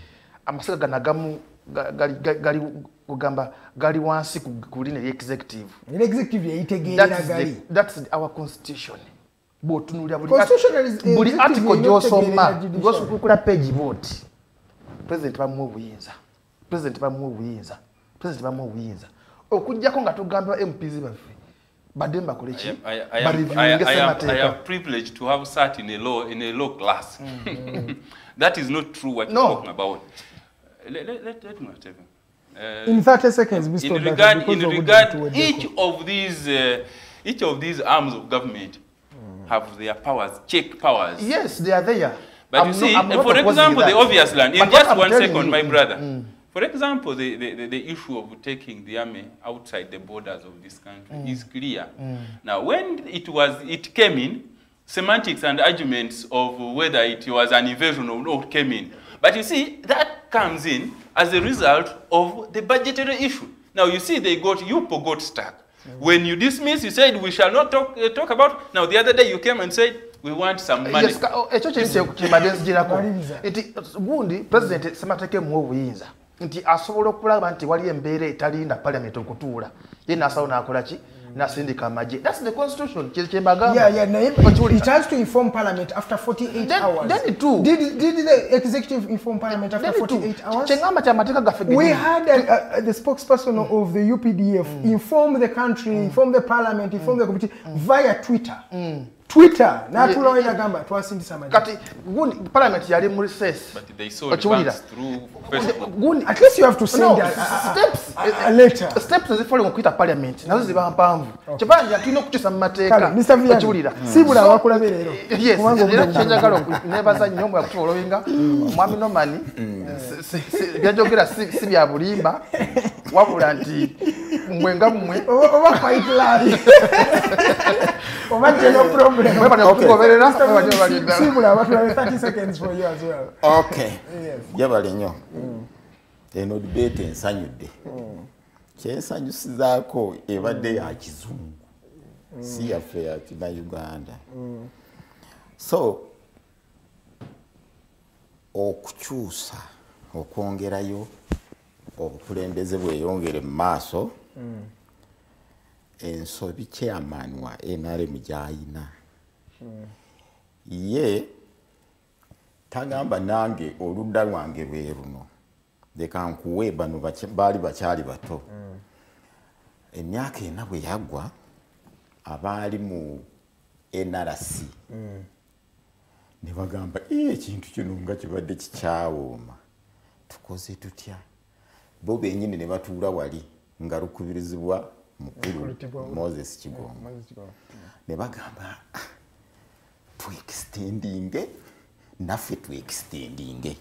amasiga gano agamu gali wansi ku line executive. Executive yayitegeerera gali. That's our constitution. Bw'otunuulira buli article gy'osoma gw'osukukula page vote. President bamuwa obuyinza. Okuggyako nga tugamba MPs baffe. I have privilege to have sat in a law class. That is not true what you're talking about. Let me tell you. In 30 seconds, Mr. In regard, each of these arms of government have their powers, check powers. Yes, they are there. But you see, for example, the obvious land. In just 1 second, my brother. For example, the issue of taking the army outside the borders of this country is clear. Now, when it came in, semantics and arguments of whether it was an invasion or not came in. But you see, that comes in as a result of the budgetary issue. Now, you see, UPO got stuck. When you dismiss, you said, we shall not talk about. Now, the other day you came and said, we want some money. Yes, President Semateke Mwobuyinza. Nti asobola okulaba nti wali embeera etalinda parliament okutuula ye nasawo nakola ki nasindika amagye. That's the constitution. It has to inform parliament after 48 hours. Then too. Did the executive inform parliament after 48 hours? We had the spokesperson of the UPDF inform the country, inform the parliament, inform the committee via Twitter. Twitter, natulawina gamba twasindisa amagye. Kati parliament yali mu recess. But they saw advance through Facebook. At least you have to send a letter. Steps ezifali mu kwita parliament nazo ziba mpanvu. Kyebanja tulina okukyusa mu mateeka. Mr. Vianney, sibula abakulaba leero. Yes, era kyenjagala nebaza nnyo mu yakutuolowinga mwami Nomani byajogera si bya bulimba wabula nti mwenga mmwe oba quite lie. No problem. Simula, 30 seconds for you as well. Okay. Yes. Jabalinyo. Eno debate ensanyudde. Kyensanyusizaako ebadde ya kizungu. si yaffe ya Uganda. So okukyusa okwongerayo obukulembeze bweyongere mu maaso ensobi chairman wa NRM gy'ayina ye tagamba nange oludda lwange lwe luno leka nkuwe bano baali bakyali bato emyaka ena bwe yagwa abaali mu NRC ne bagamba ekintu kino nga kibadde kikyawooma tukoze tutya bo bennyini ne batuula wali nga lukubirizibwa mukulu Moses Kigongo ne bagamba tu-extendinge naffe tu-extendinge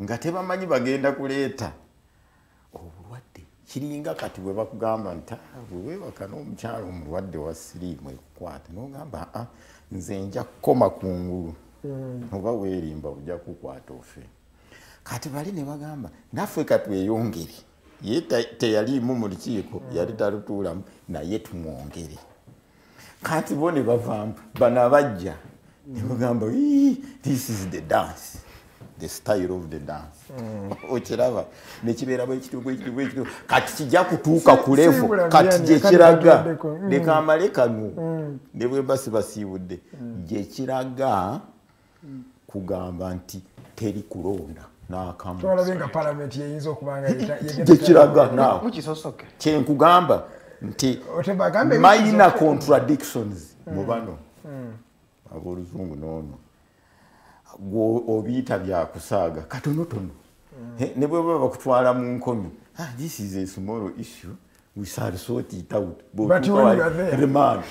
nga tebamanyi bagenda kuleeta obulwadde kiringa kati bwe bakugamba nti bwe weebaka n'omukyalo omulwadde wa siriimu ekukwata n'ogamba nze nja kukoma kungulu oba weerimba ojja kukwata ofe kati bali ne bagamba naffe katweyongere ye teyaliimu mu lukiiko yali talutuulamu naye tumwongere kati bo ne bavaamu bano abajja ne bagamba this is the dance the style of the dance okiraba nekibeera bwekityo kati kijja kutuuka ku levo kati gyekiraga leka amale kano ne bwe basi basiibudde gyekiraga kugamba nti teri kulonda n'akamu twalabenga parliament yeyinza okubanga gyekiraga naawe kyenkugamba nti minor contradictions mu bano ab'oluzungu n'ono obiyita byakusaaga katonotono ne bwe baba bakutwala mu nkomi this is a small issue we shall sort it out but when you are there remand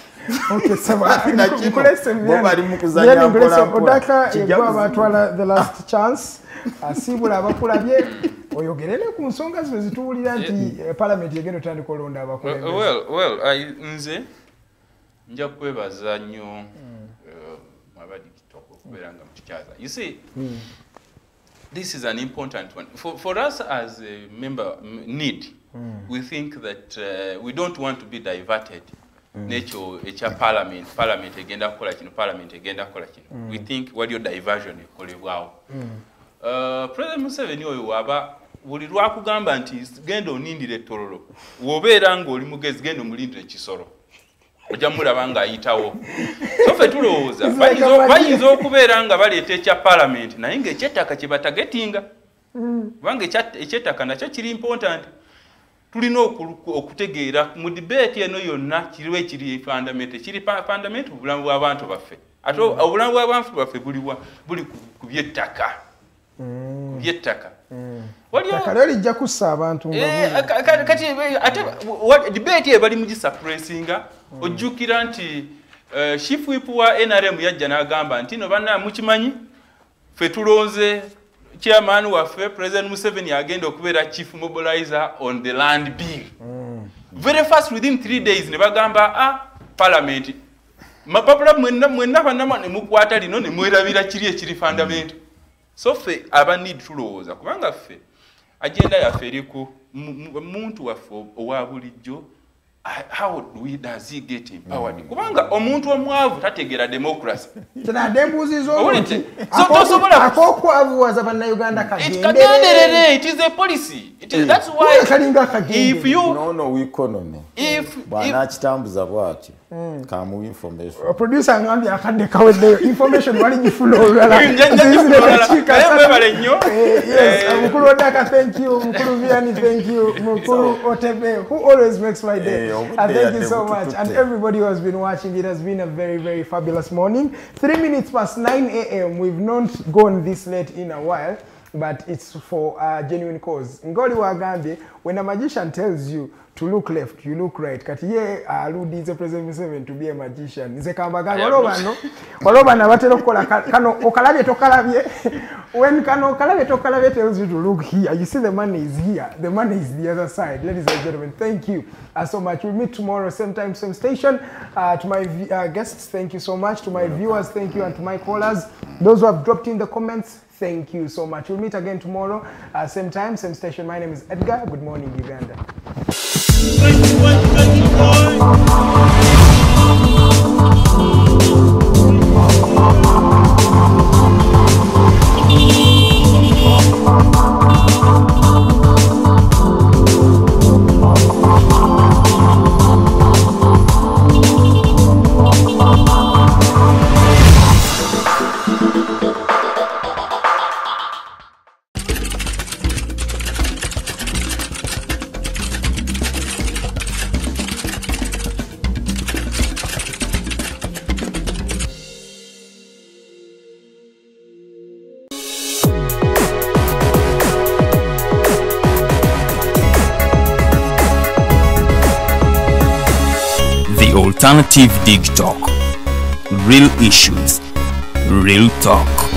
okay so bali mu kuzanya Odaka yegwa batwala the last chance asibula abakulabye oyogerere ku nsonga zino zituwulira nti parliament yegenda otandika olonda abakulembeze well nze nja kwebaza nnyo mabadi kitoko kuberanga mukikyaza you see this is an important one for us as a member need we think that we don't want to be diverted nekyo ekya parliament egenda kukola kino parliament egenda kukola kino we think waliyo diversion ekolebwawo President Museveni oyo waba buli lwakugamba nti genda onindire ettololo wobeera ng'oli mugezi genda omulindire ekisolo ojja mulaba ng'ayitawo so ffe tulowooza bayinza okubeera nga baleeta ekya parliament naye ng'ekyettaka kye batagetinga kubanga ekyettaka nakyo kiri important tulina okutegeera mu debate eno yonna kiriwo ekiri fundament ekiri fundament obulamu bw'abantu baffe ate obulamu bw'abantu baffe buli ku byettaka byettaka waliyo lijja kussa abantu kati ate debate ebali mugisuppressinga ojjukira nti chief whip wa NRM yajja n'agamba nti no banna mukimanyi ffe tulonze chairman waffe President Museveni agenda okubeera chief mobilizer on the land bill very fast within 3 days ne bagamba parliament mapapula mwenna bannama ne mukwata lino ne mwerabira kiri ekiri fundament so ffe aba need tulowooza kubanga ffe agenda yaffe eriku muntu waffe owa bulijjo how does he get empowered kubanga omuntu omwavu tategeera democracy tena mbuzizo tosobola akokwavuwaza bannayuganda kagenderere it is a policy that's why if you no economy if bwana kitambuza bwatyo kamu information producer ngambi akande kaweddeyo information wali gifuna olala yes mukulu Odaka thank you mukulu Vianney thank you mukulu Otebe who always makes my day thank you so much and everybody who has been watching. It has been a very fabulous morning. 3 minutes past 9 a.m. we've not gone this late in a while, but it's for a genuine cause. Ngoli wagambye, when a magician tells you to look left, you look right. Kati ye aludize President Museveni to be a magician. Nze kambagana walobana batero kola kano okalabye tokalabye. When kano okalabye tokalabye tells you to look here, you see the money is here. The money is the other side. Ladies and gentlemen, thank you so much. We'll meet tomorrow, same time, same station. To my guests, thank you so much. To my viewers, thank you. And to my callers, those who have dropped in the comments, thank you so much. We'll meet again tomorrow, same time, same station. My name is Edgar. Good morning, Uganda. 21, 24. Alternative Dig Talk. Real issues, real talk.